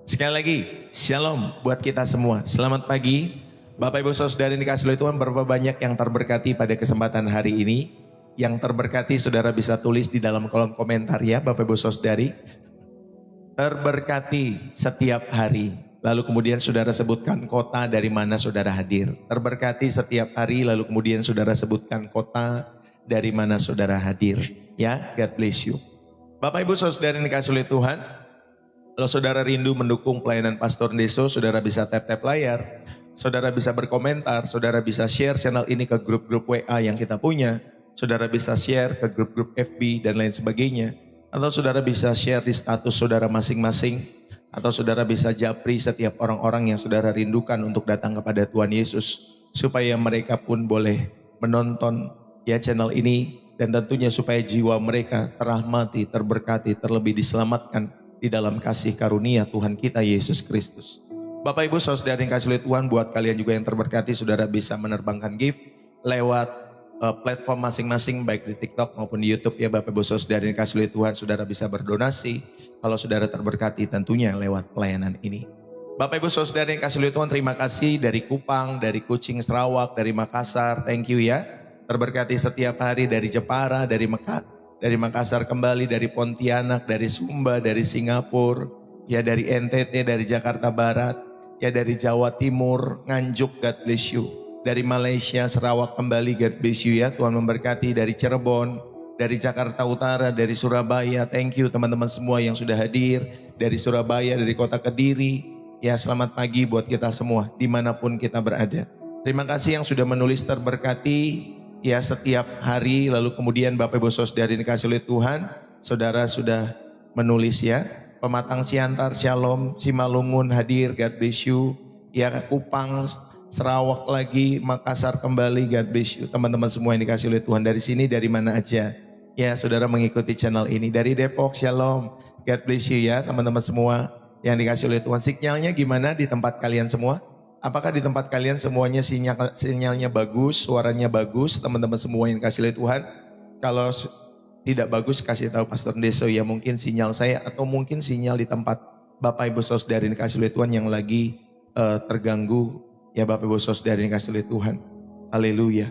Sekali lagi, shalom buat kita semua. Selamat pagi. Bapak Ibu Saudara yang dikasihi oleh Tuhan, berapa banyak yang terberkati pada kesempatan hari ini? Yang terberkati saudara bisa tulis di dalam kolom komentar ya Bapak Ibu Saudari. Terberkati setiap hari. Lalu kemudian saudara sebutkan kota dari mana saudara hadir. Terberkati setiap hari, lalu kemudian saudara sebutkan kota dari mana saudara hadir. Ya, God bless you. Bapak Ibu Saudara yang dikasihi oleh Tuhan, kalau saudara rindu mendukung pelayanan Pastor Deso, saudara bisa tap-tap layar, saudara bisa berkomentar, saudara bisa share channel ini ke grup-grup WA yang kita punya, saudara bisa share ke grup-grup FB dan lain sebagainya, atau saudara bisa share di status saudara masing-masing, atau saudara bisa japri setiap orang-orang yang saudara rindukan untuk datang kepada Tuhan Yesus, supaya mereka pun boleh menonton ya channel ini, dan tentunya supaya jiwa mereka terahmati, terberkati, terlebih diselamatkan di dalam kasih karunia Tuhan kita Yesus Kristus. Bapak Ibu Saudara yang kasih oleh Tuhan, buat kalian juga yang terberkati, saudara bisa menerbangkan gift lewat platform masing-masing, baik di TikTok maupun di YouTube ya Bapak Ibu Saudara yang kasih oleh Tuhan. Saudara bisa berdonasi kalau saudara terberkati tentunya lewat pelayanan ini. Bapak Ibu Saudara yang kasih oleh Tuhan, terima kasih dari Kupang, dari Kucing, Sarawak, dari Makassar, thank you ya. Terberkati setiap hari dari Jepara, dari Makassar kembali, dari Pontianak, dari Sumba, dari Singapura, ya dari NTT, dari Jakarta Barat, ya dari Jawa Timur, Nganjuk, God bless you. Dari Malaysia, Sarawak kembali, God bless you ya. Tuhan memberkati. Dari Cirebon, dari Jakarta Utara, dari Surabaya, thank you teman-teman semua yang sudah hadir. Dari Surabaya, dari kota Kediri, ya selamat pagi buat kita semua, dimanapun kita berada. Terima kasih yang sudah menulis terberkati ya setiap hari. Lalu kemudian Bapak Ibu Saudara yang dikasih oleh Tuhan, saudara sudah menulis ya. Pematang Siantar, Shalom, Simalungun hadir, God bless you. Ya Kupang, Sarawak lagi, Makassar kembali, God bless you. Teman-teman semua yang dikasih oleh Tuhan, dari sini, dari mana aja. Ya saudara mengikuti channel ini. Dari Depok, Shalom, God bless you ya teman-teman semua yang dikasih oleh Tuhan. Sinyalnya gimana di tempat kalian semua? Apakah di tempat kalian semuanya sinyalnya bagus, suaranya bagus, teman-teman semua yang dikasih oleh Tuhan? Kalau tidak bagus kasih tahu Pastor Deso ya, mungkin sinyal saya atau mungkin sinyal di tempat Bapak Ibu Saudara yang dikasih oleh Tuhan yang lagi terganggu ya Bapak Ibu Saudara yang dikasih oleh Tuhan. Haleluya.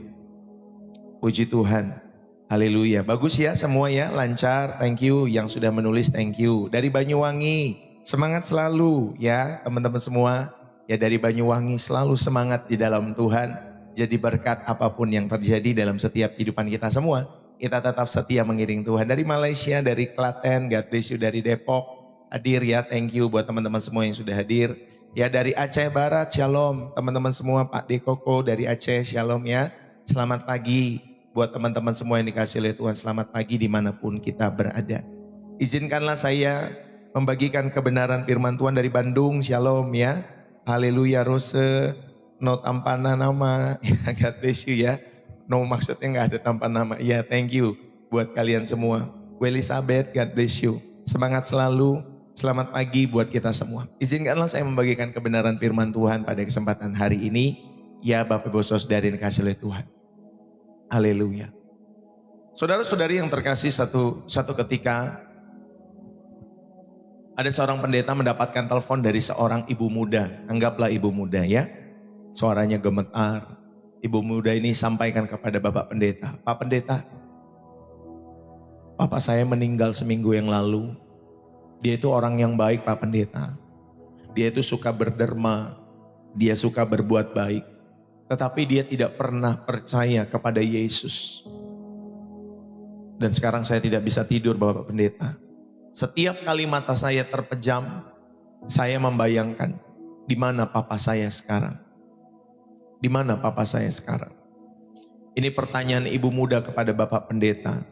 Puji Tuhan. Haleluya. Bagus ya semua ya, lancar. Thank you yang sudah menulis, thank you. Dari Banyuwangi, semangat selalu ya teman-teman semua. Ya dari Banyuwangi selalu semangat di dalam Tuhan. Jadi berkat apapun yang terjadi dalam setiap kehidupan kita semua, kita tetap setia mengiring Tuhan. Dari Malaysia, dari Klaten, God bless you. Dari Depok, hadir ya, thank you buat teman-teman semua yang sudah hadir. Ya dari Aceh Barat, shalom teman-teman semua. Pak Dekoko dari Aceh, shalom ya. Selamat pagi buat teman-teman semua yang dikasih oleh Tuhan. Selamat pagi dimanapun kita berada. Izinkanlah saya membagikan kebenaran firman Tuhan dari Bandung, shalom ya. Haleluya. Rose, no tanpa nama, ya God bless you ya. No maksudnya nggak ada tanpa nama. Ya thank you buat kalian semua. Bu Elizabeth, God bless you. Semangat selalu. Selamat pagi buat kita semua. Izinkanlah saya membagikan kebenaran firman Tuhan pada kesempatan hari ini. Ya Bapak Ibu Saudara yang dikasih oleh Tuhan. Haleluya. Saudara-saudari yang terkasih, satu ketika ada seorang pendeta mendapatkan telepon dari seorang ibu muda. Anggaplah ibu muda ya. Suaranya gemetar. Ibu muda ini sampaikan kepada Bapak Pendeta, Pak Pendeta, Papa saya meninggal seminggu yang lalu. Dia itu orang yang baik Pak Pendeta. Dia itu suka berderma, dia suka berbuat baik. Tetapi dia tidak pernah percaya kepada Yesus. Dan sekarang saya tidak bisa tidur Bapak Pendeta. Setiap kali mata saya terpejam, saya membayangkan di mana Papa saya sekarang. Di mana Papa saya sekarang? Ini pertanyaan ibu muda kepada Bapak Pendeta.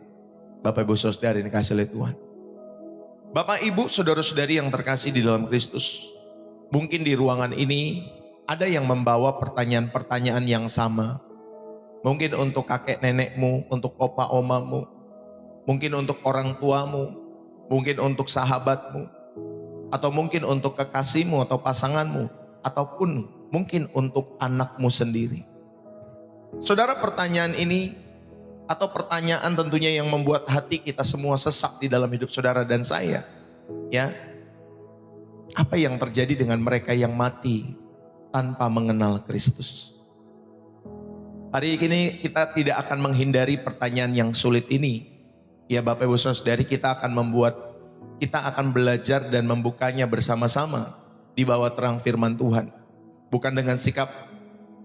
Bapak Ibu Saudara yang dikasih oleh Tuhan. Bapak Ibu saudara-saudari yang terkasih di dalam Kristus. Mungkin di ruangan ini ada yang membawa pertanyaan-pertanyaan yang sama. Mungkin untuk kakek nenekmu, untuk opa omamu. Mungkin untuk orang tuamu. Mungkin untuk sahabatmu. Atau mungkin untuk kekasihmu atau pasanganmu. Ataupun mungkin untuk anakmu sendiri. Saudara, pertanyaan ini atau pertanyaan tentunya yang membuat hati kita semua sesak di dalam hidup saudara dan saya. Ya. Apa yang terjadi dengan mereka yang mati tanpa mengenal Kristus? Hari ini kita tidak akan menghindari pertanyaan yang sulit ini. Ya Bapak Ibu Saudari, kita akan belajar dan membukanya bersama-sama di bawah terang firman Tuhan. Bukan dengan sikap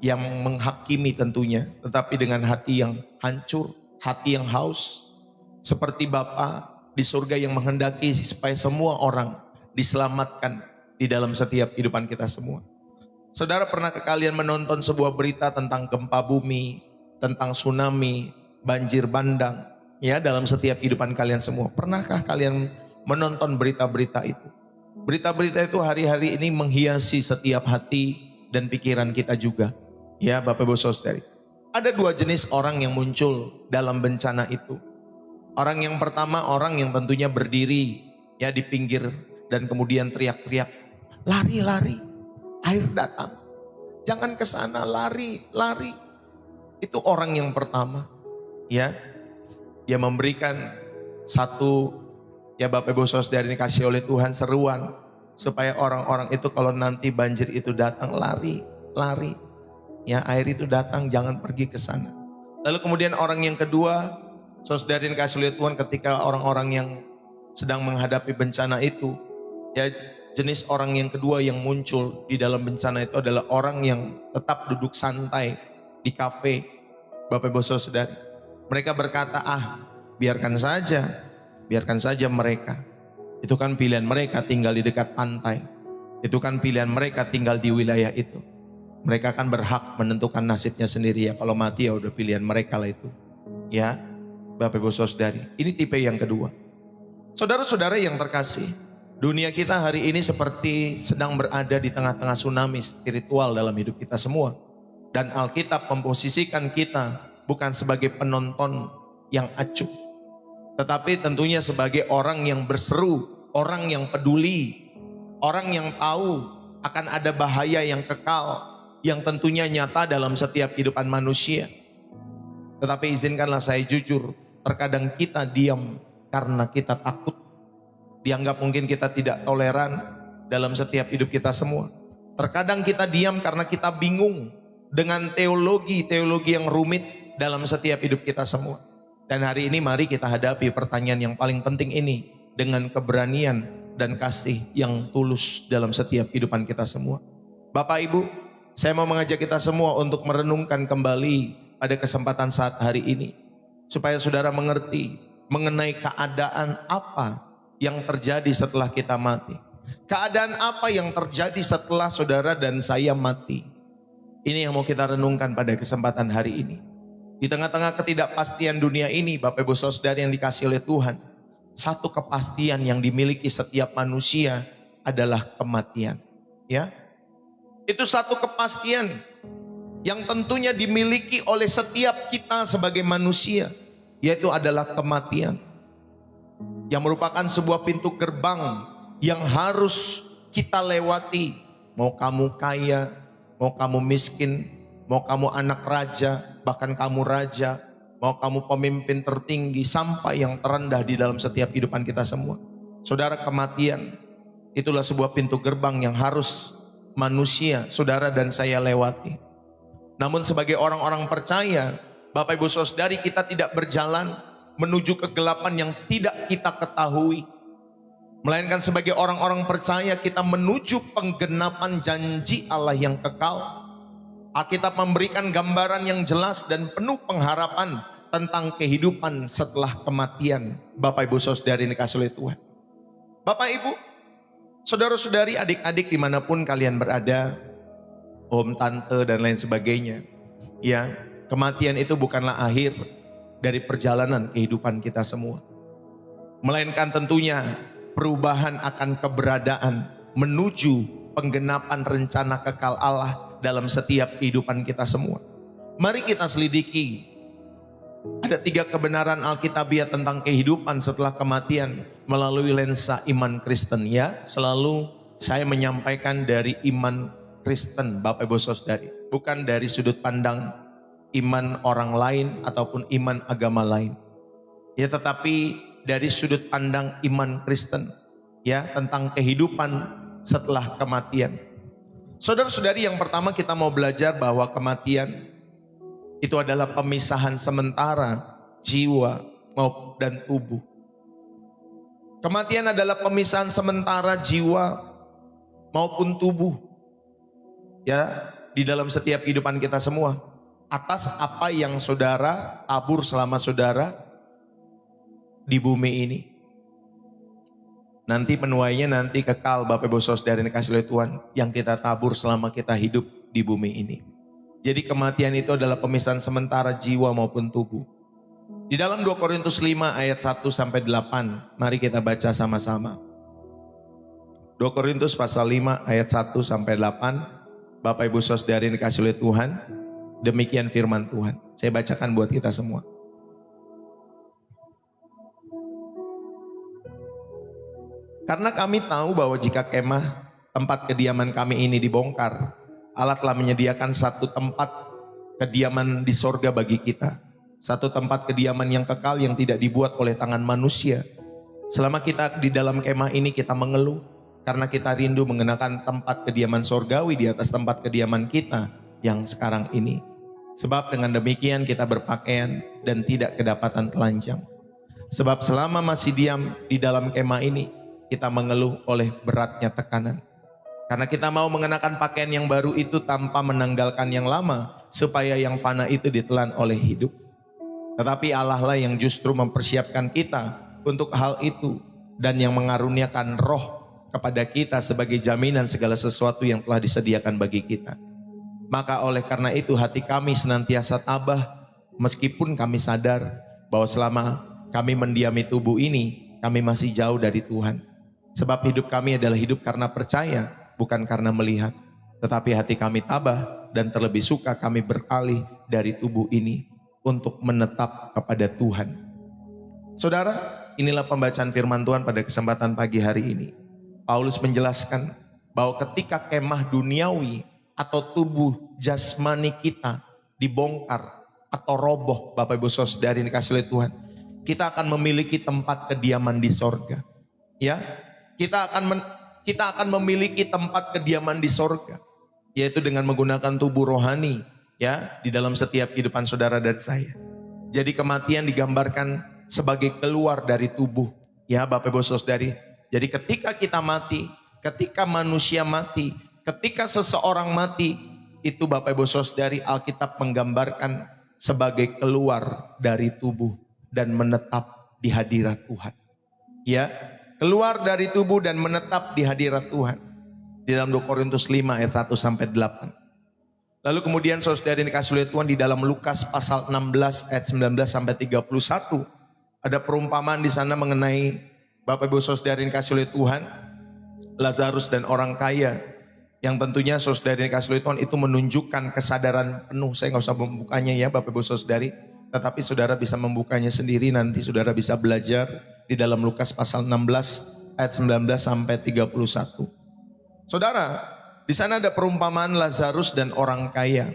yang menghakimi tentunya, tetapi dengan hati yang hancur, hati yang haus. Seperti Bapa di surga yang menghendaki supaya semua orang diselamatkan di dalam setiap kehidupan kita semua. Saudara, pernahkah kalian menonton sebuah berita tentang gempa bumi, tentang tsunami, banjir bandang, ya dalam setiap kehidupan kalian semua? Pernahkah kalian menonton berita-berita itu? Berita-berita itu hari-hari ini menghiasi setiap hati dan pikiran kita juga. Ya Bapak Ibu Saudari, ada dua jenis orang yang muncul dalam bencana itu. Orang yang pertama, orang yang tentunya berdiri ya di pinggir dan kemudian teriak-teriak, lari-lari, air datang, jangan ke sana, lari, lari. Itu orang yang pertama, ya. Dia memberikan satu, ya Bapak Ibu Saudara ini kasih oleh Tuhan seruan supaya orang-orang itu kalau nanti banjir itu datang, lari, lari. Ya, air itu datang, jangan pergi ke sana. Lalu kemudian orang yang kedua, Saudara ini kasih oleh Tuhan ketika orang-orang yang sedang menghadapi bencana itu, ya jenis orang yang kedua yang muncul di dalam bencana itu adalah orang yang tetap duduk santai di kafe. Bapak Ibu Saudara, mereka berkata, biarkan saja mereka. Itu kan pilihan mereka tinggal di dekat pantai. Itu kan pilihan mereka tinggal di wilayah itu. Mereka kan berhak menentukan nasibnya sendiri ya. Kalau mati ya udah pilihan mereka lah itu. Ya, Bapak Ibu Saudari, ini tipe yang kedua. Saudara-saudara yang terkasih, dunia kita hari ini seperti sedang berada di tengah-tengah tsunami spiritual dalam hidup kita semua. Dan Alkitab memposisikan kita bukan sebagai penonton yang acuh, tetapi tentunya sebagai orang yang berseru, orang yang peduli, orang yang tahu akan ada bahaya yang kekal, yang tentunya nyata dalam setiap kehidupan manusia. Tetapi izinkanlah saya jujur, terkadang kita diam karena kita takut. Dianggap mungkin kita tidak toleran dalam setiap hidup kita semua. Terkadang kita diam karena kita bingung dengan teologi yang rumit dalam setiap hidup kita semua. Dan hari ini mari kita hadapi pertanyaan yang paling penting ini dengan keberanian dan kasih yang tulus dalam setiap kehidupan kita semua. Bapak Ibu, saya mau mengajak kita semua untuk merenungkan kembali pada kesempatan saat hari ini, supaya saudara mengerti mengenai keadaan apa yang terjadi setelah kita mati. Keadaan apa yang terjadi setelah saudara dan saya mati. Ini yang mau kita renungkan pada kesempatan hari ini. Di tengah-tengah ketidakpastian dunia ini, Bapak Ibu Saudara yang dikasih oleh Tuhan, satu kepastian yang dimiliki setiap manusia adalah kematian. Ya, itu satu kepastian yang tentunya dimiliki oleh setiap kita sebagai manusia, yaitu adalah kematian, yang merupakan sebuah pintu gerbang yang harus kita lewati. Mau kamu kaya, mau kamu miskin, mau kamu anak raja, bahkan kamu raja, mau kamu pemimpin tertinggi sampai yang terendah di dalam setiap kehidupan kita semua. Saudara, kematian itulah sebuah pintu gerbang yang harus manusia, saudara dan saya lewati. Namun sebagai orang-orang percaya, Bapak Ibu Saudari, kita tidak berjalan menuju kegelapan yang tidak kita ketahui. Melainkan sebagai orang-orang percaya kita menuju penggenapan janji Allah yang kekal. Alkitab memberikan gambaran yang jelas dan penuh pengharapan tentang kehidupan setelah kematian. Bapak Ibu Saudari ini kasih oleh Tuhan. Bapak Ibu, saudara-saudari, adik-adik dimanapun kalian berada, om, tante dan lain sebagainya, ya, kematian itu bukanlah akhir dari perjalanan kehidupan kita semua, melainkan tentunya perubahan akan keberadaan menuju penggenapan rencana kekal Allah dalam setiap kehidupan kita semua. Mari kita selidiki. Ada 3 kebenaran Alkitabiah tentang kehidupan setelah kematian melalui lensa iman Kristen. Ya, selalu saya menyampaikan dari iman Kristen, Bapak Ibu Saudari, bukan dari sudut pandang iman orang lain ataupun iman agama lain. Ya, tetapi dari sudut pandang iman Kristen, ya, tentang kehidupan setelah kematian. Saudara-saudari, yang pertama kita mau belajar bahwa kematian itu adalah pemisahan sementara jiwa dan tubuh. Kematian adalah pemisahan sementara jiwa maupun tubuh, ya, di dalam setiap kehidupan kita semua, atas apa yang saudara tabur selama saudara di bumi ini. Nanti penuainya nanti kekal, Bapak Ibu Saudara yang dikasihi oleh Tuhan, yang kita tabur selama kita hidup di bumi ini. Jadi kematian itu adalah pemisahan sementara jiwa maupun tubuh. Di dalam 2 Korintus 5 ayat 1 sampai 8, mari kita baca sama-sama. 2 Korintus pasal 5 ayat 1 sampai 8, Bapak Ibu Saudara yang dikasihi oleh Tuhan, demikian firman Tuhan. Saya bacakan buat kita semua. Karena kami tahu bahwa jika kemah tempat kediaman kami ini dibongkar, Allah telah menyediakan satu tempat kediaman di sorga bagi kita. Satu tempat kediaman yang kekal yang tidak dibuat oleh tangan manusia. Selama kita di dalam kemah ini kita mengeluh karena kita rindu mengenakan tempat kediaman sorgawi di atas tempat kediaman kita yang sekarang ini. Sebab dengan demikian kita berpakaian dan tidak kedapatan telanjang. Sebab selama masih diam di dalam kemah ini, kita mengeluh oleh beratnya tekanan. Karena kita mau mengenakan pakaian yang baru itu tanpa menanggalkan yang lama, supaya yang fana itu ditelan oleh hidup. Tetapi Allah lah yang justru mempersiapkan kita untuk hal itu, dan yang mengaruniakan roh kepada kita sebagai jaminan segala sesuatu yang telah disediakan bagi kita. Maka oleh karena itu hati kami senantiasa tabah, meskipun kami sadar bahwa selama kami mendiami tubuh ini, kami masih jauh dari Tuhan. Sebab hidup kami adalah hidup karena percaya, bukan karena melihat. Tetapi hati kami tabah dan terlebih suka kami beralih dari tubuh ini untuk menetap kepada Tuhan. Saudara, inilah pembacaan firman Tuhan pada kesempatan pagi hari ini. Paulus menjelaskan bahwa ketika kemah duniawi atau tubuh jasmani kita dibongkar atau roboh, Bapak Ibu Saudara yang dikasihi oleh Tuhan, kita akan memiliki tempat kediaman di sorga. Ya, kita akan memiliki tempat kediaman di sorga, yaitu dengan menggunakan tubuh rohani, ya, di dalam setiap kehidupan saudara dan saya. Jadi kematian digambarkan sebagai keluar dari tubuh, ya Bapak Ibu Saudari. Jadi ketika kita mati, ketika manusia mati, ketika seseorang mati, itu Bapak Ibu Saudari, Alkitab menggambarkan sebagai keluar dari tubuh dan menetap di hadirat Tuhan. Ya, keluar dari tubuh dan menetap di hadirat Tuhan. Di dalam 2 Korintus 5 ayat 1 sampai 8. Lalu kemudian saudara yang dikasihi oleh Tuhan, di dalam Lukas pasal 16 ayat 19 sampai 31, ada perumpamaan di sana mengenai Bapak Ibu saudara yang dikasihi oleh Tuhan, Lazarus dan orang kaya, yang tentunya saudara yang dikasihi oleh Tuhan itu menunjukkan kesadaran penuh. Saya nggak usah membukanya ya Bapak Ibu saudari, tetapi saudara bisa membukanya sendiri, nanti saudara bisa belajar di dalam Lukas pasal 16 ayat 19 sampai 31. Saudara, di sana ada perumpamaan Lazarus dan orang kaya.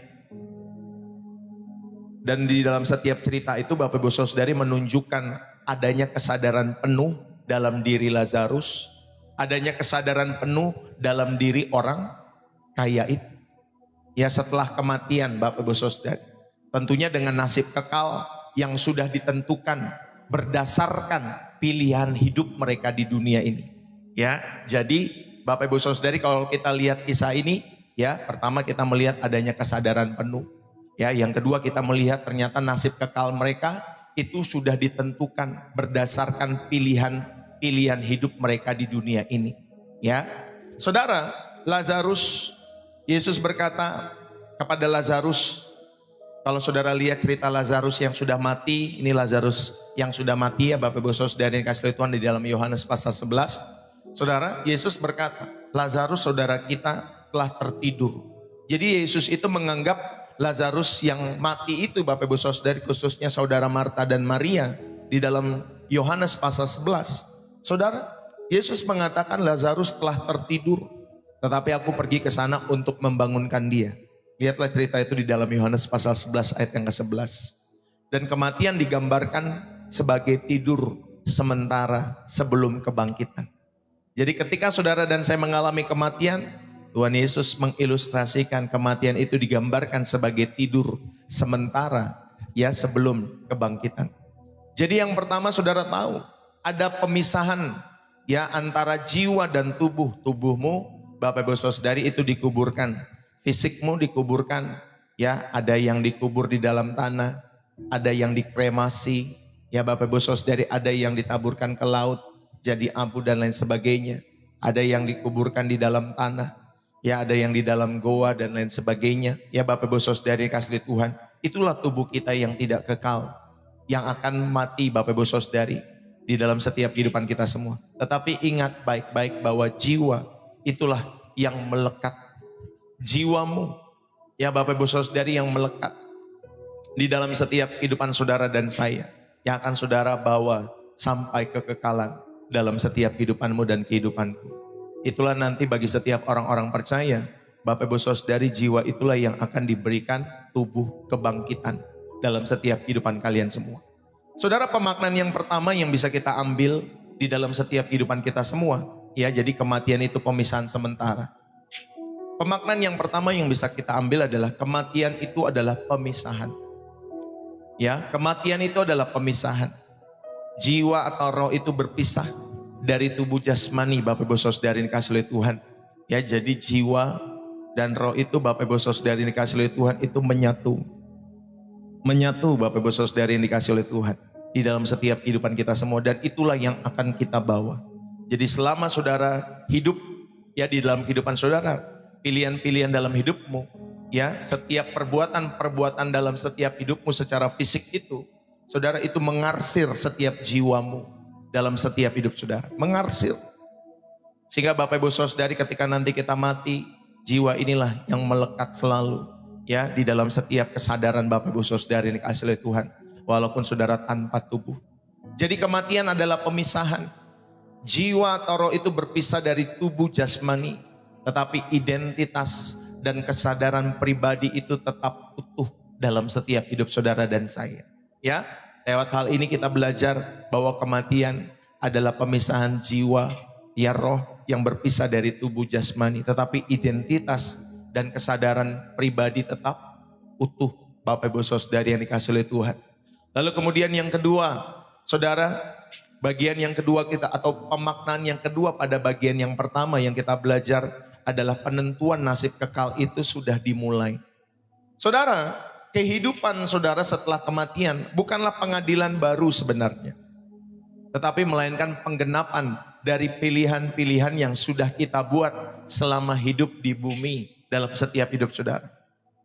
Dan di dalam setiap cerita itu Bapak Ibu Saudari menunjukkan adanya kesadaran penuh dalam diri Lazarus, adanya kesadaran penuh dalam diri orang kaya itu. Ya, setelah kematian Bapak Ibu Saudari, tentunya dengan nasib kekal yang sudah ditentukan berdasarkan pilihan hidup mereka di dunia ini. Ya, jadi Bapak Ibu Saudari, kalau kita lihat kisah ini, ya, pertama kita melihat adanya kesadaran penuh. Ya, yang kedua kita melihat ternyata nasib kekal mereka itu sudah ditentukan berdasarkan pilihan hidup mereka di dunia ini. Ya, saudara, Lazarus, Yesus berkata kepada Lazarus, kalau saudara lihat cerita Lazarus yang sudah mati, ini Lazarus yang sudah mati ya Bapak Ibu Saudara yang dikasihi Tuhan, di dalam Yohanes pasal 11. Saudara, Yesus berkata, Lazarus saudara kita telah tertidur. Jadi Yesus itu menganggap Lazarus yang mati itu Bapak Ibu Saudari, khususnya saudara Marta dan Maria, di dalam Yohanes pasal 11. Saudara, Yesus mengatakan Lazarus telah tertidur, tetapi aku pergi ke sana untuk membangunkan dia. Lihatlah cerita itu di dalam Yohanes pasal 11 ayat yang ke-11. Dan kematian digambarkan sebagai tidur sementara sebelum kebangkitan. Jadi ketika saudara dan saya mengalami kematian, Tuhan Yesus mengilustrasikan kematian itu digambarkan sebagai tidur sementara ya sebelum kebangkitan. Jadi yang pertama saudara tahu, ada pemisahan ya antara jiwa dan tubuh. Tubuhmu, Bapak Ibu Saudari, itu dikuburkan. Fisikmu dikuburkan, ya ada yang dikubur di dalam tanah, ada yang dikremasi, ya Bapak Ibu Saudari, ada yang ditaburkan ke laut jadi abu dan lain sebagainya. Ada yang dikuburkan di dalam tanah, ya ada yang di dalam goa dan lain sebagainya. Ya Bapak Ibu Saudari kasih Tuhan, itulah tubuh kita yang tidak kekal, yang akan mati Bapak Ibu Saudari di dalam setiap kehidupan kita semua. Tetapi ingat baik-baik bahwa jiwa itulah yang melekat. Jiwamu, ya Bapak Ibu Saudari, yang melekat di dalam setiap kehidupan saudara dan saya, yang akan saudara bawa sampai kekekalan dalam setiap kehidupanmu dan kehidupanku. Itulah nanti bagi setiap orang-orang percaya, Bapak Ibu Saudari, jiwa itulah yang akan diberikan tubuh kebangkitan dalam setiap kehidupan kalian semua. Saudara, pemaknaan yang pertama yang bisa kita ambil di dalam setiap kehidupan kita semua, ya jadi kematian itu pemisahan sementara. Pemaknaan yang pertama yang bisa kita ambil adalah kematian itu adalah pemisahan. Ya, kematian itu adalah pemisahan. Jiwa atau roh itu berpisah dari tubuh jasmani, Bapak Ibu Saudari dikasih oleh Tuhan. Ya, jadi jiwa dan roh itu, Bapak Ibu Saudari dikasih oleh Tuhan, itu menyatu. Menyatu, Bapak Ibu Saudari yang dikasih oleh Tuhan, di dalam setiap kehidupan kita semua, dan itulah yang akan kita bawa. Jadi selama saudara hidup ya di dalam kehidupan saudara, pilihan-pilihan dalam hidupmu, ya setiap perbuatan-perbuatan dalam setiap hidupmu secara fisik itu, saudara, itu mengarsir setiap jiwamu dalam setiap hidup saudara, mengarsir. Sehingga Bapak Ibu Saudari, ketika nanti kita mati, jiwa inilah yang melekat selalu ya di dalam setiap kesadaran Bapak Ibu Saudari yang dikasih oleh Tuhan, walaupun saudara tanpa tubuh. Jadi kematian adalah pemisahan. Jiwa atau roh itu berpisah dari tubuh jasmani, tetapi identitas dan kesadaran pribadi itu tetap utuh dalam setiap hidup saudara dan saya. Ya, lewat hal ini kita belajar bahwa kematian adalah pemisahan jiwa, ya roh yang berpisah dari tubuh jasmani, tetapi identitas dan kesadaran pribadi tetap utuh, Bapak Ibu Saudari yang dikasih oleh Tuhan. Lalu kemudian yang kedua, saudara, bagian yang kedua kita, atau pemaknaan yang kedua pada bagian yang pertama yang kita belajar adalah penentuan nasib kekal itu sudah dimulai. Saudara, kehidupan saudara setelah kematian bukanlah pengadilan baru sebenarnya, tetapi melainkan penggenapan dari pilihan-pilihan yang sudah kita buat selama hidup di bumi dalam setiap hidup saudara.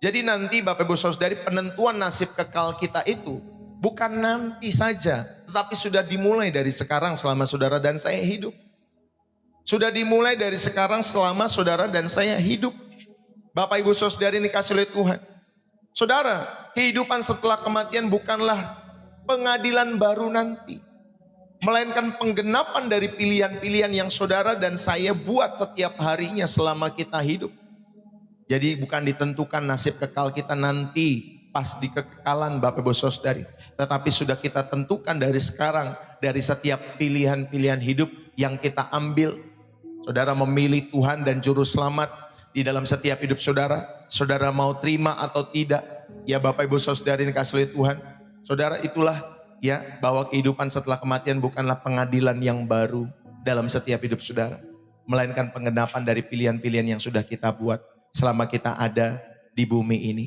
Jadi nanti Bapak Ibu Saudari, penentuan nasib kekal kita itu bukan nanti saja, tetapi sudah dimulai dari sekarang selama saudara dan saya hidup. Sudah dimulai dari sekarang selama saudara dan saya hidup. Bapak Ibu Saudari ini dikasih oleh Tuhan. Saudara, kehidupan setelah kematian bukanlah pengadilan baru nanti, melainkan penggenapan dari pilihan-pilihan yang saudara dan saya buat setiap harinya selama kita hidup. Jadi bukan ditentukan nasib kekal kita nanti pas di kekekalan Bapak Ibu Saudari, tetapi sudah kita tentukan dari sekarang, dari setiap pilihan-pilihan hidup yang kita ambil. Saudara memilih Tuhan dan Juru Selamat di dalam setiap hidup saudara. Saudara mau terima atau tidak, ya Bapak Ibu Saudari dikasih oleh Tuhan. Saudara, itulah ya bahwa kehidupan setelah kematian bukanlah pengadilan yang baru dalam setiap hidup saudara, melainkan penggenapan dari pilihan-pilihan yang sudah kita buat selama kita ada di bumi ini.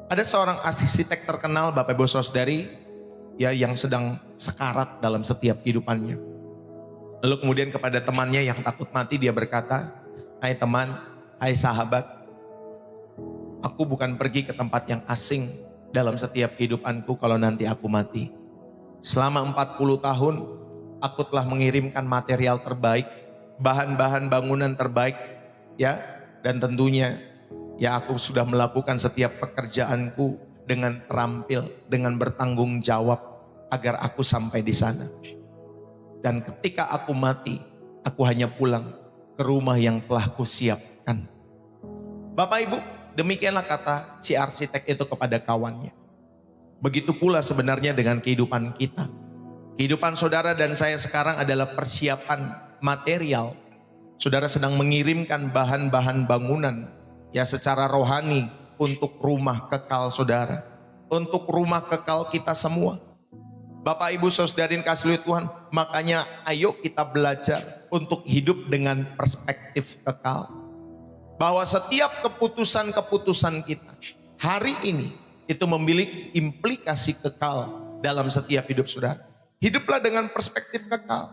Ada seorang arsitek terkenal Bapak Ibu Saudari ya yang sedang sekarat dalam setiap kehidupannya. Lalu kemudian kepada temannya yang takut mati dia berkata, "Hai teman, hai sahabat, aku bukan pergi ke tempat yang asing dalam setiap kehidupanku kalau nanti aku mati. Selama 40 tahun aku telah mengirimkan material terbaik, bahan-bahan bangunan terbaik, ya, dan tentunya ya aku sudah melakukan setiap pekerjaanku dengan terampil, dengan bertanggung jawab agar aku sampai di sana. Dan ketika aku mati, aku hanya pulang ke rumah yang telah kusiapkan." Bapak Ibu, demikianlah kata si arsitek itu kepada kawannya. Begitu pula sebenarnya dengan kehidupan kita. Kehidupan saudara dan saya sekarang adalah persiapan material. Saudara sedang mengirimkan bahan-bahan bangunan ya secara rohani untuk rumah kekal saudara, untuk rumah kekal kita semua. Bapak Ibu Saudara kasih Tuhan, makanya ayo kita belajar untuk hidup dengan perspektif kekal. Bahwa setiap keputusan-keputusan kita hari ini itu memiliki implikasi kekal dalam setiap hidup saudara. Hiduplah dengan perspektif kekal.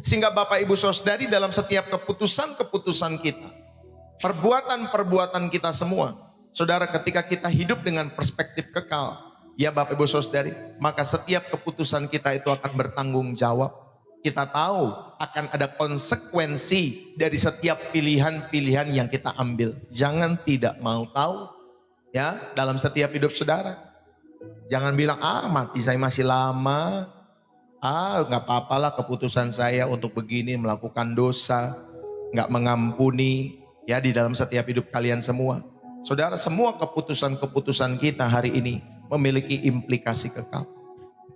Sehingga Bapak Ibu Saudari dalam setiap keputusan-keputusan kita, perbuatan-perbuatan kita semua, saudara, ketika kita hidup dengan perspektif kekal, ya Bapak Ibu Saudari, maka setiap keputusan kita itu akan bertanggung jawab. Kita tahu akan ada konsekuensi dari setiap pilihan-pilihan yang kita ambil. Jangan tidak mau tahu ya dalam setiap hidup saudara. Jangan bilang, mati saya masih lama. Nggak apa-apalah keputusan saya untuk begini, melakukan dosa, nggak mengampuni ya di dalam setiap hidup kalian semua. Saudara, semua keputusan-keputusan kita hari ini memiliki implikasi kekal.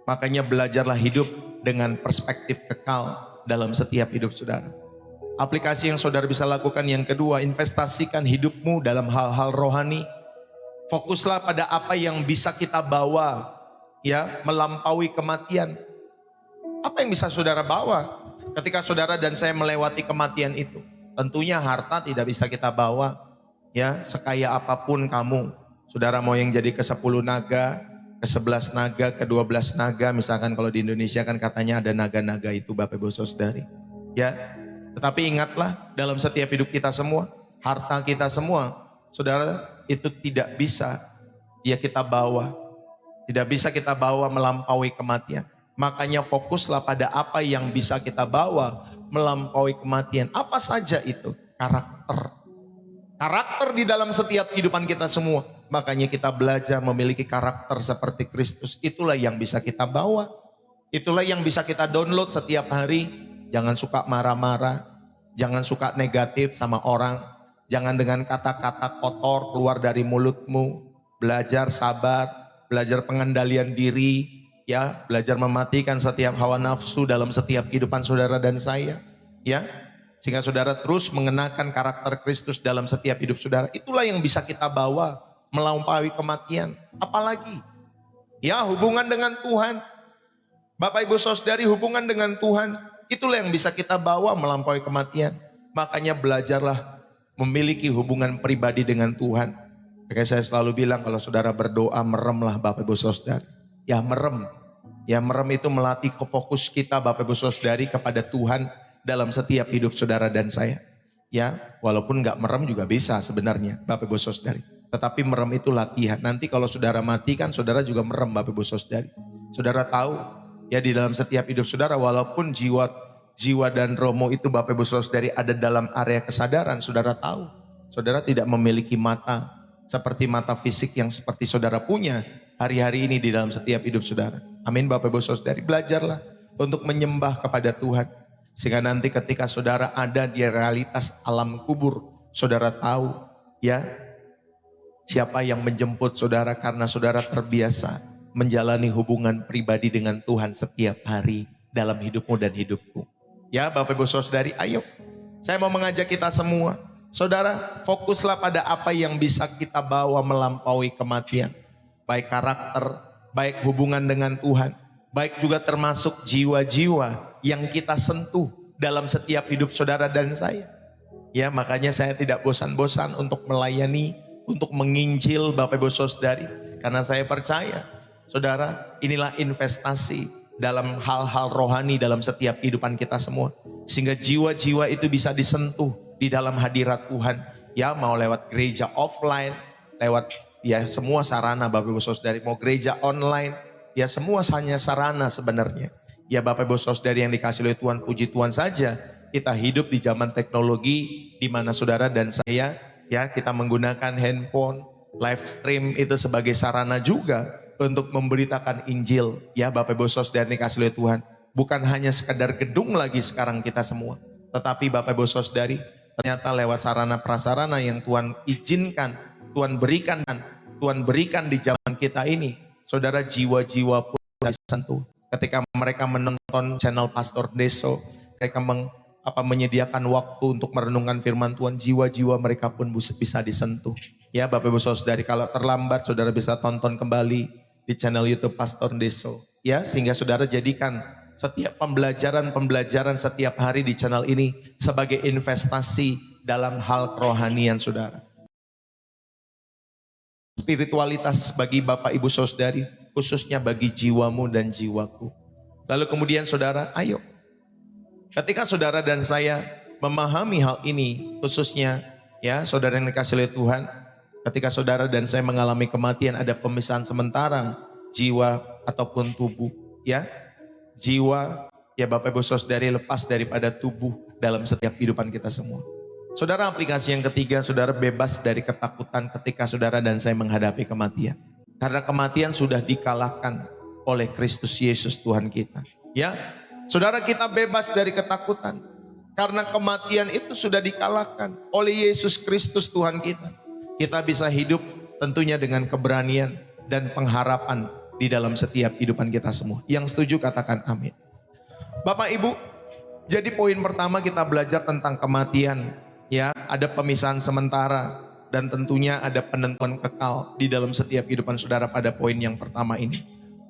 Makanya belajarlah hidup dengan perspektif kekal dalam setiap hidup saudara. Aplikasi yang saudara bisa lakukan yang kedua, investasikan hidupmu dalam hal-hal rohani. Fokuslah pada apa yang bisa kita bawa ya melampaui kematian. Apa yang bisa saudara bawa ketika saudara dan saya melewati kematian itu? Tentunya harta tidak bisa kita bawa ya, sekaya apapun kamu. Saudara mau yang jadi ke-10 naga, ke-11 naga, ke-12 naga, misalkan kalau di Indonesia kan katanya ada naga-naga itu Bapak Ibu Saudari. Ya, tetapi ingatlah dalam setiap hidup kita semua, harta kita semua, saudara, itu tidak bisa ya kita bawa. Tidak bisa kita bawa melampaui kematian. Makanya fokuslah pada apa yang bisa kita bawa melampaui kematian. Apa saja itu? Karakter. Karakter di dalam setiap kehidupan kita semua. Makanya kita belajar memiliki karakter seperti Kristus. Itulah yang bisa kita bawa. Itulah yang bisa kita download setiap hari. Jangan suka marah-marah. Jangan suka negatif sama orang. Jangan dengan kata-kata kotor keluar dari mulutmu. Belajar sabar. Belajar pengendalian diri. Ya, belajar mematikan setiap hawa nafsu dalam setiap kehidupan saudara dan saya. Ya, sehingga saudara terus mengenakan karakter Kristus dalam setiap hidup saudara. Itulah yang bisa kita bawa melampaui kematian. Apalagi ya hubungan dengan Tuhan. Bapak Ibu Saudari, hubungan dengan Tuhan itulah yang bisa kita bawa melampaui kematian. Makanya belajarlah memiliki hubungan pribadi dengan Tuhan. Makanya saya selalu bilang kalau saudara berdoa meremlah Bapak Ibu Saudari. Ya merem. Ya merem itu melatih fokus kita Bapak Ibu Saudari kepada Tuhan dalam setiap hidup saudara dan saya. Ya, walaupun nggak merem juga bisa sebenarnya Bapak Ibu Saudari. Tetapi merem itu latihan. Nanti kalau saudara mati kan saudara juga merem Bapak Ibu Saudari. Saudara tahu ya di dalam setiap hidup saudara walaupun jiwa dan romo itu Bapak Ibu Saudari ada dalam area kesadaran, saudara tahu. Saudara tidak memiliki mata seperti mata fisik yang seperti saudara punya hari-hari ini di dalam setiap hidup saudara. Amin Bapak Ibu Saudari, belajarlah untuk menyembah kepada Tuhan. Sehingga nanti ketika saudara ada di realitas alam kubur, saudara tahu ya siapa yang menjemput saudara karena saudara terbiasa menjalani hubungan pribadi dengan Tuhan setiap hari dalam hidupmu dan hidupku. Ya Bapak Ibu Saudari, ayo saya mau mengajak kita semua. Saudara, fokuslah pada apa yang bisa kita bawa melampaui kematian. Baik karakter, baik hubungan dengan Tuhan, baik juga termasuk jiwa-jiwa yang kita sentuh dalam setiap hidup saudara dan saya. Ya, makanya saya tidak bosan-bosan untuk melayani, untuk menginjil Bapak Ibu Saudari. Karena saya percaya, saudara, inilah investasi dalam hal-hal rohani dalam setiap kehidupan kita semua. Sehingga jiwa-jiwa itu bisa disentuh di dalam hadirat Tuhan. Ya, mau lewat gereja offline, lewat ya semua sarana Bapak Ibu Saudari, mau gereja online, ya semua hanya sarana sebenarnya. Ya Bapak Ibu Saudari yang dikasih oleh Tuhan, puji Tuhan saja kita hidup di zaman teknologi di mana saudara dan saya ya kita menggunakan handphone, live stream itu sebagai sarana juga untuk memberitakan Injil. Ya Bapak Ibu Saudari yang dikasih oleh Tuhan, bukan hanya sekedar gedung lagi sekarang kita semua, tetapi Bapak Ibu Saudari ternyata lewat sarana prasarana yang Tuhan izinkan, Tuhan berikan di zaman kita ini, saudara, jiwa-jiwa pun disentuh. Ketika mereka menonton channel Pastor Deso, mereka menyediakan waktu untuk merenungkan firman Tuhan, jiwa-jiwa mereka pun bisa disentuh. Ya Bapak Ibu Saudari, kalau terlambat saudara bisa tonton kembali di channel YouTube Pastor Deso. Ya, sehingga saudara jadikan setiap pembelajaran setiap hari di channel ini sebagai investasi dalam hal kerohanian saudara. Spiritualitas bagi Bapak Ibu Saudari, khususnya bagi jiwamu dan jiwaku. Lalu kemudian saudara, ayo. Ketika saudara dan saya memahami hal ini, khususnya ya saudara yang dikasih oleh Tuhan, ketika saudara dan saya mengalami kematian, ada pemisahan sementara jiwa ataupun tubuh. Ya, jiwa ya Bapak Ibu Saudari lepas daripada tubuh dalam setiap kehidupan kita semua. Saudara, aplikasi yang ketiga, saudara bebas dari ketakutan ketika saudara dan saya menghadapi kematian. Karena kematian sudah dikalahkan oleh Kristus Yesus Tuhan kita. Ya, saudara, kita bebas dari ketakutan. Karena kematian itu sudah dikalahkan oleh Yesus Kristus Tuhan kita. Kita bisa hidup tentunya dengan keberanian dan pengharapan di dalam setiap kehidupan kita semua. Yang setuju katakan amin. Bapak Ibu, jadi poin pertama kita belajar tentang kematian. Ya, ada pemisahan sementara dan tentunya ada penentuan kekal di dalam setiap kehidupan saudara pada poin yang pertama ini.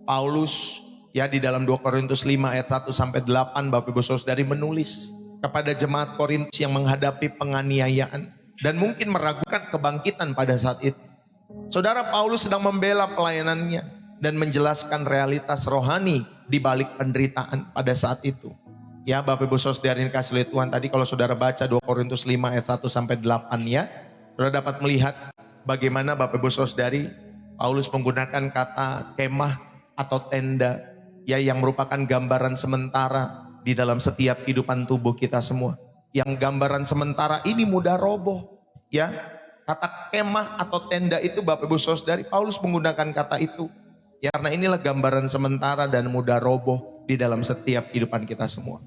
Paulus ya di dalam 2 Korintus 5 ayat 1 sampai 8 Bapak Ibu Saudari menulis kepada jemaat Korintus yang menghadapi penganiayaan dan mungkin meragukan kebangkitan pada saat itu. Saudara, Paulus sedang membela pelayanannya dan menjelaskan realitas rohani di balik penderitaan pada saat itu. Ya Bapak Ibu Saudari yang kasih oleh Tuhan, tadi kalau saudara baca 2 Korintus 5 ayat 1 sampai 8 ya, saudara dapat melihat bagaimana Bapak Ibu Saudari Paulus menggunakan kata kemah atau tenda ya, yang merupakan gambaran sementara di dalam setiap kehidupan tubuh kita semua. Yang gambaran sementara ini mudah roboh ya. Kata kemah atau tenda itu Bapak Ibu Saudari, Paulus menggunakan kata itu ya, karena inilah gambaran sementara dan mudah roboh di dalam setiap kehidupan kita semua.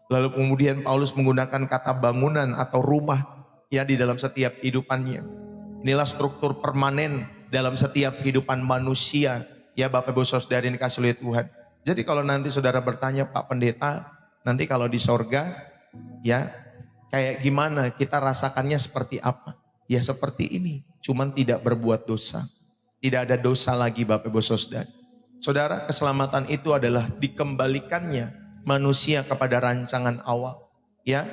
Lalu kemudian Paulus menggunakan kata bangunan atau rumah ya di dalam setiap kehidupannya. Inilah struktur permanen dalam setiap kehidupan manusia ya Bapak Ibu Saudari yang dikasih oleh Tuhan. Jadi kalau nanti saudara bertanya, Pak Pendeta, nanti kalau di sorga ya kayak gimana, kita rasakannya seperti apa? Ya seperti ini, cuman tidak berbuat dosa. Tidak ada dosa lagi Bapak Ibu Saudari. Saudara, keselamatan itu adalah dikembalikannya manusia kepada rancangan awal. Ya,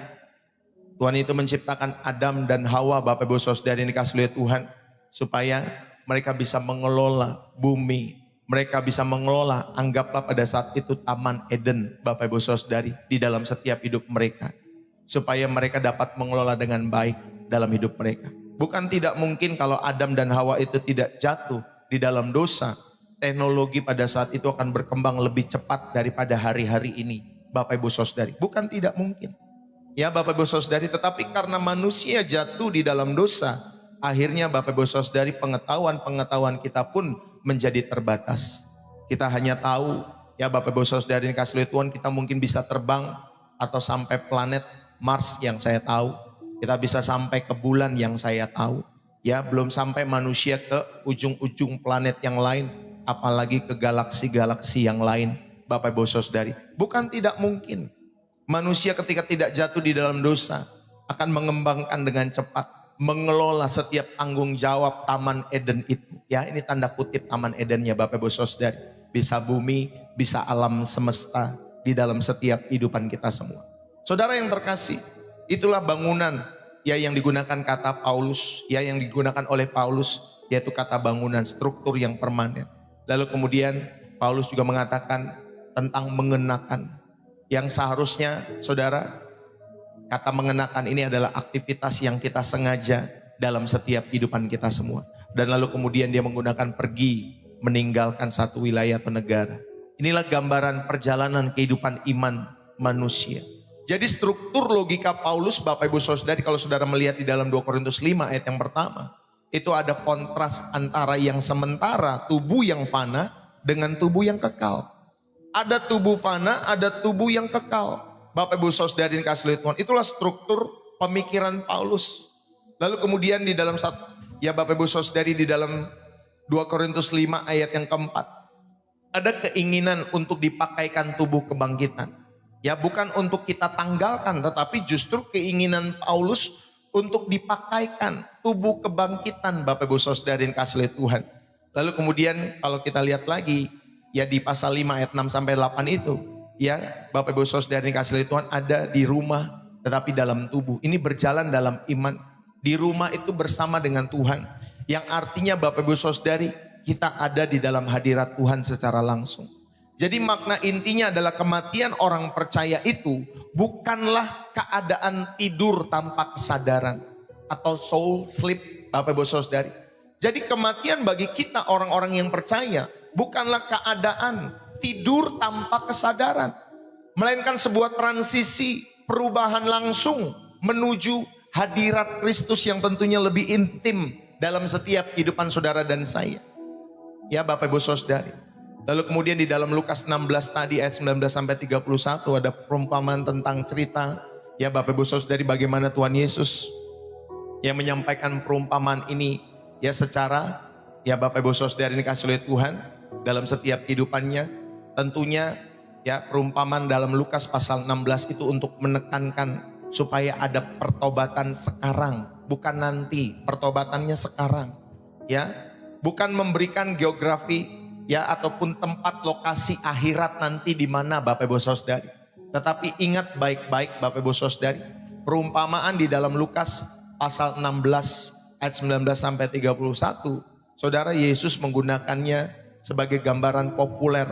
Tuhan itu menciptakan Adam dan Hawa Bapak Ibu Saudari yang dikasih oleh Tuhan supaya mereka bisa mengelola bumi. Mereka bisa mengelola, anggaplah pada saat itu Taman Eden Bapak Ibu Saudari di dalam setiap hidup mereka. Supaya mereka dapat mengelola dengan baik dalam hidup mereka. Bukan tidak mungkin kalau Adam dan Hawa itu tidak jatuh di dalam dosa, teknologi pada saat itu akan berkembang lebih cepat daripada hari-hari ini Bapak Ibu Saudari. Bukan tidak mungkin. Ya Bapak Ibu Saudari, tetapi karena manusia jatuh di dalam dosa, akhirnya Bapak Ibu Saudari pengetahuan kita pun menjadi terbatas. Kita hanya tahu ya Bapak Ibu Saudari yang kasih oleh Tuhan, kita mungkin bisa terbang atau sampai planet Mars yang saya tahu. Kita bisa sampai ke bulan yang saya tahu. Ya, belum sampai manusia ke ujung-ujung planet yang lain, apalagi ke galaksi-galaksi yang lain Bapak Ibu Saudari. Bukan tidak mungkin. Manusia ketika tidak jatuh di dalam dosa akan mengembangkan dengan cepat, mengelola setiap tanggung jawab Taman Eden itu. Ya, ini tanda kutip Taman Edennya Bapak Ibu Saudari. Bisa bumi, bisa alam semesta di dalam setiap kehidupan kita semua. Saudara yang terkasih, itulah bangunan ya yang digunakan kata Paulus, ya yang digunakan oleh Paulus, yaitu kata bangunan, struktur yang permanen. Lalu kemudian Paulus juga mengatakan tentang mengenakan, yang seharusnya saudara, kata mengenakan ini adalah aktivitas yang kita sengaja dalam setiap kehidupan kita semua. Dan lalu kemudian dia menggunakan pergi, meninggalkan satu wilayah atau negara. Inilah gambaran perjalanan kehidupan iman manusia. Jadi struktur logika Paulus Bapak Ibu Saudari, kalau saudara melihat di dalam 2 Korintus 5 ayat yang pertama, itu ada kontras antara yang sementara, tubuh yang fana dengan tubuh yang kekal. Ada tubuh fana, ada tubuh yang kekal. Bapak Ibu Saudari yang kasih oleh Tuhan, itulah struktur pemikiran Paulus. Lalu kemudian di dalam ya Bapak Ibu Saudari, di dalam 2 Korintus 5 ayat yang keempat, ada keinginan untuk dipakaikan tubuh kebangkitan. Ya, bukan untuk kita tanggalkan, tetapi justru keinginan Paulus untuk dipakaikan tubuh kebangkitan, Bapak Ibu Saudara yang kasih Tuhan. Lalu kemudian kalau kita lihat lagi, ya di pasal 5 ayat 6 sampai 8 itu, ya Bapak Ibu Saudara yang kasih Tuhan, ada di rumah tetapi dalam tubuh. Ini berjalan dalam iman. Di rumah itu bersama dengan Tuhan. Yang artinya Bapak Ibu Saudari, kita ada di dalam hadirat Tuhan secara langsung. Jadi makna intinya adalah kematian orang percaya itu bukanlah keadaan tidur tanpa kesadaran atau soul sleep, Bapak Ibu Saudari. Jadi kematian bagi kita orang-orang yang percaya bukanlah keadaan tidur tanpa kesadaran, melainkan sebuah transisi perubahan langsung menuju hadirat Kristus yang tentunya lebih intim dalam setiap kehidupan saudara dan saya. Ya Bapak Ibu Saudari. Lalu kemudian di dalam Lukas 16 tadi ayat 19 sampai 31 ada perumpamaan tentang cerita, ya Bapak Ibu Saudari, bagaimana Tuhan Yesus yang menyampaikan perumpamaan ini ya secara, ya Bapak Ibu Saudari ini kasih oleh Tuhan dalam setiap kehidupannya. Tentunya ya perumpamaan dalam Lukas pasal 16 itu untuk menekankan supaya ada pertobatan sekarang, bukan nanti, pertobatannya sekarang. Ya, bukan memberikan geografi ya ataupun tempat lokasi akhirat nanti di mana Bapak Ibu Saudari. Tetapi ingat baik-baik Bapak Ibu Saudari, perumpamaan di dalam Lukas pasal 16 ayat 19 sampai 31, Saudara, Yesus menggunakannya sebagai gambaran populer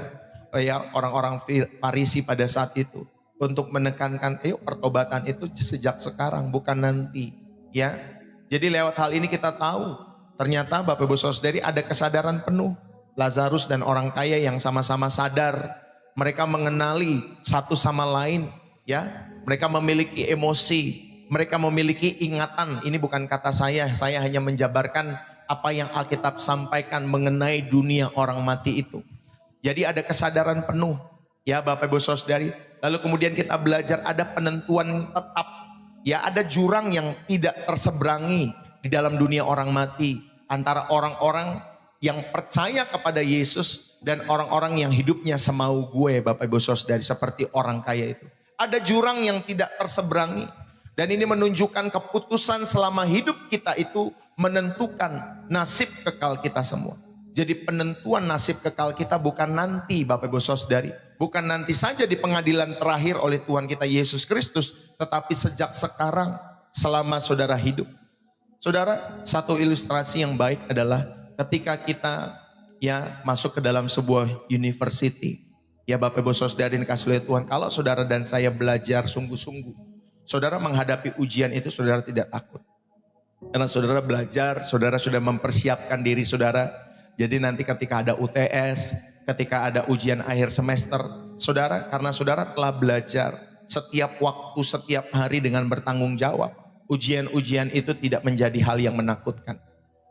ya orang-orang Farisi pada saat itu untuk menekankan ayo pertobatan itu sejak sekarang bukan nanti, ya. Jadi lewat hal ini kita tahu ternyata Bapak Ibu Saudari ada kesadaran penuh. Lazarus dan orang kaya yang sama-sama sadar, mereka mengenali satu sama lain, ya. Mereka memiliki emosi, mereka memiliki ingatan. Ini bukan kata saya hanya menjabarkan apa yang Alkitab sampaikan mengenai dunia orang mati itu. Jadi ada kesadaran penuh, ya Bapak Ibu Saudari. Lalu kemudian kita belajar ada penentuan tetap, ya ada jurang yang tidak terseberangi di dalam dunia orang mati antara orang-orang yang percaya kepada Yesus dan orang-orang yang hidupnya semau gue, Bapak Ibu Saudari, seperti orang kaya itu. Ada jurang yang tidak terseberangi. Dan ini menunjukkan keputusan selama hidup kita itu menentukan nasib kekal kita semua. Jadi penentuan nasib kekal kita bukan nanti, Bapak Ibu Saudari. Bukan nanti saja di pengadilan terakhir oleh Tuhan kita Yesus Kristus, tetapi sejak sekarang selama saudara hidup. Saudara, satu ilustrasi yang baik adalah ketika kita ya masuk ke dalam sebuah university, ya Bapak Ibu Saudari dikasih oleh Tuhan, kalau saudara dan saya belajar sungguh-sungguh, saudara menghadapi ujian itu saudara tidak takut. Karena saudara belajar, saudara sudah mempersiapkan diri saudara. Jadi nanti ketika ada UTS, ketika ada ujian akhir semester, saudara karena saudara telah belajar setiap waktu, setiap hari dengan bertanggung jawab, ujian-ujian itu tidak menjadi hal yang menakutkan.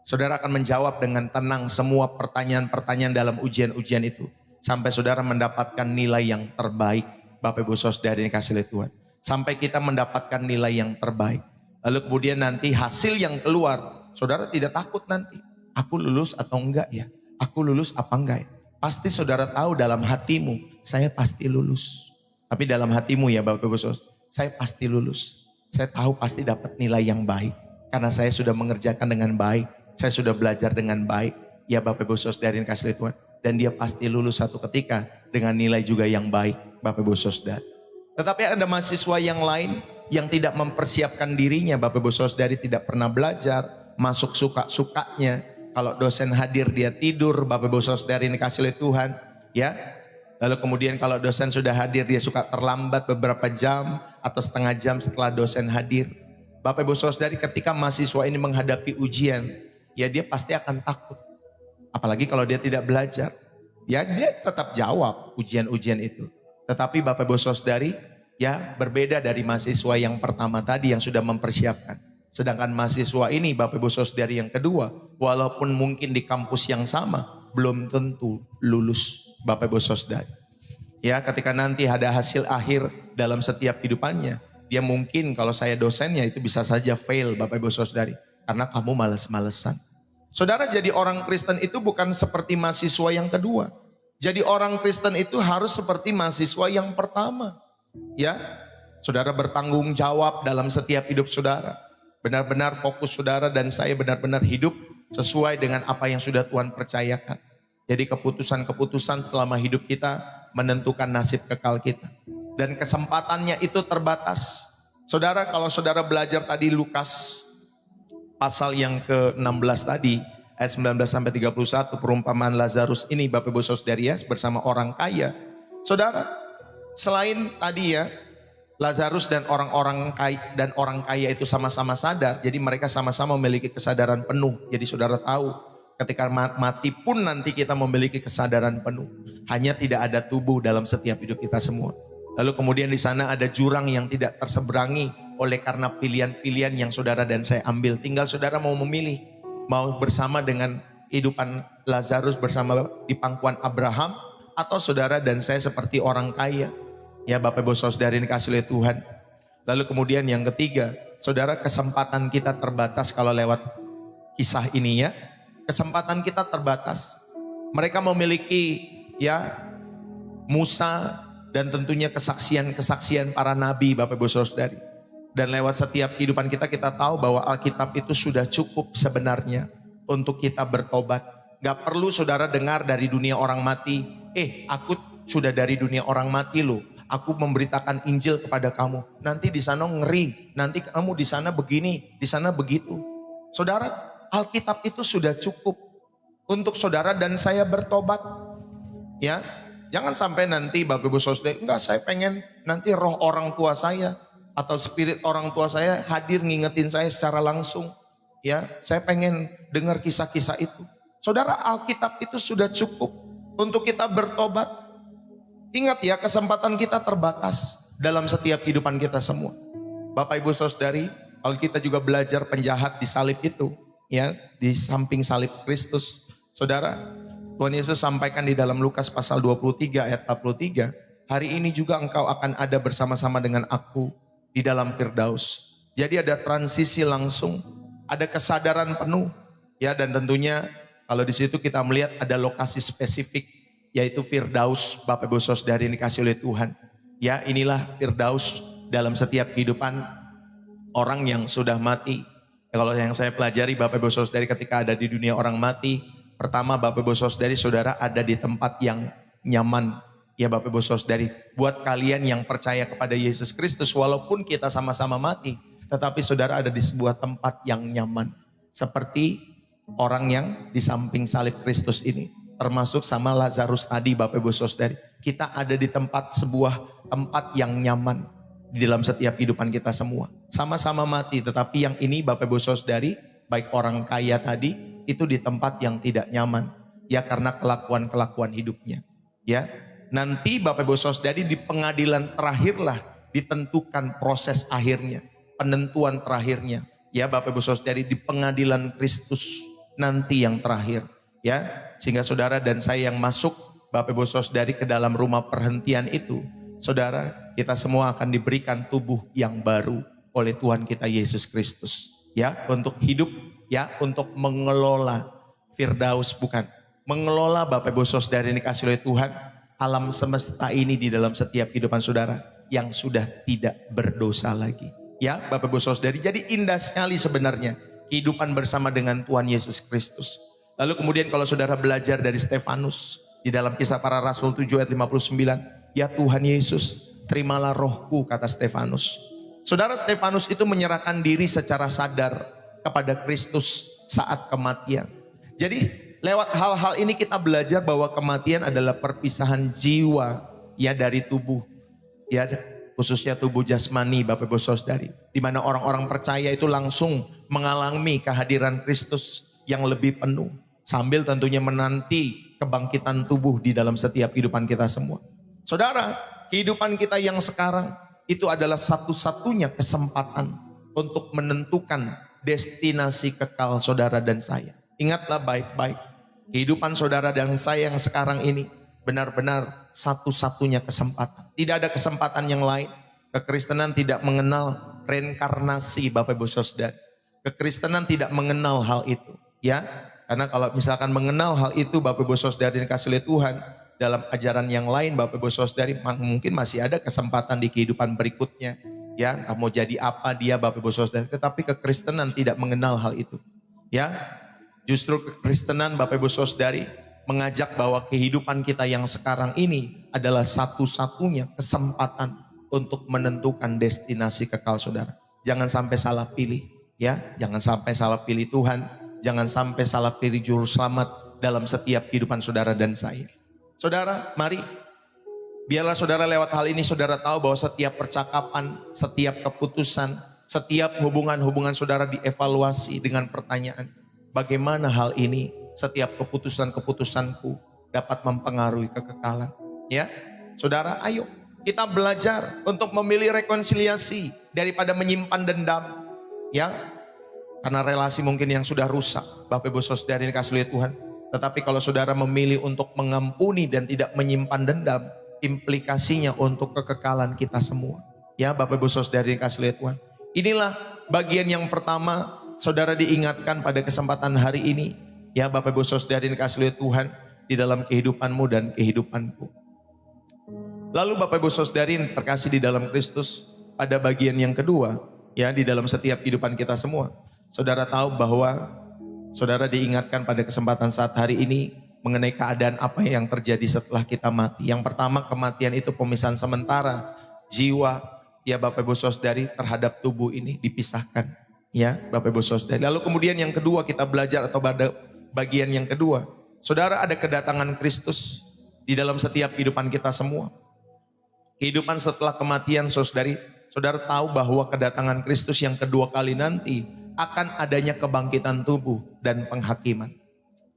Saudara akan menjawab dengan tenang semua pertanyaan-pertanyaan dalam ujian-ujian itu. Sampai saudara mendapatkan nilai yang terbaik. Bapak Ibu Saudara yang kasih oleh Tuhan. Sampai kita mendapatkan nilai yang terbaik. Lalu kemudian nanti hasil yang keluar. Saudara tidak takut nanti. Aku lulus atau enggak ya? Aku lulus apa enggak ya? Pasti saudara tahu dalam hatimu. Saya pasti lulus. Tapi dalam hatimu ya Bapak Ibu Saudara. Saya pasti lulus. Saya tahu pasti dapat nilai yang baik. Karena saya sudah mengerjakan dengan baik. Saya sudah belajar dengan baik. Ya Bapak Ibu Saudara yang kasih Tuhan. Dan dia pasti lulus satu ketika dengan nilai juga yang baik, Bapak Ibu Saudara. Tetapi ada mahasiswa yang lain yang tidak mempersiapkan dirinya, Bapak Ibu Saudara, tidak pernah belajar, masuk suka-sukanya. Kalau dosen hadir dia tidur, Bapak Ibu Saudara yang kasih Tuhan, ya. Lalu kemudian kalau dosen sudah hadir dia suka terlambat beberapa jam atau setengah jam setelah dosen hadir. Bapak Ibu Saudara, ketika mahasiswa ini menghadapi ujian, ya dia pasti akan takut. Apalagi kalau dia tidak belajar. Ya dia tetap jawab ujian-ujian itu. Tetapi Bapak Ibu Saudari ya berbeda dari mahasiswa yang pertama tadi yang sudah mempersiapkan. Sedangkan mahasiswa ini Bapak Ibu Saudari yang kedua, walaupun mungkin di kampus yang sama, belum tentu lulus Bapak Ibu Saudari. Ya ketika nanti ada hasil akhir dalam setiap kehidupannya, dia mungkin kalau saya dosennya itu bisa saja fail Bapak Ibu Saudari. Karena kamu males-malesan. Saudara, jadi orang Kristen itu bukan seperti mahasiswa yang kedua. Jadi orang Kristen itu harus seperti mahasiswa yang pertama. Ya, saudara bertanggung jawab dalam setiap hidup saudara. Benar-benar fokus saudara dan saya benar-benar hidup sesuai dengan apa yang sudah Tuhan percayakan. Jadi keputusan-keputusan selama hidup kita menentukan nasib kekal kita. Dan kesempatannya itu terbatas. Saudara, kalau saudara belajar tadi Lukas pasal yang ke-16 tadi, ayat 19 sampai 31, perumpamaan Lazarus ini Bapak Ibu Saudari ya, bersama orang kaya. Saudara, selain tadi ya, Lazarus dan orang kaya itu sama-sama sadar, jadi mereka sama-sama memiliki kesadaran penuh. Jadi saudara tahu, ketika mati pun nanti kita memiliki kesadaran penuh. Hanya tidak ada tubuh dalam setiap hidup kita semua. Lalu kemudian di sana ada jurang yang tidak terseberangi oleh karena pilihan-pilihan yang saudara dan saya ambil. Tinggal saudara mau memilih, mau bersama dengan kehidupan Lazarus bersama di pangkuan Abraham, atau saudara dan saya seperti orang kaya. Ya Bapak Ibu Saudara ini kasih oleh Tuhan. Lalu kemudian yang ketiga, saudara, kesempatan kita terbatas kalau lewat kisah ini ya. Kesempatan kita terbatas. Mereka memiliki ya Musa dan tentunya kesaksian-kesaksian para nabi Bapak Ibu Saudari. Dan lewat setiap kehidupan kita tahu bahwa Alkitab itu sudah cukup sebenarnya untuk kita bertobat. Gak perlu saudara dengar dari dunia orang mati, aku sudah dari dunia orang mati loh. Aku memberitakan Injil kepada kamu. Nanti di sana ngeri, nanti kamu di sana begini, di sana begitu. Saudara, Alkitab itu sudah cukup untuk saudara dan saya bertobat. Ya, jangan sampai nanti Bapak Ibu Saudara, enggak, saya pengen nanti roh orang tua saya atau spirit orang tua saya hadir ngingetin saya secara langsung. Ya, saya pengen dengar kisah-kisah itu. Saudara, Alkitab itu sudah cukup untuk kita bertobat. Ingat ya, kesempatan kita terbatas dalam setiap kehidupan kita semua. Bapak Ibu Saudari, kalau kita juga belajar penjahat di salib itu, ya, di samping salib Kristus, saudara, Tuhan Yesus sampaikan di dalam Lukas pasal 23 ayat 43, hari ini juga engkau akan ada bersama-sama dengan aku di dalam Firdaus. Jadi ada transisi langsung, ada kesadaran penuh, ya, dan tentunya kalau di situ kita melihat ada lokasi spesifik, yaitu Firdaus. Bapak Ibu Saudari ini dikasih oleh Tuhan. Ya, inilah Firdaus dalam setiap kehidupan orang yang sudah mati. Ya, kalau yang saya pelajari Bapak Ibu Saudari ketika ada di dunia orang mati, pertama Bapak Ibu Saudari, saudara ada di tempat yang nyaman. Ya Bapak Ibu Saudari, buat kalian yang percaya kepada Yesus Kristus, walaupun kita sama-sama mati, tetapi saudara ada di sebuah tempat yang nyaman. Seperti orang yang di samping salib Kristus ini. Termasuk sama Lazarus tadi Bapak Ibu Saudari. Kita ada di sebuah tempat yang nyaman di dalam setiap kehidupan kita semua. Sama-sama mati, tetapi yang ini Bapak Ibu Saudari, baik orang kaya tadi, itu di tempat yang tidak nyaman. Ya, karena kelakuan-kelakuan hidupnya. Ya, nanti Bapak Ibu Saudari di pengadilan terakhirlah ditentukan proses akhirnya. Penentuan terakhirnya. Ya Bapak Ibu Saudari, di pengadilan Kristus nanti yang terakhir. Ya, sehingga saudara dan saya yang masuk Bapak Ibu Saudari ke dalam rumah perhentian itu, saudara, kita semua akan diberikan tubuh yang baru oleh Tuhan kita Yesus Kristus. Ya, untuk hidup, ya, untuk mengelola Firdaus, bukan mengelola Bapak Ibu Saudari ini dikasih oleh Tuhan, alam semesta ini di dalam setiap kehidupan saudara yang sudah tidak berdosa lagi. Ya Bapak Ibu Saudari, jadi indah sekali sebenarnya kehidupan bersama dengan Tuhan Yesus Kristus. Lalu kemudian kalau saudara belajar dari Stefanus di dalam Kisah Para Rasul 7 ayat 59, ya Tuhan Yesus, terimalah rohku, kata Stefanus. Saudara, Stefanus itu menyerahkan diri secara sadar kepada Kristus saat kematian. Jadi lewat hal-hal ini kita belajar bahwa kematian adalah perpisahan jiwa ya dari tubuh, ya khususnya tubuh jasmani Bapak Ibu Saudari, di mana orang-orang percaya itu langsung mengalami kehadiran Kristus yang lebih penuh, sambil tentunya menanti kebangkitan tubuh di dalam setiap kehidupan kita semua. Saudara, kehidupan kita yang sekarang itu adalah satu-satunya kesempatan untuk menentukan destinasi kekal saudara dan saya. Ingatlah baik-baik, kehidupan saudara dan saya yang sekarang ini benar-benar satu-satunya kesempatan. Tidak ada kesempatan yang lain. Kekristenan tidak mengenal reinkarnasi Bapak Ibu Saudara. Kekristenan tidak mengenal hal itu, ya. Karena kalau misalkan mengenal hal itu Bapak Ibu Saudara dikasih oleh Tuhan dalam ajaran yang lain Bapak Ibu Saudari, mungkin masih ada kesempatan di kehidupan berikutnya. Ya, entah mau jadi apa dia Bapak Ibu Saudari, tetapi kekristenan tidak mengenal hal itu. Ya, justru kekristenan Bapak Ibu Saudari mengajak bahwa kehidupan kita yang sekarang ini adalah satu-satunya kesempatan untuk menentukan destinasi kekal saudara. Jangan sampai salah pilih, ya. Jangan sampai salah pilih Tuhan, jangan sampai salah pilih juru selamat dalam setiap kehidupan saudara dan saya. Saudara, mari biarlah saudara lewat hal ini saudara tahu bahwa setiap percakapan, setiap keputusan, setiap hubungan-hubungan saudara dievaluasi dengan pertanyaan, bagaimana hal ini setiap keputusan-keputusanku dapat mempengaruhi kekekalan. Ya, saudara, ayo kita belajar untuk memilih rekonsiliasi daripada menyimpan dendam. Ya, karena relasi mungkin yang sudah rusak, Bapak Ibu Saudara yang kasih lihat Tuhan. Tetapi kalau saudara memilih untuk mengampuni dan tidak menyimpan dendam, implikasinya untuk kekekalan kita semua. Ya, Bapak Ibu Saudara yang kasih lihat Tuhan. Inilah bagian yang pertama saudara diingatkan pada kesempatan hari ini. Ya, Bapak Ibu Saudara yang kasih lihat Tuhan, di dalam kehidupanmu dan kehidupanku. Lalu Bapak Ibu Saudari terkasih di dalam Kristus, pada bagian yang kedua, ya, di dalam setiap kehidupan kita semua, saudara tahu bahwa saudara diingatkan pada kesempatan saat hari ini mengenai keadaan apa yang terjadi setelah kita mati. Yang pertama, kematian itu pemisahan sementara jiwa, ya Bapak Ibu Saudari, terhadap tubuh ini dipisahkan, ya Bapak Ibu Saudari. Lalu kemudian yang kedua kita belajar atau pada bagian yang kedua, saudara, ada kedatangan Kristus di dalam setiap kehidupan kita semua. Kehidupan setelah kematian saudari, saudara tahu bahwa kedatangan Kristus yang kedua kali nanti akan adanya kebangkitan tubuh dan penghakiman.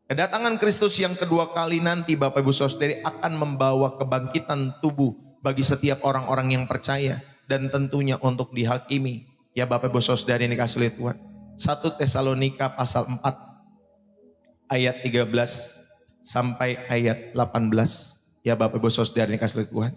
Kedatangan Kristus yang kedua kali nanti Bapak Ibu Saudari akan membawa kebangkitan tubuh bagi setiap orang-orang yang percaya dan tentunya untuk dihakimi. Ya Bapak Ibu Saudari yang dikasih oleh Tuhan. 1 Tesalonika pasal 4 ayat 13 sampai ayat 18. Ya Bapak Ibu Saudari yang dikasih oleh Tuhan.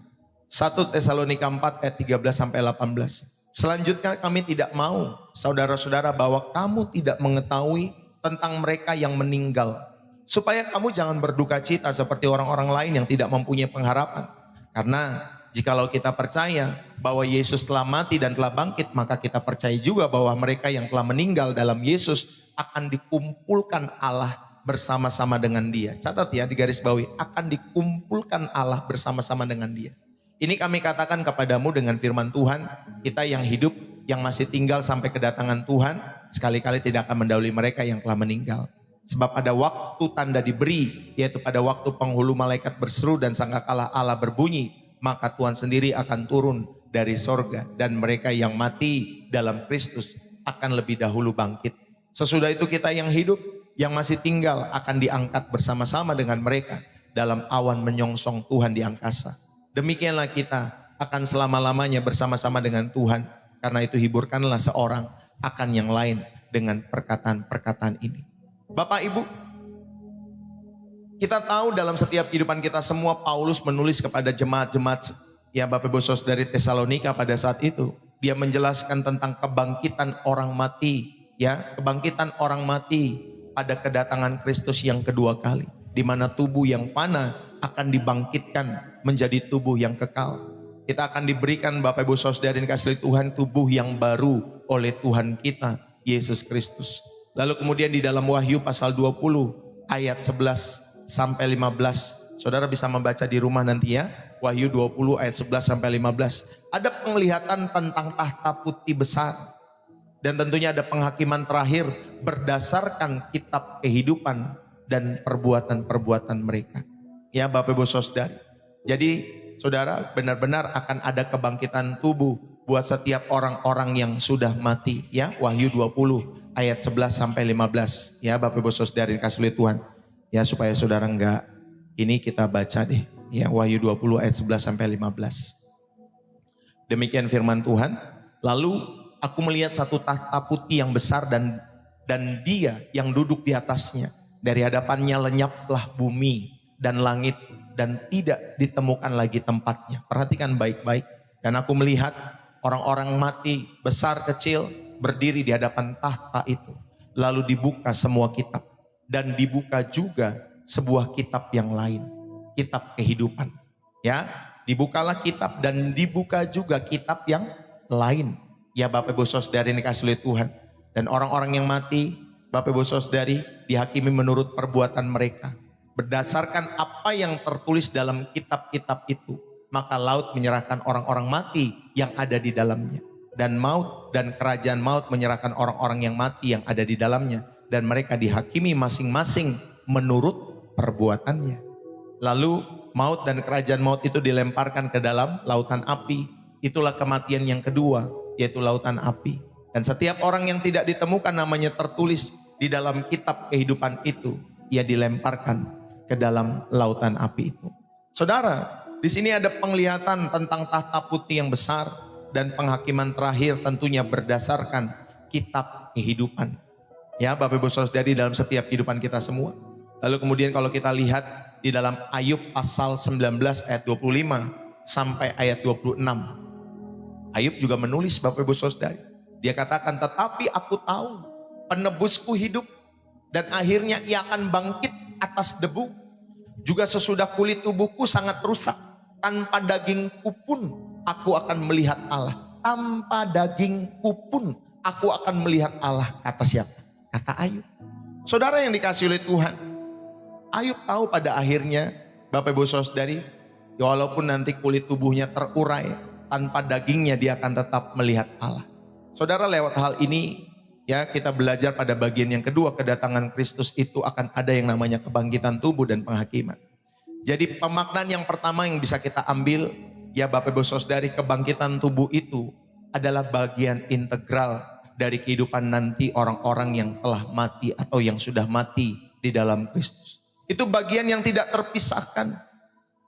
1 Tesalonika 4 ayat 13 sampai 18. Selanjutnya kami tidak mau saudara-saudara bahwa kamu tidak mengetahui tentang mereka yang meninggal, supaya kamu jangan berduka cita seperti orang-orang lain yang tidak mempunyai pengharapan. Karena jikalau kita percaya bahwa Yesus telah mati dan telah bangkit, maka kita percaya juga bahwa mereka yang telah meninggal dalam Yesus akan dikumpulkan Allah bersama-sama dengan Dia. Catat ya, di garis bawahi, akan dikumpulkan Allah bersama-sama dengan Dia. Ini kami katakan kepadamu dengan firman Tuhan, kita yang hidup, yang masih tinggal sampai kedatangan Tuhan, sekali-kali tidak akan mendahului mereka yang telah meninggal. Sebab pada waktu tanda diberi, yaitu pada waktu penghulu malaikat berseru dan sangkakala Allah berbunyi, maka Tuhan sendiri akan turun dari sorga, dan mereka yang mati dalam Kristus akan lebih dahulu bangkit. Sesudah itu kita yang hidup, yang masih tinggal akan diangkat bersama-sama dengan mereka dalam awan menyongsong Tuhan di angkasa. Demikianlah kita akan selama-lamanya bersama-sama dengan Tuhan. Karena itu hiburkanlah seorang akan yang lain dengan perkataan-perkataan ini. Bapak Ibu, kita tahu dalam setiap kehidupan kita semua, Paulus menulis kepada jemaat-jemaat, ya Bapak Ibu Saudari Tesalonika pada saat itu. Dia menjelaskan tentang kebangkitan orang mati, ya, kebangkitan orang mati pada kedatangan Kristus yang kedua kali, di mana tubuh yang fana akan dibangkitkan menjadi tubuh yang kekal. Kita akan diberikan Bapak Ibu Saudara yang kasih Tuhan, tubuh yang baru oleh Tuhan kita Yesus Kristus. Lalu kemudian di dalam Wahyu pasal 20 ayat 11 sampai 15, saudara bisa membaca di rumah nanti ya. Wahyu 20 ayat 11 sampai 15. Ada penglihatan tentang tahta putih besar, dan tentunya ada penghakiman terakhir berdasarkan kitab kehidupan dan perbuatan-perbuatan mereka. Ya Bapak Ibu Saudara. Jadi saudara, benar-benar akan ada kebangkitan tubuh buat setiap orang-orang yang sudah mati. Ya, Wahyu 20 ayat 11 sampai 15. Ya Bapak Ibu Saudara yang kasih oleh Tuhan. Ya, supaya saudara enggak, ini kita baca deh. Ya, Wahyu 20 ayat 11 sampai 15. Demikian firman Tuhan. Lalu aku melihat satu tahta putih yang besar dan Dia yang duduk di atasnya. Dari hadapannya lenyaplah bumi dan langit, dan tidak ditemukan lagi tempatnya. Perhatikan baik-baik. Dan aku melihat orang-orang mati besar kecil berdiri di hadapan tahta itu. Lalu dibuka semua kitab, dan dibuka juga sebuah kitab yang lain. kitab kehidupan. Ya, dibukalah kitab dan dibuka juga kitab yang lain. Ya Bapak Ibu Saudari yang dikasihi oleh Tuhan. Dan orang-orang yang mati, Bapak Ibu Saudari, dihakimi menurut perbuatan mereka. Berdasarkan apa yang tertulis dalam kitab-kitab itu, maka laut menyerahkan orang-orang mati yang ada di dalamnya. Dan maut dan kerajaan maut menyerahkan orang-orang yang mati yang ada di dalamnya. Dan mereka dihakimi masing-masing menurut perbuatannya. Lalu maut dan kerajaan maut itu dilemparkan ke dalam lautan api. Itulah kematian yang kedua, yaitu lautan api. Dan setiap orang yang tidak ditemukan namanya tertulis di dalam kitab kehidupan itu, ia dilemparkan ke dalam lautan api itu. Saudara, di sini ada penglihatan tentang tahta putih yang besar dan penghakiman terakhir tentunya berdasarkan kitab kehidupan. Ya, Bapak Ibu Saudari, dalam setiap kehidupan kita semua. Lalu kemudian kalau kita lihat di dalam Ayub pasal 19 ayat 25 sampai ayat 26. Ayub juga menulis, Bapak Ibu Saudari. Dia katakan, tetapi aku tahu penebusku hidup dan akhirnya ia akan bangkit atas debu. Juga sesudah kulit tubuhku sangat rusak, tanpa dagingku pun aku akan melihat Allah. Tanpa dagingku pun aku akan melihat Allah. Kata siapa? Kata Ayub. Saudara yang dikasihi oleh Tuhan, Ayub tahu pada akhirnya, Bapak Ibu Saudari, walaupun nanti kulit tubuhnya terurai, tanpa dagingnya dia akan tetap melihat Allah. Saudara, lewat hal ini ya kita belajar pada bagian yang kedua, kedatangan Kristus itu akan ada yang namanya kebangkitan tubuh dan penghakiman. Jadi pemaknaan yang pertama yang bisa kita ambil, ya Bapak Ibu Saudari, kebangkitan tubuh itu adalah bagian integral dari kehidupan nanti orang-orang yang telah mati atau yang sudah mati di dalam Kristus. Itu bagian yang tidak terpisahkan.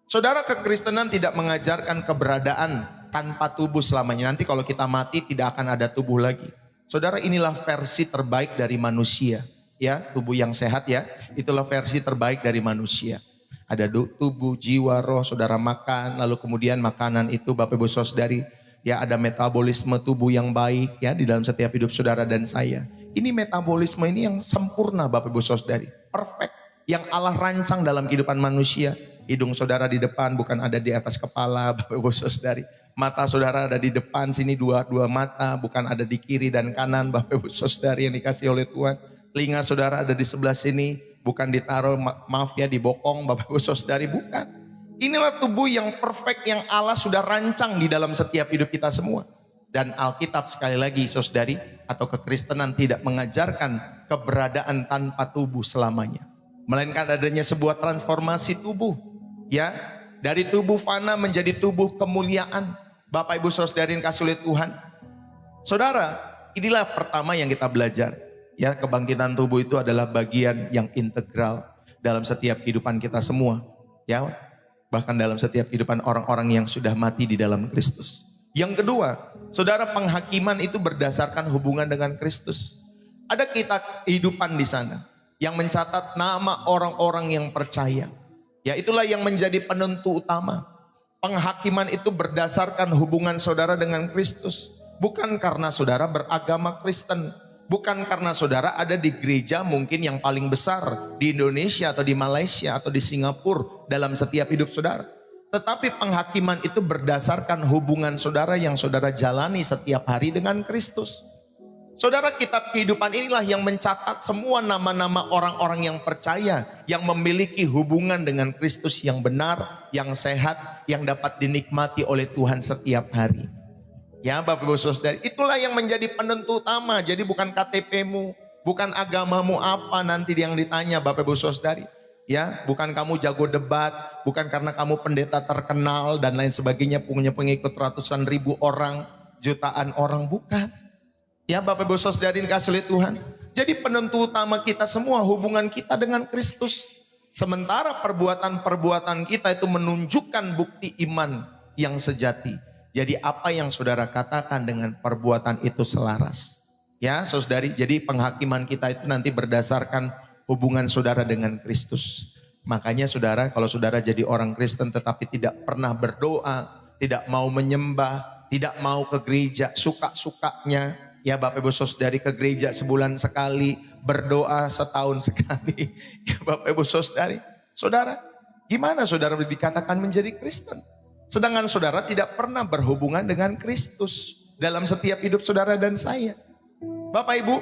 Saudara, kekristenan tidak mengajarkan keberadaan tanpa tubuh selamanya. Nanti kalau kita mati tidak akan ada tubuh lagi. Saudara, inilah versi terbaik dari manusia. Ya, tubuh yang sehat ya, itulah versi terbaik dari manusia. Ada tubuh, jiwa, roh, saudara makan, lalu kemudian makanan itu Bapak Ibu Saudari, ya ada metabolisme tubuh yang baik ya di dalam setiap hidup saudara dan saya. Ini metabolisme ini yang sempurna Bapak Ibu Saudari, perfect. Yang Allah rancang dalam kehidupan manusia. Hidung saudara di depan, bukan ada di atas kepala Bapak Ibu Saudari. Mata saudara ada di depan sini, dua mata, bukan ada di kiri dan kanan Bapak Ibu Saudari yang dikasih oleh Tuhan. Telinga saudara ada di sebelah sini, bukan ditaruh maaf ya di bokong Bapak Ibu Saudari, bukan. Inilah tubuh yang perfect yang Allah sudah rancang di dalam setiap hidup kita semua. Dan Alkitab sekali lagi saudari, atau kekristenan tidak mengajarkan keberadaan tanpa tubuh selamanya. Melainkan adanya sebuah transformasi tubuh. Ya, dari tubuh fana menjadi tubuh kemuliaan. Bapak Ibu Saudari yang kasih oleh Tuhan. Saudara, inilah pertama yang kita belajar. Ya, kebangkitan tubuh itu adalah bagian yang integral dalam setiap kehidupan kita semua. Ya, bahkan dalam setiap kehidupan orang-orang yang sudah mati di dalam Kristus. Yang kedua, saudara, penghakiman itu berdasarkan hubungan dengan Kristus. Ada kita kehidupan di sana yang mencatat nama orang-orang yang percaya. Ya, itulah yang menjadi penentu utama. Penghakiman itu berdasarkan hubungan saudara dengan Kristus. Bukan karena saudara beragama Kristen. Bukan karena saudara ada di gereja mungkin yang paling besar di Indonesia atau di Malaysia atau di Singapura dalam setiap hidup saudara. Tetapi penghakiman itu berdasarkan hubungan saudara yang saudara jalani setiap hari dengan Kristus. Saudara, kitab kehidupan inilah yang mencatat semua nama-nama orang-orang yang percaya, yang memiliki hubungan dengan Kristus yang benar, yang sehat, yang dapat dinikmati oleh Tuhan setiap hari. Ya Bapak Ibu Saudara, itulah yang menjadi penentu utama. Jadi bukan KTP-mu, bukan agamamu apa nanti yang ditanya Bapak Ibu Saudari. Ya, bukan kamu jago debat, bukan karena kamu pendeta terkenal dan lain sebagainya, punya pengikut ratusan ribu orang, jutaan orang, bukan. Ya Bapak Ibu Saudari kasih oleh Tuhan. Jadi penentu utama kita semua hubungan kita dengan Kristus. Sementara perbuatan-perbuatan kita itu menunjukkan bukti iman yang sejati. Jadi apa yang saudara katakan dengan perbuatan itu selaras. Ya saudari, jadi penghakiman kita itu nanti berdasarkan hubungan saudara dengan Kristus. Makanya saudara, kalau saudara jadi orang Kristen tetapi tidak pernah berdoa, tidak mau menyembah, tidak mau ke gereja, suka-sukanya. Ya Bapak Ibu Saudari ke gereja sebulan sekali, berdoa setahun sekali. Ya Bapak Ibu Saudari, saudara, Gimana saudara dikatakan menjadi Kristen? Sedangkan saudara tidak pernah berhubungan dengan Kristus dalam setiap hidup saudara dan saya. Bapak Ibu,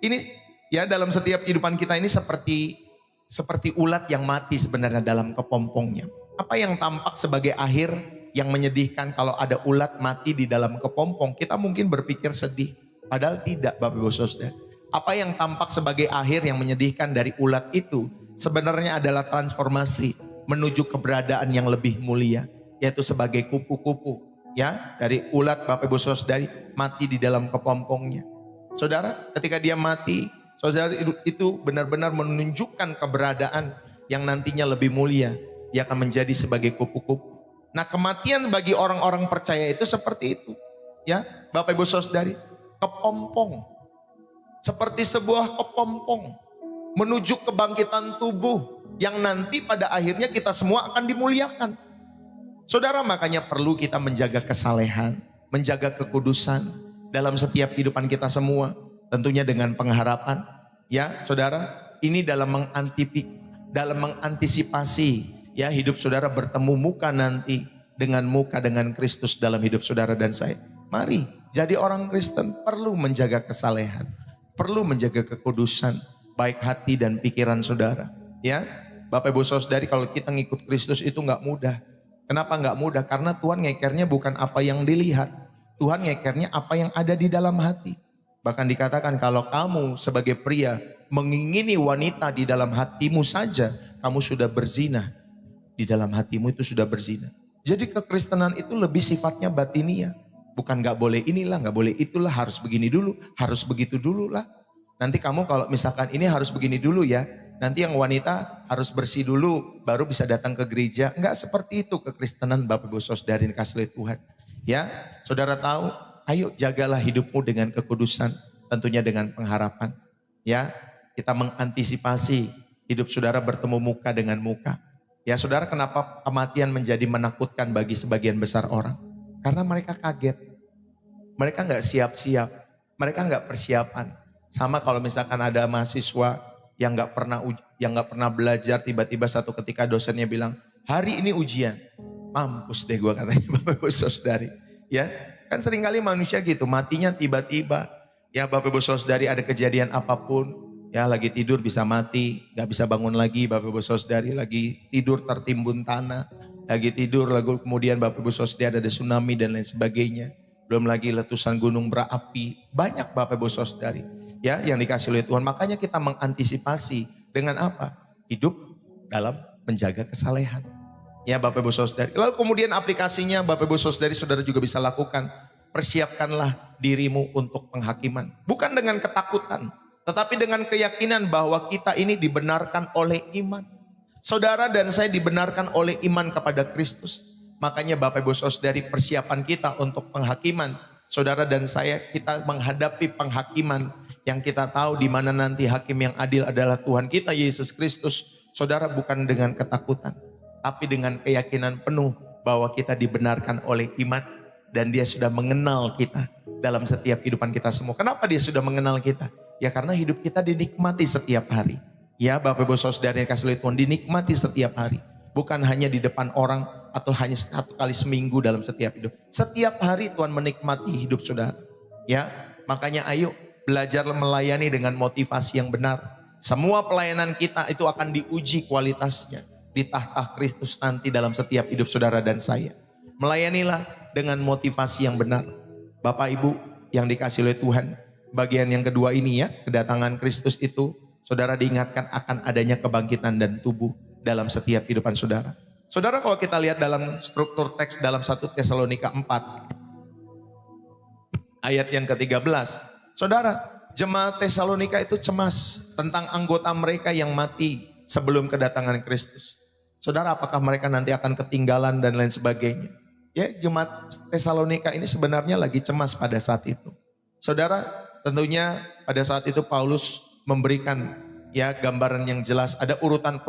ini ya dalam setiap kehidupan kita ini seperti ulat yang mati sebenarnya dalam kepompongnya. Apa yang tampak sebagai akhir yang menyedihkan kalau ada ulat mati di dalam kepompong? Kita mungkin berpikir sedih, padahal tidak Bapak Ibu Saudara. Apa yang tampak sebagai akhir yang menyedihkan dari ulat itu sebenarnya adalah transformasi menuju keberadaan yang lebih mulia, yaitu sebagai kupu-kupu ya dari ulat Bapak Ibu Saudara mati di dalam kepompongnya. Saudara, ketika dia mati, saudara itu benar-benar menunjukkan keberadaan yang nantinya lebih mulia. Dia akan menjadi sebagai kupu-kupu. Nah, kematian bagi orang-orang percaya itu seperti itu. Ya, Bapak Ibu Saudari, kepompong. Seperti sebuah kepompong menuju kebangkitan tubuh yang nanti pada akhirnya kita semua akan dimuliakan. Saudara, makanya perlu kita menjaga kesalehan, menjaga kekudusan dalam setiap kehidupan kita semua, tentunya dengan pengharapan. Ya, saudara, ini dalam mengantisipasi ya hidup saudara bertemu muka nanti dengan Kristus dalam hidup saudara dan saya. Mari jadi orang Kristen perlu menjaga kesalehan, perlu menjaga kekudusan baik hati dan pikiran saudara. Ya, Bapak Ibu Saudari, kalau kita ngikut Kristus itu nggak mudah. Kenapa nggak mudah? Karena Tuhan ngekernya bukan apa yang dilihat, Tuhan ngekernya apa yang ada di dalam hati. Bahkan dikatakan kalau kamu sebagai pria mengingini wanita di dalam hatimu saja, kamu sudah berzina. Di dalam hatimu itu sudah berzina. Jadi kekristenan itu lebih sifatnya batinia. Bukan gak boleh inilah, gak boleh itulah, harus begini dulu, harus begitu dulu lah. Nanti kamu kalau misalkan ini harus begini dulu ya, nanti yang wanita harus bersih dulu, baru bisa datang ke gereja. Enggak seperti itu kekristenan Bapak Ibu Saudari dikasihi Tuhan. Ya, saudara tahu, ayo jagalah hidupmu dengan kekudusan, tentunya dengan pengharapan. Ya, kita mengantisipasi hidup saudara bertemu muka dengan muka. Ya saudara, kenapa kematian menjadi menakutkan bagi sebagian besar orang? Karena mereka kaget. Mereka nggak siap-siap. Mereka nggak persiapan. Sama kalau misalkan ada mahasiswa yang nggak pernah belajar, tiba-tiba satu ketika dosennya bilang, hari ini ujian. Mampus deh gue katanya Bapak Ibu Saudari. Ya, kan seringkali manusia gitu, matinya tiba-tiba. Ya Bapak Ibu Saudari, ada kejadian apapun. Ya lagi tidur bisa mati, gak bisa bangun lagi Bapak Ibu Saudari, lagi tidur tertimbun tanah, lagi tidur lalu kemudian Bapak Ibu Saudari ada tsunami dan lain sebagainya. Belum lagi letusan gunung berapi, banyak Bapak Ibu Saudari ya yang dikasih oleh Tuhan. Makanya kita mengantisipasi dengan apa? Hidup dalam menjaga kesalehan. Ya Bapak Ibu Saudari. Lalu kemudian aplikasinya Bapak Ibu Saudari, saudara juga bisa lakukan. Persiapkanlah dirimu untuk penghakiman. Bukan dengan ketakutan, tetapi dengan keyakinan bahwa kita ini dibenarkan oleh iman. Saudara dan saya dibenarkan oleh iman kepada Kristus. Makanya Bapak Ibu Saudari, persiapan kita untuk penghakiman. Saudara dan saya, kita menghadapi penghakiman yang kita tahu di mana nanti hakim yang adil adalah Tuhan kita Yesus Kristus. Saudara, bukan dengan ketakutan, tapi dengan keyakinan penuh bahwa kita dibenarkan oleh iman dan Dia sudah mengenal kita dalam setiap kehidupan kita semua. Kenapa Dia sudah mengenal kita? Ya karena hidup kita dinikmati setiap hari. Ya Bapak Ibu Saudara yang kasih oleh Tuhan, dinikmati setiap hari. Bukan hanya di depan orang atau hanya satu kali seminggu dalam setiap hidup. Setiap hari Tuhan menikmati hidup saudara. Ya, makanya ayo belajar melayani dengan motivasi yang benar. Semua pelayanan kita itu akan diuji kualitasnya di tahta Kristus nanti dalam setiap hidup saudara dan saya. Melayanilah dengan motivasi yang benar. Bapak Ibu yang dikasih oleh Tuhan, bagian yang kedua ini ya, kedatangan Kristus itu, saudara diingatkan akan adanya kebangkitan dan tubuh dalam setiap kehidupan saudara. Saudara, kalau kita lihat dalam struktur teks dalam 1 Tesalonika 4 ayat yang ke-13, saudara, jemaat Tesalonika itu cemas tentang anggota mereka yang mati sebelum kedatangan Kristus. Saudara, apakah mereka nanti akan ketinggalan dan lain sebagainya? Ya, jemaat Tesalonika ini sebenarnya lagi cemas pada saat itu. Saudara, tentunya pada saat itu Paulus memberikan ya gambaran yang jelas, ada urutan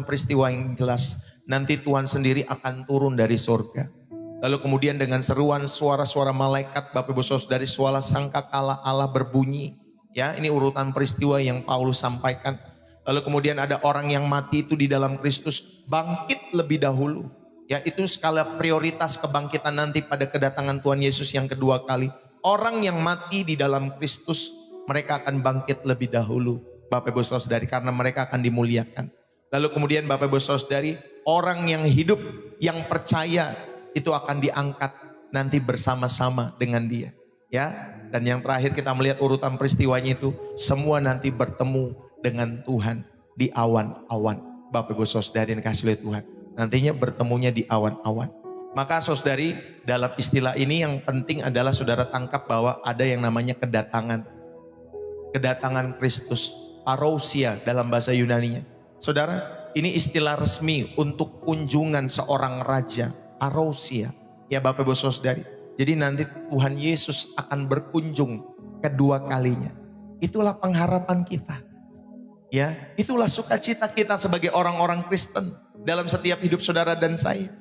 peristiwa yang jelas. Nanti Tuhan sendiri akan turun dari surga. Lalu kemudian dengan seruan suara-suara malaikat, Bapak Ibu Saudara, dari suara sangkakala Allah berbunyi. Ya, ini urutan peristiwa yang Paulus sampaikan. Lalu kemudian ada orang yang mati itu di dalam Kristus bangkit bangkit lebih dahulu. Ya, itu skala prioritas kebangkitan nanti pada kedatangan Tuhan Yesus yang kedua kali. Orang yang mati di dalam Kristus, mereka akan bangkit lebih dahulu, Bapak Ibu Saudari, karena mereka akan dimuliakan. Lalu kemudian Bapak Ibu Saudari, orang yang hidup, yang percaya, itu akan diangkat nanti bersama-sama dengan dia. Ya, dan yang terakhir kita melihat urutan peristiwanya itu, semua nanti bertemu dengan Tuhan di awan-awan. Bapak Ibu Saudari yang dikasihi oleh Tuhan, nantinya bertemunya di awan-awan. Maka saudari, dalam istilah ini yang penting adalah saudara tangkap bahwa ada yang namanya kedatangan. Kedatangan Kristus, parousia dalam bahasa Yunaninya. Saudara, ini istilah resmi untuk kunjungan seorang raja, parousia. Ya Bapak Ibu Saudari. Jadi nanti Tuhan Yesus akan berkunjung kedua kalinya. Itulah pengharapan kita. Ya, itulah sukacita kita sebagai orang-orang Kristen dalam setiap hidup saudara dan saya.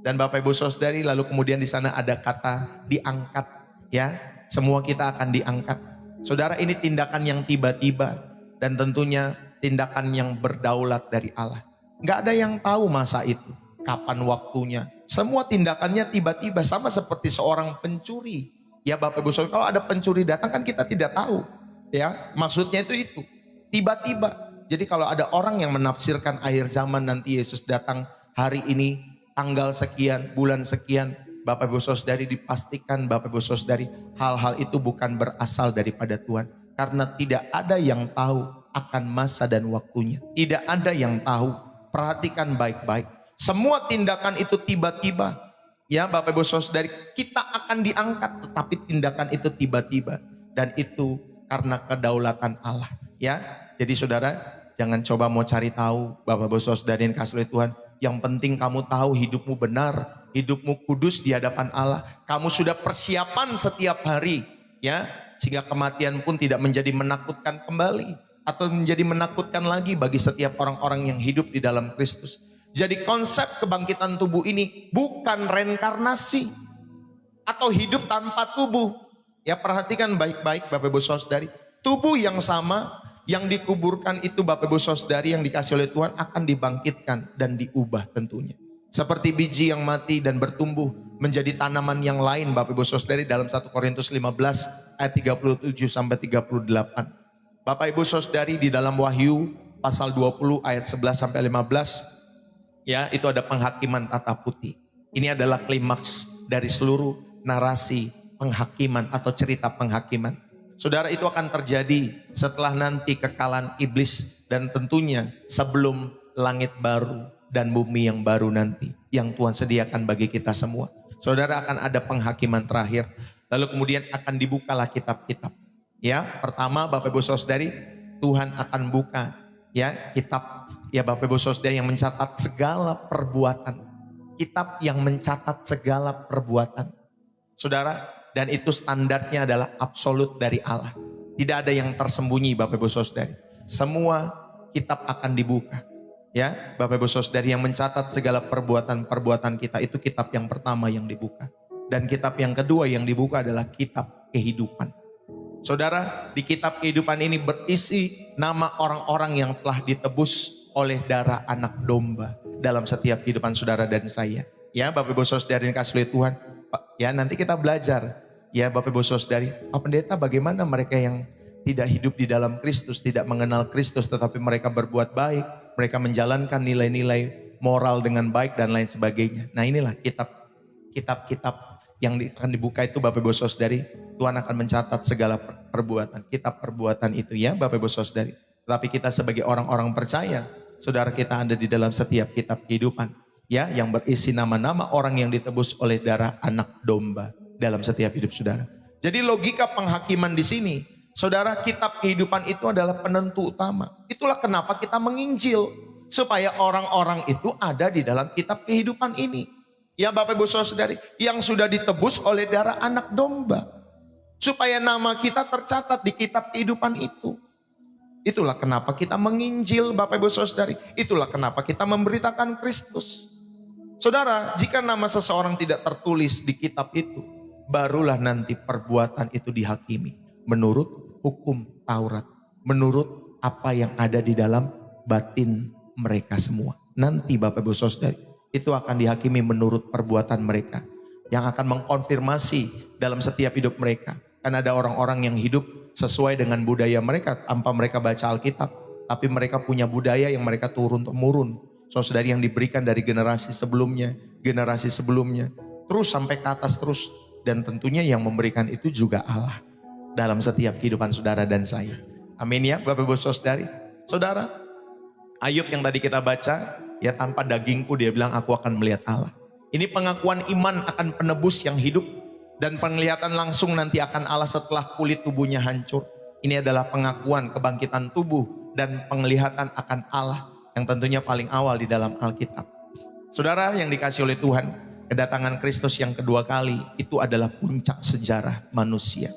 Dan Bapak Ibu Saudari, lalu kemudian di sana ada kata diangkat, ya. Semua kita akan diangkat. Saudara, ini tindakan yang tiba-tiba dan tentunya tindakan yang berdaulat dari Allah. Nggak ada yang tahu masa itu, kapan waktunya. Semua tindakannya tiba-tiba, sama seperti seorang pencuri. Ya Bapak Ibu Saudari, kalau ada pencuri datang kan kita tidak tahu. Ya, maksudnya itu tiba-tiba. Jadi kalau ada orang yang menafsirkan akhir zaman nanti Yesus datang hari ini, tanggal sekian, bulan sekian, Bapak Ibu Saudari, dipastikan Bapak Ibu Saudari, hal-hal itu bukan berasal daripada Tuhan. Karena tidak ada yang tahu akan masa dan waktunya. Tidak ada yang tahu. Perhatikan baik-baik. Semua tindakan itu tiba-tiba. Ya Bapak Ibu Saudari, kita akan diangkat, tetapi tindakan itu tiba-tiba. Dan itu karena kedaulatan Allah. Ya, jadi saudara, jangan coba mau cari tahu, Bapak Ibu Saudari yang dikasihi oleh Tuhan. Yang penting kamu tahu hidupmu benar, hidupmu kudus di hadapan Allah. Kamu sudah persiapan setiap hari, ya, sehingga kematian pun tidak menjadi menakutkan kembali atau menjadi menakutkan lagi bagi setiap orang-orang yang hidup di dalam Kristus. Jadi konsep kebangkitan tubuh ini bukan reinkarnasi atau hidup tanpa tubuh. Ya, perhatikan baik-baik Bapak Ibu Saudari, tubuh yang sama yang dikuburkan itu Bapak Ibu Saudari yang dikasihi oleh Tuhan akan dibangkitkan dan diubah tentunya. Seperti biji yang mati dan bertumbuh menjadi tanaman yang lain Bapak Ibu Saudari dalam 1 Korintus 15 ayat 37 sampai 38. Bapak Ibu Saudari, di dalam Wahyu pasal 20 ayat 11 sampai 15, ya, itu ada penghakiman tata putih. Ini adalah klimaks dari seluruh narasi penghakiman atau cerita penghakiman. Saudara, itu akan terjadi setelah nanti kekalahan iblis dan tentunya sebelum langit baru dan bumi yang baru nanti yang Tuhan sediakan bagi kita semua. Saudara, akan ada penghakiman terakhir. Lalu kemudian akan dibukalah kitab-kitab. Ya, pertama Bapak Ibu Saudari, Tuhan akan buka ya kitab, ya Bapak Ibu Saudari, yang mencatat segala perbuatan. Kitab yang mencatat segala perbuatan. Saudara, dan itu standarnya adalah absolut dari Allah. Tidak ada yang tersembunyi Bapak Ibu Saudari. Semua kitab akan dibuka. Ya, Bapak Ibu Saudari, yang mencatat segala perbuatan-perbuatan kita, itu kitab yang pertama yang dibuka. Dan kitab yang kedua yang dibuka adalah kitab kehidupan. Saudara, di kitab kehidupan ini berisi nama orang-orang yang telah ditebus oleh darah anak domba dalam setiap kehidupan saudara dan saya. Ya, Bapak Ibu Saudari yang dikasihi oleh Tuhan. Ya, nanti kita belajar. Ya, Bapak Ibu Saudari, Pak Pendeta, bagaimana mereka yang tidak hidup di dalam Kristus, tidak mengenal Kristus, tetapi mereka berbuat baik, mereka menjalankan nilai-nilai moral dengan baik dan lain sebagainya. Nah, inilah kitab-kitab yang akan dibuka itu Bapak Ibu Saudari. Tuhan akan mencatat segala perbuatan, kitab perbuatan itu ya Bapak Ibu Saudari. Tetapi kita sebagai orang-orang percaya, saudara, kita ada di dalam setiap kitab kehidupan. Ya, yang berisi nama-nama orang yang ditebus oleh darah anak domba dalam setiap hidup saudara. Jadi logika penghakiman di sini, saudara, kitab kehidupan itu adalah penentu utama. Itulah kenapa kita menginjil, supaya orang-orang itu ada di dalam kitab kehidupan ini. Ya Bapak Ibu Saudari, yang sudah ditebus oleh darah anak domba, supaya nama kita tercatat di kitab kehidupan itu. Itulah kenapa kita menginjil Bapak Ibu Saudari. Itulah kenapa kita memberitakan Kristus. Saudara, jika nama seseorang tidak tertulis di kitab itu, barulah nanti perbuatan itu dihakimi menurut hukum Taurat, menurut apa yang ada di dalam batin mereka semua. Nanti Bapak Ibu Saudari, itu akan dihakimi menurut perbuatan mereka. Yang akan mengkonfirmasi dalam setiap hidup mereka. Kan ada orang-orang yang hidup sesuai dengan budaya mereka tanpa mereka baca Alkitab. Tapi mereka punya budaya yang mereka turun-temurun. Saudari yang diberikan dari generasi sebelumnya, terus sampai ke atas terus. Dan tentunya yang memberikan itu juga Allah dalam setiap kehidupan saudara dan saya. Amin ya Bapak Ibu Saudari. Saudara, Ayub yang tadi kita baca, ya tanpa dagingku dia bilang aku akan melihat Allah. Ini pengakuan iman akan penebus yang hidup dan penglihatan langsung nanti akan Allah setelah kulit tubuhnya hancur. Ini adalah pengakuan kebangkitan tubuh dan penglihatan akan Allah yang tentunya paling awal di dalam Alkitab. Saudara yang dikasih oleh Tuhan, kedatangan Kristus yang kedua kali itu adalah puncak sejarah manusia.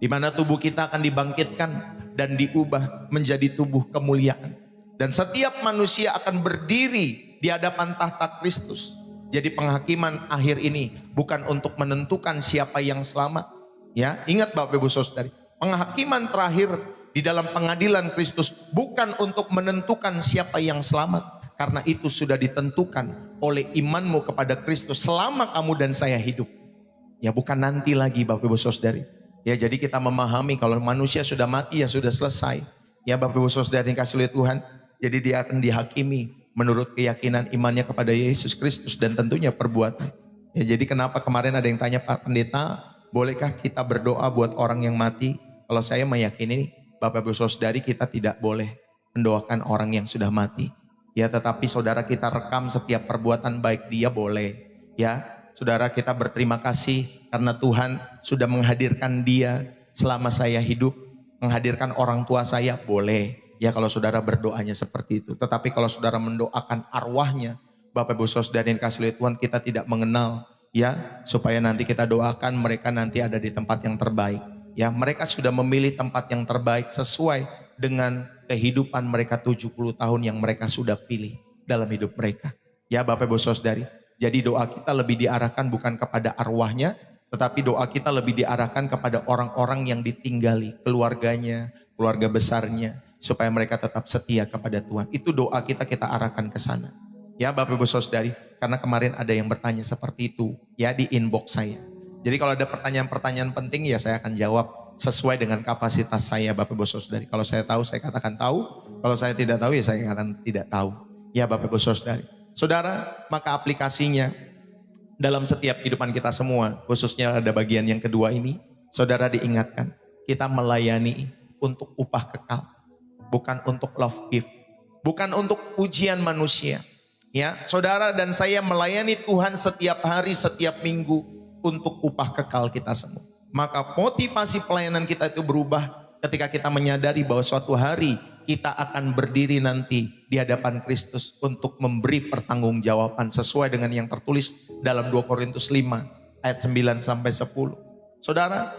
Di mana tubuh kita akan dibangkitkan dan diubah menjadi tubuh kemuliaan. Dan setiap manusia akan berdiri di hadapan tahta Kristus. Jadi penghakiman akhir ini bukan untuk menentukan siapa yang selamat. Ya, ingat Bapak Ibu Saudari, penghakiman terakhir di dalam pengadilan Kristus bukan untuk menentukan siapa yang selamat. Karena itu sudah ditentukan oleh imanmu kepada Kristus selama kamu dan saya hidup. Ya bukan nanti lagi Bapak Ibu Saudari. Ya jadi kita memahami kalau manusia sudah mati ya sudah selesai. Ya Bapak Ibu Saudari yang kasih oleh Tuhan. Jadi dia akan dihakimi menurut keyakinan imannya kepada Yesus Kristus dan tentunya perbuatan. Ya jadi kenapa kemarin ada yang tanya Pak Pendeta, bolehkah kita berdoa buat orang yang mati? Kalau saya meyakini Bapak Ibu Saudari kita tidak boleh mendoakan orang yang sudah mati. Ya tetapi saudara kita rekam setiap perbuatan baik dia boleh. Ya saudara kita berterima kasih karena Tuhan sudah menghadirkan dia selama saya hidup. Menghadirkan orang tua saya boleh. Ya kalau saudara berdoanya seperti itu. Tetapi kalau saudara mendoakan arwahnya, Bapak Ibu Saudara yang kasih oleh Tuhan, kita tidak mengenal. Ya supaya nanti kita doakan mereka nanti ada di tempat yang terbaik. Ya mereka sudah memilih tempat yang terbaik sesuai dengan kehidupan mereka 70 tahun yang mereka sudah pilih dalam hidup mereka. Ya Bapak Ibu Saudari. Jadi doa kita lebih diarahkan bukan kepada arwahnya, tetapi doa kita lebih diarahkan kepada orang-orang yang ditinggali, keluarganya, keluarga besarnya, supaya mereka tetap setia kepada Tuhan. Itu doa kita arahkan ke sana. Ya Bapak Ibu Saudari, karena kemarin ada yang bertanya seperti itu ya di inbox saya. Jadi kalau ada pertanyaan-pertanyaan penting ya saya akan jawab sesuai dengan kapasitas saya Bapak Ibu Saudari. Kalau saya tahu saya katakan tahu, kalau saya tidak tahu ya saya akan tidak tahu. Ya Bapak Ibu Saudari. Saudara, maka aplikasinya dalam setiap kehidupan kita semua, khususnya ada bagian yang kedua ini, saudara diingatkan, kita melayani untuk upah kekal. Bukan untuk love gift, bukan untuk pujian manusia. Ya, saudara dan saya melayani Tuhan setiap hari, setiap minggu untuk upah kekal kita semua. Maka motivasi pelayanan kita itu berubah ketika kita menyadari bahwa suatu hari kita akan berdiri nanti di hadapan Kristus untuk memberi pertanggungjawaban sesuai dengan yang tertulis dalam 2 Korintus 5 ayat 9 sampai 10. Saudara,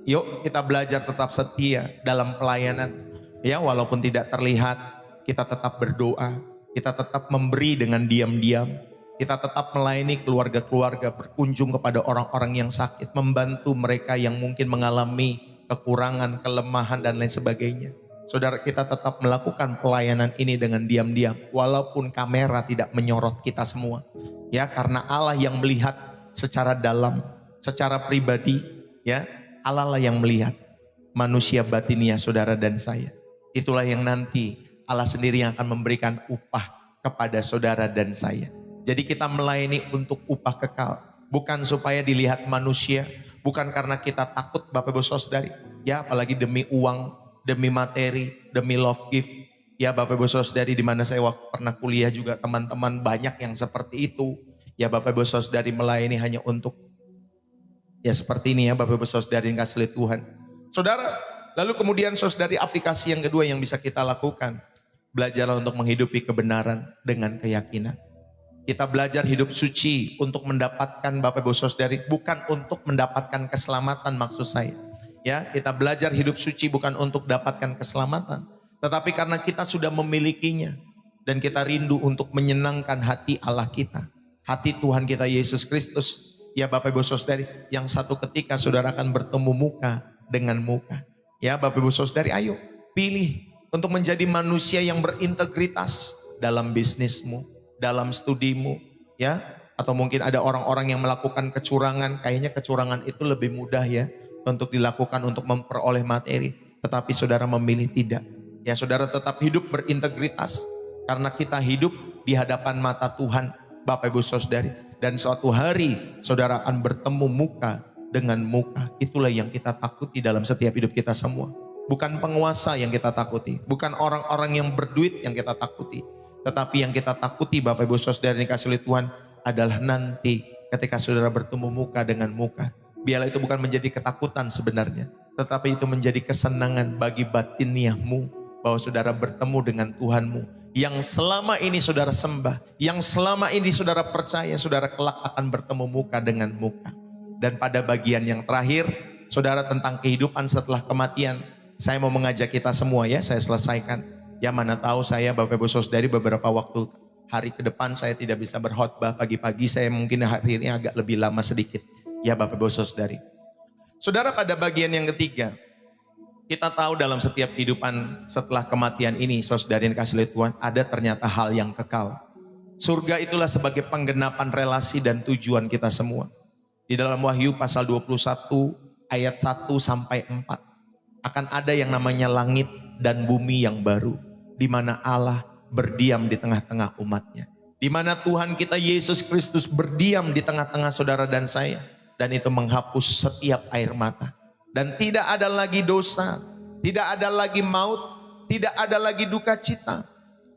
yuk kita belajar tetap setia dalam pelayanan. Ya, walaupun tidak terlihat, kita tetap berdoa, kita tetap memberi dengan diam-diam, kita tetap melayani keluarga-keluarga, berkunjung kepada orang-orang yang sakit, membantu mereka yang mungkin mengalami kekurangan, kelemahan, dan lain sebagainya. Saudara, kita tetap melakukan pelayanan ini dengan diam-diam, walaupun kamera tidak menyorot kita semua. Ya, karena Allah yang melihat secara dalam, secara pribadi, ya, Allah lah yang melihat manusia batinnya saudara dan saya. Itulah yang nanti Allah sendiri yang akan memberikan upah kepada saudara dan saya. Jadi kita melayani untuk upah kekal. Bukan supaya dilihat manusia. Bukan karena kita takut Bapak Ibu Saudari. Ya apalagi demi uang, demi materi, demi love gift. Ya Bapak Ibu Saudari, di mana saya waktu pernah kuliah juga teman-teman banyak yang seperti itu. Ya Bapak Ibu Saudari melayani hanya untuk. Ya seperti ini ya Bapak Ibu Saudari yang kasih oleh Tuhan. Saudara, lalu kemudian saudari aplikasi yang kedua yang bisa kita lakukan. Belajarlah untuk menghidupi kebenaran dengan keyakinan. Kita belajar hidup suci untuk mendapatkan Bapak Ibu Saudari, bukan untuk mendapatkan keselamatan maksud saya. Ya, kita belajar hidup suci bukan untuk dapatkan keselamatan, tetapi karena kita sudah memilikinya dan kita rindu untuk menyenangkan hati Allah kita, hati Tuhan kita Yesus Kristus. Ya Bapak Ibu Saudari, yang satu ketika saudara akan bertemu muka dengan muka. Ya Bapak Ibu Saudari, ayo pilih untuk menjadi manusia yang berintegritas dalam bisnismu, dalam studimu, ya. Atau mungkin ada orang-orang yang melakukan kecurangan, kayaknya kecurangan itu lebih mudah ya untuk dilakukan untuk memperoleh materi. Tetapi saudara memilih tidak. Ya saudara tetap hidup berintegritas. Karena kita hidup di hadapan mata Tuhan, Bapak Ibu Saudari. Dan suatu hari saudara akan bertemu muka dengan muka. Itulah yang kita takuti dalam setiap hidup kita semua. Bukan penguasa yang kita takuti. Bukan orang-orang yang berduit yang kita takuti. Tetapi yang kita takuti Bapak Ibu Saudara yang dikasih oleh Tuhan adalah nanti ketika saudara bertemu muka dengan muka. Biarlah itu bukan menjadi ketakutan sebenarnya, tetapi itu menjadi kesenangan bagi batiniahmu bahwa saudara bertemu dengan Tuhanmu yang selama ini saudara sembah, yang selama ini saudara percaya, saudara kelak akan bertemu muka dengan muka. Dan pada bagian yang terakhir, saudara tentang kehidupan setelah kematian, saya mau mengajak kita semua ya, saya selesaikan. Ya mana tahu saya Bapak Ibu Saudari beberapa waktu hari ke depan saya tidak bisa berkhotbah pagi-pagi, saya mungkin hari ini agak lebih lama sedikit. Ya Bapak Ibu Saudari. Saudara pada bagian yang ketiga, kita tahu dalam setiap kehidupan setelah kematian ini, saudari yang dikasih oleh Tuhan, ada ternyata hal yang kekal. Surga itulah sebagai penggenapan relasi dan tujuan kita semua. Di dalam Wahyu pasal 21 ayat 1 sampai 4. Akan ada yang namanya langit dan bumi yang baru. Di mana Allah berdiam di tengah-tengah umatnya. Di mana Tuhan kita Yesus Kristus berdiam di tengah-tengah saudara dan saya. Dan itu menghapus setiap air mata. Dan tidak ada lagi dosa. Tidak ada lagi maut. Tidak ada lagi duka cita.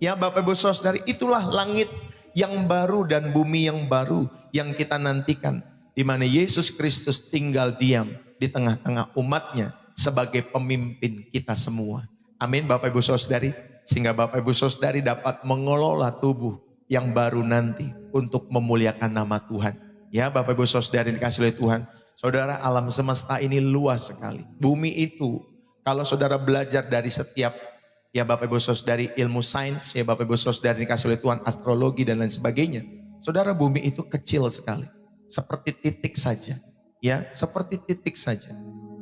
Ya Bapak Ibu Saudari, itulah langit yang baru dan bumi yang baru yang kita nantikan. Di mana Yesus Kristus tinggal diam di tengah-tengah umatnya sebagai pemimpin kita semua. Amin Bapak Ibu Saudari. Sehingga Bapak Ibu Saudari dapat mengelola tubuh yang baru nanti untuk memuliakan nama Tuhan. Ya Bapak Ibu Saudari dikasih oleh Tuhan. Saudara, alam semesta ini luas sekali. Bumi itu kalau saudara belajar dari setiap ya Bapak Ibu Saudari ilmu sains, ya Bapak Ibu Saudari dikasih oleh Tuhan astrologi dan lain sebagainya. Saudara, bumi itu kecil sekali. Seperti titik saja. Ya, seperti titik saja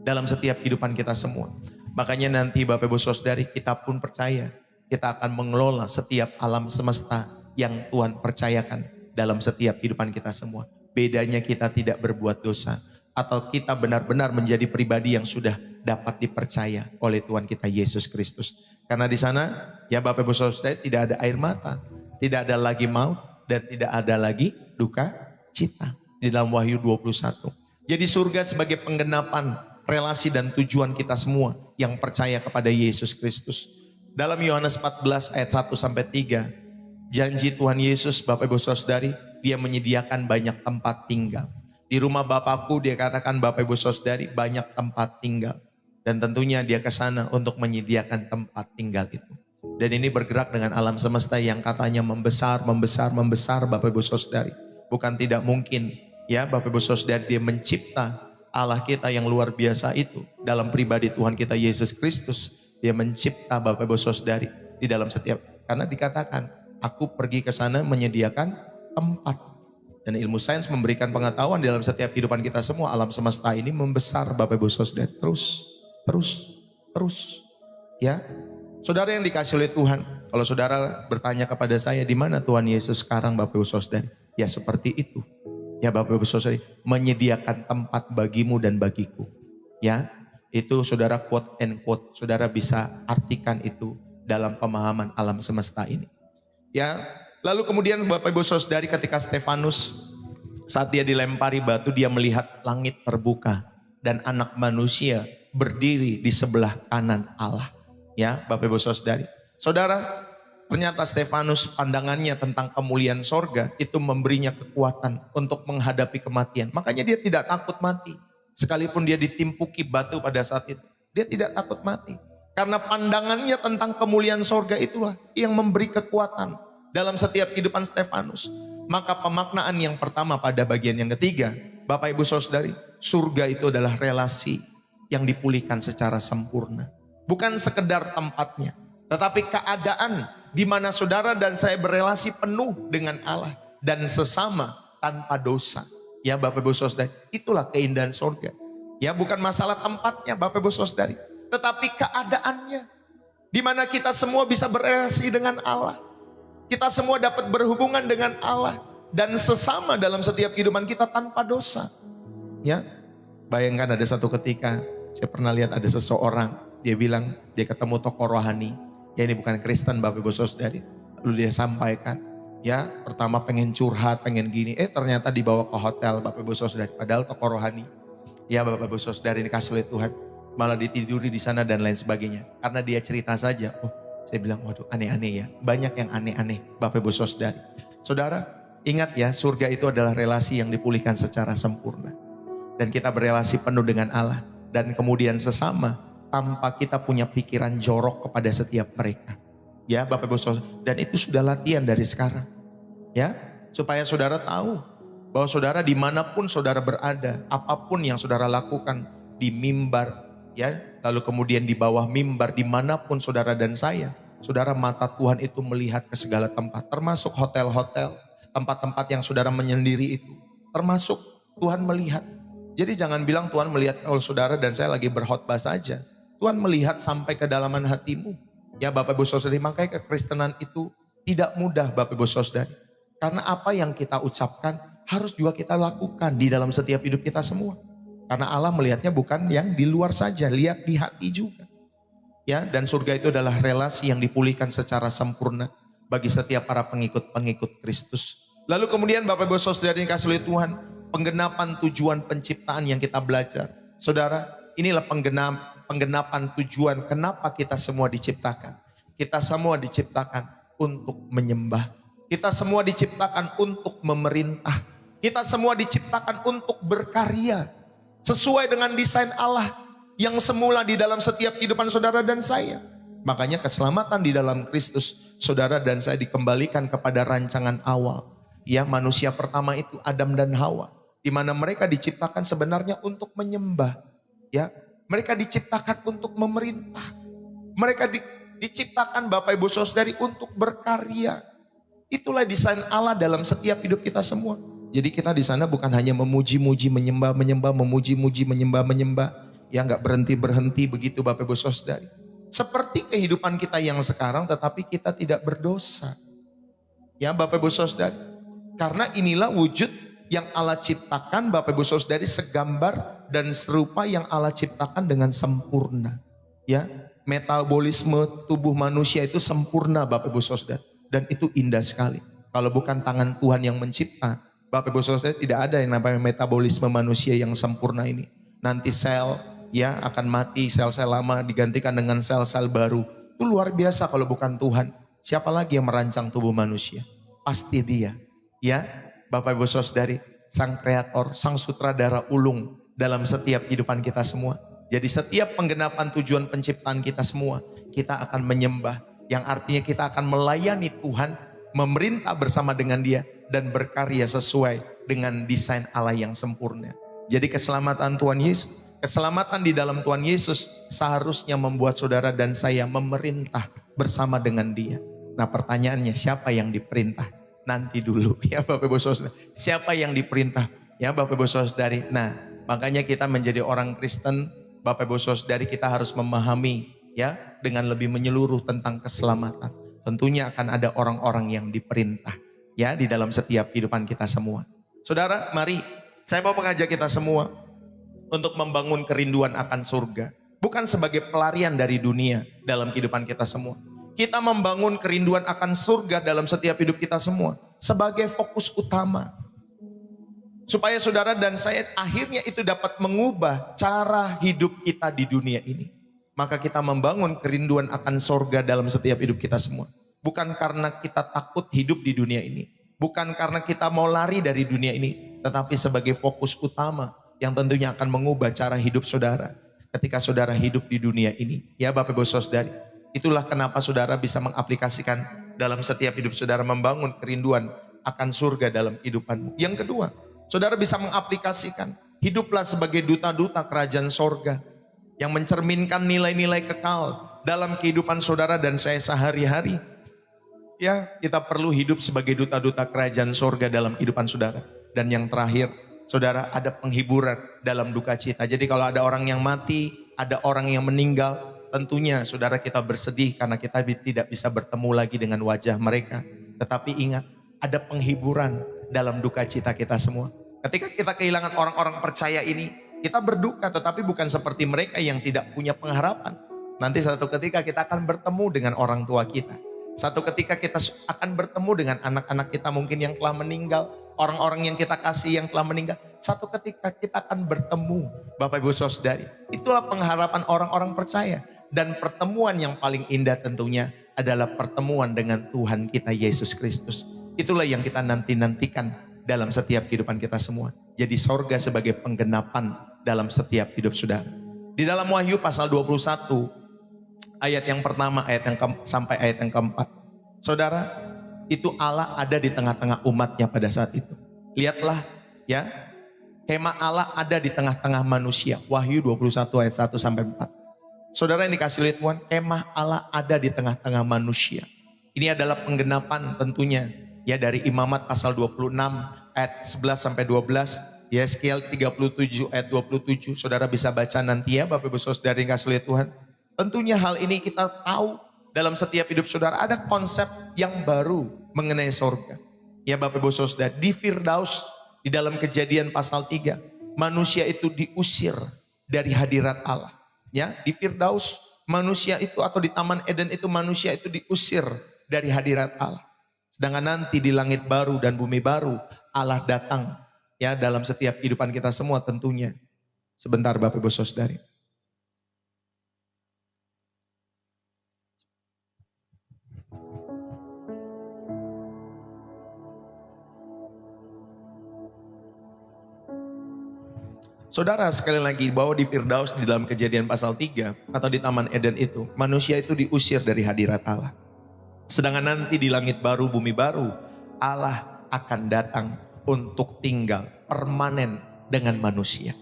dalam setiap kehidupan kita semua. Makanya nanti Bapak Ibu Saudari kita pun percaya kita akan mengelola setiap alam semesta yang Tuhan percayakan dalam setiap kehidupan kita semua. Bedanya kita tidak berbuat dosa atau kita benar-benar menjadi pribadi yang sudah dapat dipercaya oleh Tuhan kita Yesus Kristus. Karena di sana ya Bapak Ibu Saudara tidak ada air mata, tidak ada lagi maut dan tidak ada lagi duka cita di dalam Wahyu 21. Jadi surga sebagai penggenapan relasi dan tujuan kita semua yang percaya kepada Yesus Kristus. Dalam Yohanes 14 ayat 1 sampai 3, janji Tuhan Yesus Bapak Ibu Saudari, dia menyediakan banyak tempat tinggal. Di rumah Bapakku dia katakan Bapak Ibu Saudari banyak tempat tinggal. Dan tentunya dia ke sana untuk menyediakan tempat tinggal itu. Dan ini bergerak dengan alam semesta yang katanya membesar Bapak Ibu Saudari. Bukan tidak mungkin ya Bapak Ibu Saudari dia mencipta Allah kita yang luar biasa itu. Dalam pribadi Tuhan kita Yesus Kristus. Dia mencipta Bapak Ibu Saudari di dalam setiap. Karena dikatakan aku pergi ke sana menyediakan tempat. Dan ilmu sains memberikan pengetahuan di dalam setiap kehidupan kita semua. Alam semesta ini membesar Bapak Ibu Saudari. Terus. Ya. Saudara yang dikasih oleh Tuhan. Kalau saudara bertanya kepada saya, di mana Tuhan Yesus sekarang Bapak Ibu Saudari? Ya seperti itu. Ya Bapak Ibu Saudari, menyediakan tempat bagimu dan bagiku. Ya, itu saudara quote and quote. Saudara bisa artikan itu dalam pemahaman alam semesta ini. Ya, lalu kemudian Bapak Ibu Saudari ketika Stefanus saat dia dilempari batu, dia melihat langit terbuka dan anak manusia berdiri di sebelah kanan Allah. Ya, Bapak Ibu Saudari. Saudara, ternyata Stefanus pandangannya tentang kemuliaan sorga itu memberinya kekuatan untuk menghadapi kematian. Makanya dia tidak takut mati. Sekalipun dia ditimpuki batu pada saat itu. Dia tidak takut mati. Karena pandangannya tentang kemuliaan sorga itulah yang memberi kekuatan dalam setiap kehidupan Stefanus. Maka pemaknaan yang pertama pada bagian yang ketiga. Bapak Ibu Saudari, surga itu adalah relasi yang dipulihkan secara sempurna. Bukan sekedar tempatnya. Tetapi keadaan di mana saudara dan saya berelasi penuh dengan Allah dan sesama tanpa dosa. Ya Bapak Ibu Saudari, itulah keindahan surga. Ya bukan masalah tempatnya Bapak Ibu Saudari, tetapi keadaannya. Di mana kita semua bisa berelasi dengan Allah. Kita semua dapat berhubungan dengan Allah. dan sesama dalam setiap kehidupan kita tanpa dosa. Ya, bayangkan ada satu ketika saya pernah lihat ada seseorang, dia bilang dia ketemu tokoh rohani, ya ini bukan Kristen Bapak Ibu Saudari. Lalu dia sampaikan, ya pertama pengen curhat, pengen gini, ternyata dibawa ke hotel Bapak Ibu Saudari, padahal tokoh rohani. Ya Bapak Ibu Saudari dikasih oleh Tuhan, malah ditiduri di sana dan lain sebagainya. Karena dia cerita saja, saya bilang waduh aneh-aneh ya, banyak yang aneh-aneh Bapak Ibu Saudari. Saudara, ingat ya, surga itu adalah relasi yang dipulihkan secara sempurna. Dan kita berelasi penuh dengan Allah. Dan kemudian sesama, tanpa kita punya pikiran jorok kepada setiap mereka. Ya Bapak Ibu Saudara, dan itu sudah latihan dari sekarang. Ya, supaya saudara tahu bahwa saudara dimanapun saudara berada, apapun yang saudara lakukan di mimbar, ya, lalu kemudian di bawah mimbar, dimanapun saudara dan saya, saudara mata Tuhan itu melihat ke segala tempat, termasuk hotel-hotel, tempat-tempat yang saudara menyendiri itu, termasuk Tuhan melihat. Jadi jangan bilang Tuhan melihat kalau saudara dan saya lagi berkhotbah saja. Tuhan melihat sampai kedalaman hatimu. Ya Bapak Ibu Saudari, makanya kekristenan itu tidak mudah Bapak Ibu Saudari. Karena apa yang kita ucapkan harus juga kita lakukan di dalam setiap hidup kita semua. Karena Allah melihatnya bukan yang di luar saja, lihat di hati juga. Ya, dan surga itu adalah relasi yang dipulihkan secara sempurna bagi setiap para pengikut-pengikut Kristus. Lalu kemudian Bapak Ibu Saudara yang dikasihi oleh Tuhan, penggenapan tujuan penciptaan yang kita belajar. Saudara, inilah penggenapan tujuan kenapa kita semua diciptakan. Kita semua diciptakan untuk menyembah. Kita semua diciptakan untuk memerintah. Kita semua diciptakan untuk berkarya sesuai dengan desain Allah yang semula di dalam setiap kehidupan saudara dan saya. Makanya keselamatan di dalam Kristus, saudara dan saya dikembalikan kepada rancangan awal. Ya, manusia pertama itu Adam dan Hawa, di mana mereka diciptakan sebenarnya untuk menyembah. Ya, mereka diciptakan untuk memerintah. Mereka diciptakan Bapak Ibu Saudari untuk berkarya. Itulah desain Allah dalam setiap hidup kita semua. Jadi kita di sana bukan hanya memuji-muji, menyembah, memuji-muji, menyembah. Ya nggak berhenti begitu Bapak Ibu Saudari. Seperti kehidupan kita yang sekarang, tetapi kita tidak berdosa. Ya Bapak Ibu Saudari. Karena inilah wujud yang Allah ciptakan Bapak Ibu Saudari, segambar dan serupa yang Allah ciptakan dengan sempurna. Ya, metabolisme tubuh manusia itu sempurna Bapak Ibu Saudari. Dan itu indah sekali. Kalau bukan tangan Tuhan yang mencipta, Bapak Ibu Saudara, tidak ada yang namanya metabolisme manusia yang sempurna ini. Nanti sel ya akan mati, sel-sel lama digantikan dengan sel-sel baru. Itu luar biasa kalau bukan Tuhan. Siapa lagi yang merancang tubuh manusia? Pasti Dia. Ya, Bapak Ibu Saudari, Sang Kreator, Sang Sutradara ulung dalam setiap kehidupan kita semua. Jadi setiap penggenapan tujuan penciptaan kita semua, kita akan menyembah. Yang artinya kita akan melayani Tuhan, memerintah bersama dengan Dia, dan berkarya sesuai dengan desain Allah yang sempurna. Jadi keselamatan Tuhan Yesus, keselamatan di dalam Tuhan Yesus seharusnya membuat saudara dan saya memerintah bersama dengan Dia. Nah pertanyaannya, siapa yang diperintah? Nanti dulu ya Bapak Ibu Saudara. Siapa yang diperintah? Ya Bapak Ibu Saudari. Nah makanya kita menjadi orang Kristen, Bapak Ibu Saudari, kita harus memahami ya dengan lebih menyeluruh tentang keselamatan. Tentunya akan ada orang-orang yang diperintah ya di dalam setiap kehidupan kita semua. Saudara, mari saya mau mengajak kita semua untuk membangun kerinduan akan surga, bukan sebagai pelarian dari dunia dalam kehidupan kita semua. Kita membangun kerinduan akan surga dalam setiap hidup kita semua sebagai fokus utama. Supaya saudara dan saya akhirnya itu dapat mengubah cara hidup kita di dunia ini. Maka kita membangun kerinduan akan surga dalam setiap hidup kita semua. Bukan karena kita takut hidup di dunia ini. Bukan karena kita mau lari dari dunia ini. Tetapi sebagai fokus utama yang tentunya akan mengubah cara hidup saudara. Ketika saudara hidup di dunia ini. Ya Bapak Ibu Saudari. Itulah kenapa saudara bisa mengaplikasikan dalam setiap hidup saudara, membangun kerinduan akan surga dalam kehidupanmu. Yang kedua, saudara bisa mengaplikasikan hiduplah sebagai duta-duta kerajaan sorga yang mencerminkan nilai-nilai kekal dalam kehidupan saudara dan saya sehari-hari. Ya, kita perlu hidup sebagai duta-duta kerajaan sorga dalam kehidupan saudara. Dan yang terakhir, saudara, ada penghiburan dalam duka cita. Jadi kalau ada orang yang mati, ada orang yang meninggal, tentunya saudara kita bersedih karena kita tidak bisa bertemu lagi dengan wajah mereka. Tetapi ingat, ada penghiburan dalam duka cita kita semua. Ketika kita kehilangan orang-orang percaya ini, kita berduka, tetapi bukan seperti mereka yang tidak punya pengharapan. Nanti satu ketika kita akan bertemu dengan orang tua kita. Satu ketika kita akan bertemu dengan anak-anak kita mungkin yang telah meninggal. Orang-orang yang kita kasih yang telah meninggal. Satu ketika kita akan bertemu, Bapak Ibu Saudari. Itulah pengharapan orang-orang percaya. Dan pertemuan yang paling indah tentunya adalah pertemuan dengan Tuhan kita Yesus Kristus. Itulah yang kita nantikan dalam setiap kehidupan kita semua. Jadi sorga sebagai penggenapan dalam setiap hidup saudara. Di dalam Wahyu pasal 21, ayat yang pertama sampai ayat yang keempat. Saudara, itu Allah ada di tengah-tengah umatnya pada saat itu. Lihatlah ya, kemah Allah ada di tengah-tengah manusia. Wahyu 21 ayat 1 sampai 4. Saudara yang dikasih oleh Tuhan, kemah Allah ada di tengah-tengah manusia. Ini adalah penggenapan tentunya ya dari Imamat pasal 26 ayat 11 sampai 12, Yeskiel 37 ayat 27. Saudara bisa baca nanti ya Bapak Ibu Saudara yang dikasih oleh Tuhan. Tentunya hal ini kita tahu dalam setiap hidup saudara ada konsep yang baru mengenai sorga. Ya Bapak Ibu Saudara, di Firdaus di dalam Kejadian pasal 3, manusia itu diusir dari hadirat Allah. Ya, di Firdaus manusia itu atau di Taman Eden itu manusia itu diusir dari hadirat Allah. Sedangkan nanti di langit baru dan bumi baru Allah datang ya dalam setiap kehidupan kita semua tentunya. Sebentar Bapak Ibu Saudari. Saudara sekali lagi bahwa di Firdaus di dalam Kejadian pasal 3 atau di Taman Eden itu manusia itu diusir dari hadirat Allah. Sedangkan nanti di langit baru bumi baru Allah akan datang untuk tinggal permanen dengan manusia.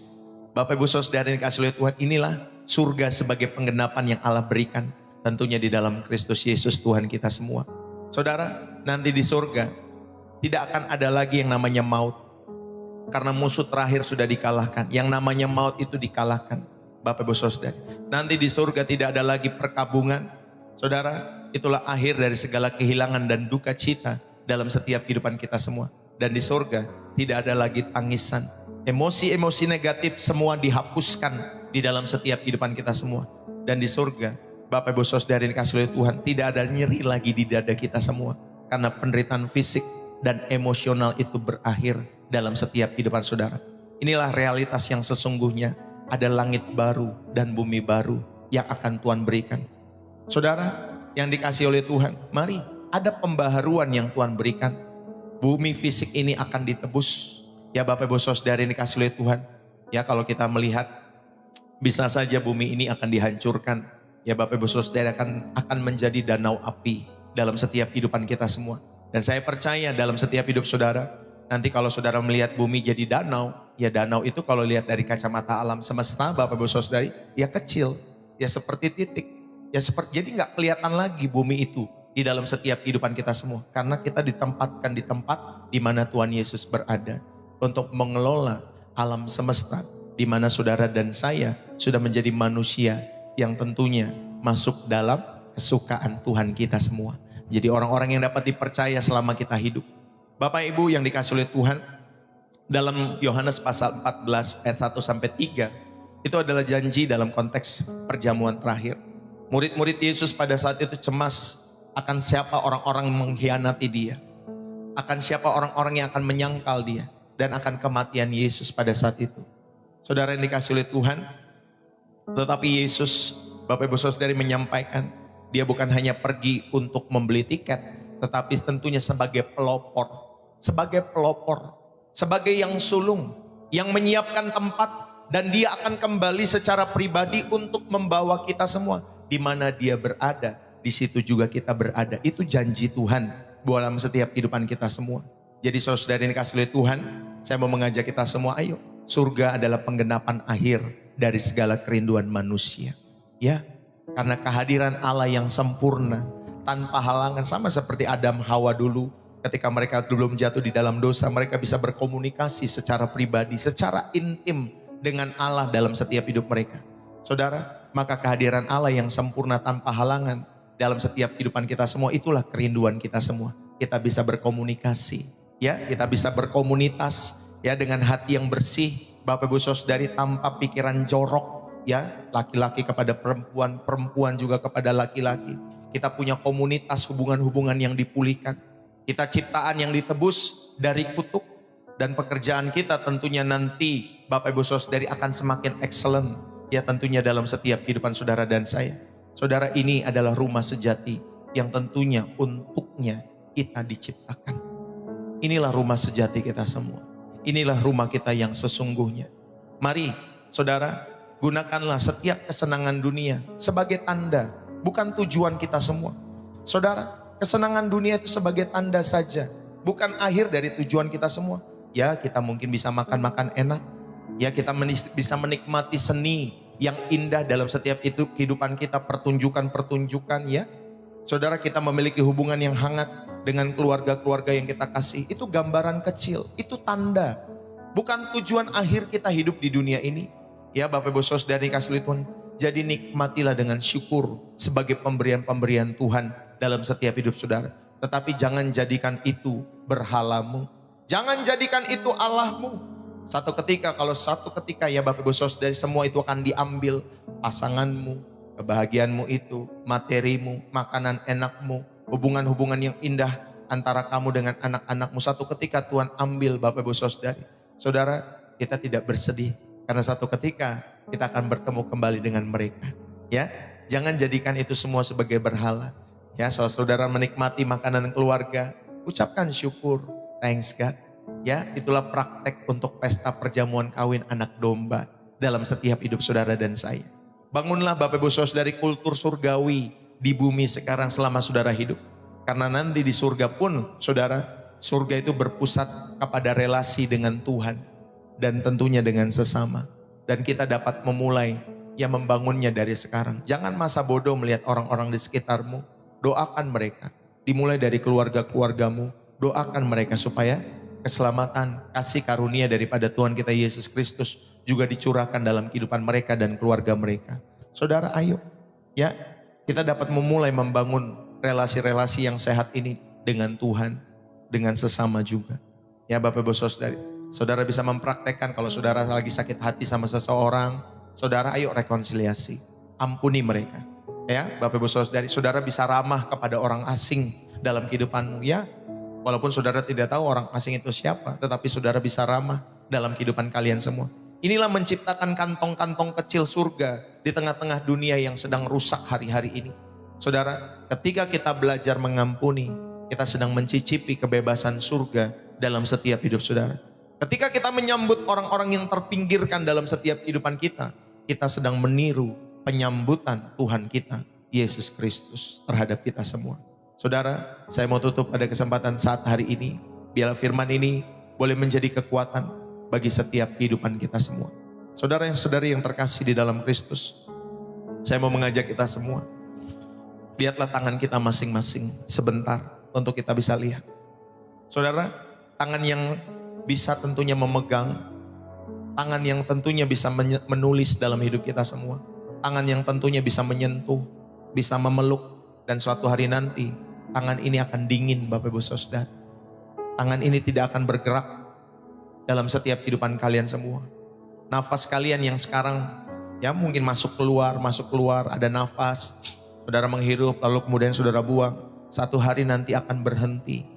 Bapak Ibu Saudara yang dikasihi oleh Tuhan, inilah surga sebagai penggenapan yang Allah berikan tentunya di dalam Kristus Yesus Tuhan kita semua. Saudara, nanti di surga tidak akan ada lagi yang namanya maut. Karena musuh terakhir sudah dikalahkan. Yang namanya maut itu dikalahkan. Bapak Ibu Saudara. Nanti di surga tidak ada lagi perkabungan. Saudara, itulah akhir dari segala kehilangan dan duka cita dalam setiap kehidupan kita semua. Dan di surga tidak ada lagi tangisan. Emosi-emosi negatif semua dihapuskan di dalam setiap kehidupan kita semua. Dan di surga, Bapak Ibu Saudara yang dikasihi oleh Tuhan, tidak ada nyeri lagi di dada kita semua. Karena penderitaan fisik dan emosional itu berakhir dalam setiap kehidupan saudara. Inilah realitas yang sesungguhnya, ada langit baru dan bumi baru yang akan Tuhan berikan. Saudara yang dikasihi oleh Tuhan, mari ada pembaharuan yang Tuhan berikan. Bumi fisik ini akan ditebus. Ya Bapak Ibu Saudara yang dikasihi oleh Tuhan. Ya kalau kita melihat bisa saja bumi ini akan dihancurkan. Ya Bapak Ibu Saudara akan menjadi danau api dalam setiap kehidupan kita semua. Dan saya percaya dalam setiap hidup saudara, nanti kalau saudara melihat bumi jadi danau, ya danau itu kalau lihat dari kacamata alam semesta, Bapak Ibu Saudari, ya kecil, ya seperti titik, ya seperti jadi nggak kelihatan lagi bumi itu di dalam setiap kehidupan kita semua, karena kita ditempatkan di tempat di mana Tuhan Yesus berada untuk mengelola alam semesta, di mana saudara dan saya sudah menjadi manusia yang tentunya masuk dalam kesukaan Tuhan kita semua. Jadi orang-orang yang dapat dipercaya selama kita hidup. Bapak Ibu yang dikasihi oleh Tuhan, dalam Yohanes pasal 14 ayat 1 sampai 3, itu adalah janji dalam konteks perjamuan terakhir. Murid-murid Yesus pada saat itu cemas akan siapa orang-orang yang mengkhianati dia, akan siapa orang-orang yang akan menyangkal dia, dan akan kematian Yesus pada saat itu. Saudara yang dikasihi oleh Tuhan, tetapi Yesus, Bapak Ibu Saudari menyampaikan, dia bukan hanya pergi untuk membeli tiket, tetapi tentunya sebagai pelopor, sebagai yang sulung, yang menyiapkan tempat, dan dia akan kembali secara pribadi untuk membawa kita semua. Di mana dia berada, di situ juga kita berada. Itu janji Tuhan dalam setiap kehidupan kita semua. Jadi saudara yang dikasihi oleh Tuhan, saya mau mengajak kita semua, ayo, surga adalah penggenapan akhir dari segala kerinduan manusia. Ya, karena kehadiran Allah yang sempurna, tanpa halangan, sama seperti Adam Hawa dulu. Ketika mereka belum jatuh di dalam dosa, mereka bisa berkomunikasi secara pribadi, secara intim dengan Allah dalam setiap hidup mereka. Saudara, maka kehadiran Allah yang sempurna tanpa halangan dalam setiap kehidupan kita semua, itulah kerinduan kita semua. Kita bisa berkomunikasi, Ya, kita bisa berkomunitas ya dengan hati yang bersih, Bapak Ibu Saudari, tanpa pikiran jorok ya, laki-laki kepada perempuan, perempuan juga kepada laki-laki. Kita punya komunitas hubungan-hubungan yang dipulihkan. Kita ciptaan yang ditebus dari kutuk, dan pekerjaan kita tentunya nanti Bapak Ibu Saudari akan semakin excellent ya, tentunya dalam setiap kehidupan saudara dan saya. Saudara, ini adalah rumah sejati yang tentunya untuknya kita diciptakan. Inilah rumah sejati kita semua. Inilah rumah kita yang sesungguhnya. Mari saudara, gunakanlah setiap kesenangan dunia sebagai tanda, bukan tujuan kita semua. Saudara, kesenangan dunia itu sebagai tanda saja, bukan akhir dari tujuan kita semua. Ya, kita mungkin bisa makan-makan enak. Ya, kita bisa menikmati seni yang indah dalam setiap itu kehidupan kita, pertunjukan-pertunjukan ya. Saudara, kita memiliki hubungan yang hangat dengan keluarga-keluarga yang kita kasih. Itu gambaran kecil, itu tanda. Bukan tujuan akhir kita hidup di dunia ini. Ya Bapak Ibu Saudari kasih Tuhan. Jadi nikmatilah dengan syukur sebagai pemberian-pemberian Tuhan dalam setiap hidup saudara. Tetapi jangan jadikan itu berhalamu. Jangan jadikan itu Allahmu. Satu ketika ya Bapak Ibu Saudari, semua itu akan diambil. Pasanganmu, kebahagiaanmu itu, materimu, makanan enakmu, hubungan-hubungan yang indah antara kamu dengan anak-anakmu. Satu ketika Tuhan ambil Bapak Ibu Saudari. Saudara, kita tidak bersedih karena satu ketika kita akan bertemu kembali dengan mereka. Ya, jangan jadikan itu semua sebagai berhala. Ya, saudara menikmati makanan keluarga, ucapkan syukur, thanks God. Ya, itulah praktek untuk pesta perjamuan kawin anak domba dalam setiap hidup saudara dan saya. Bangunlah Bapak Ibu Saudari kultur surgawi di bumi sekarang selama saudara hidup. Karena nanti di surga pun saudara, surga itu berpusat kepada relasi dengan Tuhan dan tentunya dengan sesama. Dan kita dapat memulai yang membangunnya dari sekarang. Jangan masa bodoh melihat orang-orang di sekitarmu. Doakan mereka. Dimulai dari keluarga-keluargamu. Doakan mereka supaya keselamatan, kasih karunia daripada Tuhan kita Yesus Kristus juga dicurahkan dalam kehidupan mereka dan keluarga mereka. Saudara, ayo ya, kita dapat memulai membangun relasi-relasi yang sehat ini dengan Tuhan, dengan sesama juga. Ya Bapak Ibu Saudari, saudara bisa mempraktekkan kalau saudara lagi sakit hati sama seseorang, saudara ayo rekonsiliasi, ampuni mereka. Ya Bapak Ibu Saudari, saudara bisa ramah kepada orang asing dalam kehidupanmu ya. Walaupun saudara tidak tahu orang asing itu siapa, tetapi saudara bisa ramah dalam kehidupan kalian semua. Inilah menciptakan kantong-kantong kecil surga di tengah-tengah dunia yang sedang rusak hari-hari ini. Saudara, ketika kita belajar mengampuni, kita sedang mencicipi kebebasan surga dalam setiap hidup saudara. Ketika kita menyambut orang-orang yang terpinggirkan dalam setiap kehidupan kita, kita sedang meniru penyambutan Tuhan kita, Yesus Kristus terhadap kita semua. Saudara, saya mau tutup pada kesempatan saat hari ini. Biarlah firman ini boleh menjadi kekuatan bagi setiap kehidupan kita semua. Saudara yang saudari yang terkasih di dalam Kristus, saya mau mengajak kita semua. Lihatlah tangan kita masing-masing sebentar untuk kita bisa lihat. Saudara, tangan yang bisa tentunya memegang, tangan yang tentunya bisa menulis dalam hidup kita semua. Tangan yang tentunya bisa menyentuh, bisa memeluk, dan suatu hari nanti tangan ini akan dingin Bapak Ibu Saudara. Tangan ini tidak akan bergerak dalam setiap kehidupan kalian semua. Nafas kalian yang sekarang ya mungkin masuk keluar, ada nafas. Saudara menghirup lalu kemudian saudara buang. Satu hari nanti akan berhenti.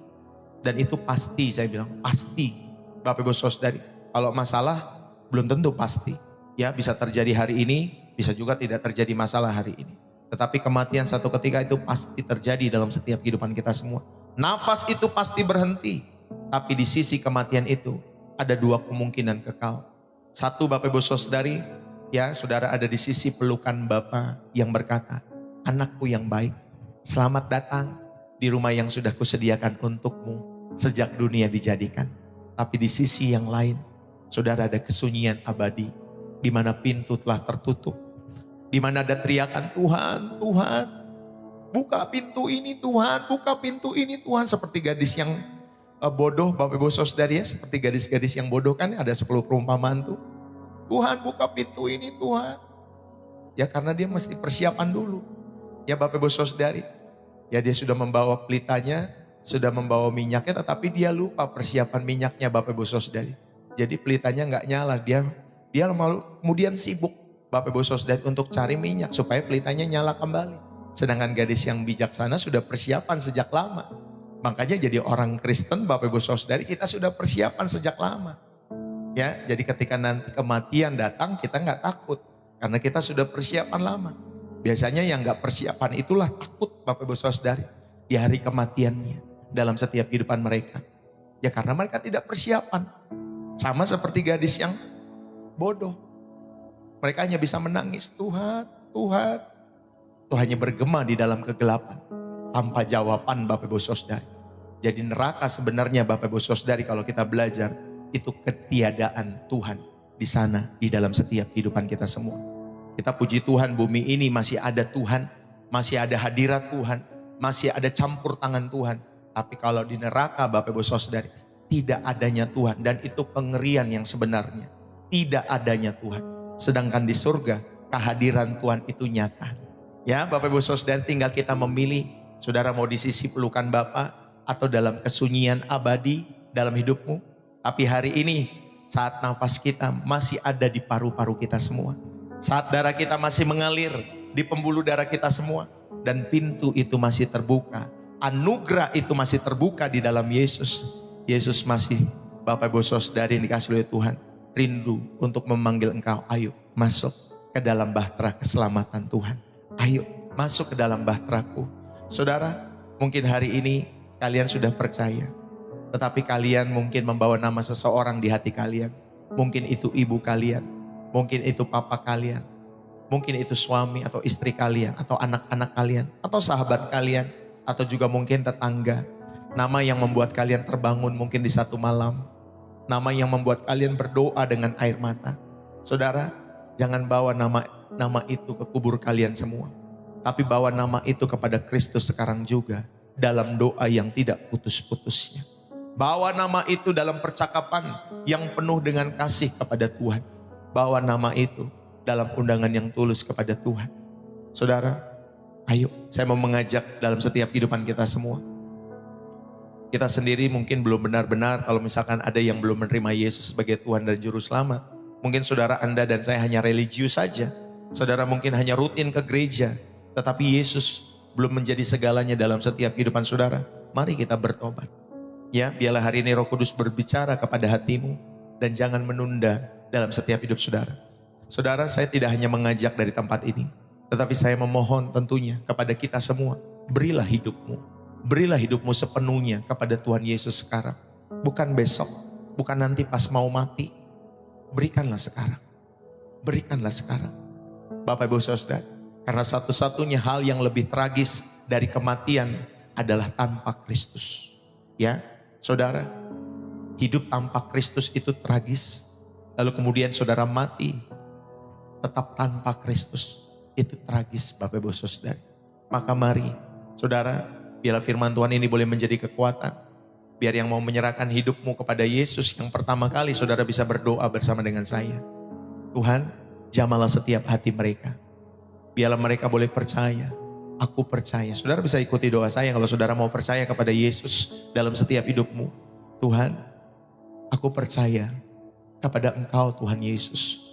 Dan itu pasti, saya bilang pasti Bapak Ibu Saudari. Kalau masalah belum tentu pasti. Ya bisa terjadi hari ini, bisa juga tidak terjadi masalah hari ini. Tetapi kematian satu ketika itu pasti terjadi dalam setiap kehidupan kita semua. Nafas itu pasti berhenti. Tapi di sisi kematian itu ada dua kemungkinan kekal. Satu Bapak Ibu Saudari, ya saudara ada di sisi pelukan Bapa yang berkata, anakku yang baik, selamat datang di rumah yang sudah kusediakan untukmu sejak dunia dijadikan. Tapi di sisi yang lain, saudara ada kesunyian abadi, di mana pintu telah tertutup. Di mana ada teriakan, Tuhan, Tuhan, buka pintu ini Tuhan, buka pintu ini Tuhan. Seperti gadis yang bodoh Bapak Ibu Saudari ya, seperti gadis-gadis yang bodoh kan ada 10 perumpamaan tuh. Tuhan buka pintu ini Tuhan. Ya karena dia mesti persiapan dulu. Ya Bapak Ibu Saudari, ya dia sudah membawa pelitanya, sudah membawa minyaknya, tetapi dia lupa persiapan minyaknya Bapak Ibu Saudari. Jadi pelitanya nggak nyala, dia kemudian sibuk Bapak Ibu Saudari untuk cari minyak supaya pelitanya nyala kembali. Sedangkan gadis yang bijaksana sudah persiapan sejak lama. Makanya jadi orang Kristen Bapak Ibu Saudari, kita sudah persiapan sejak lama. Ya, jadi ketika nanti kematian datang kita nggak takut karena kita sudah persiapan lama. Biasanya yang nggak persiapan itulah takut Bapak Ibu Saudari di hari kematiannya dalam setiap kehidupan mereka. Ya karena mereka tidak persiapan. Sama seperti gadis yang bodoh. Mereka hanya bisa menangis, Tuhan, Tuhan. Itu hanya bergema di dalam kegelapan tanpa jawaban Bapak Ibu Saudari. Jadi neraka sebenarnya Bapak Ibu Saudari kalau kita belajar itu ketiadaan Tuhan di sana di dalam setiap kehidupan kita semua. Kita puji Tuhan bumi ini masih ada Tuhan, masih ada hadirat Tuhan, masih ada campur tangan Tuhan. Tapi kalau di neraka Bapak Ibu Saudari tidak adanya Tuhan dan itu pengerian yang sebenarnya. Tidak adanya Tuhan. Sedangkan di surga kehadiran Tuhan itu nyata. Ya Bapak Ibu Saudari tinggal kita memilih, saudara mau di sisi pelukan Bapa atau dalam kesunyian abadi dalam hidupmu. Tapi hari ini saat nafas kita masih ada di paru-paru kita semua. Saat darah kita masih mengalir di pembuluh darah kita semua. Dan pintu itu masih terbuka. Anugerah itu masih terbuka di dalam Yesus. Yesus masih Bapak Ibu Saudari yang dikasihi oleh Tuhan. Rindu untuk memanggil engkau, ayo masuk ke dalam bahtera keselamatan Tuhan. Ayo masuk ke dalam bahteraku. Saudara, mungkin hari ini kalian sudah percaya. Tetapi kalian mungkin membawa nama seseorang di hati kalian. Mungkin itu ibu kalian. Mungkin itu papa kalian. Mungkin itu suami atau istri kalian. Atau anak-anak kalian. Atau sahabat kalian. Atau juga mungkin tetangga. Nama yang membuat kalian terbangun mungkin di satu malam. Nama yang membuat kalian berdoa dengan air mata. Saudara, jangan bawa nama itu ke kubur kalian semua. Tapi bawa nama itu kepada Kristus sekarang juga. Dalam doa yang tidak putus-putusnya. Bawa nama itu dalam percakapan yang penuh dengan kasih kepada Tuhan. Bawa nama itu dalam undangan yang tulus kepada Tuhan. Saudara, ayo saya mau mengajak dalam setiap kehidupan kita semua. Kita sendiri mungkin belum benar-benar kalau misalkan ada yang belum menerima Yesus sebagai Tuhan dan Juru Selamat. Mungkin saudara Anda dan saya hanya religius saja. Saudara mungkin hanya rutin ke gereja. Tetapi Yesus belum menjadi segalanya dalam setiap kehidupan saudara. Mari kita bertobat. Ya, biarlah hari ini Roh Kudus berbicara kepada hatimu dan jangan menunda dalam setiap hidup saudara. Saudara, saya tidak hanya mengajak dari tempat ini, tetapi saya memohon tentunya kepada kita semua, berilah hidupmu sepenuhnya kepada Tuhan Yesus sekarang. Bukan besok, bukan nanti pas mau mati. Berikanlah sekarang. Berikanlah sekarang. Bapak Ibu Saudara, karena satu-satunya hal yang lebih tragis dari kematian adalah tanpa Kristus. Ya, saudara, hidup tanpa Kristus itu tragis. Lalu kemudian saudara mati tetap tanpa Kristus. Itu tragis Bapak Ibu Saudara. Maka mari saudara, biarlah firman Tuhan ini boleh menjadi kekuatan. Biar yang mau menyerahkan hidupmu kepada Yesus yang pertama kali saudara bisa berdoa bersama dengan saya. Tuhan, jamahlah setiap hati mereka. Biarlah mereka boleh percaya. Aku percaya. Saudara bisa ikuti doa saya kalau saudara mau percaya kepada Yesus dalam setiap hidupmu. Tuhan, aku percaya kepada Engkau Tuhan Yesus.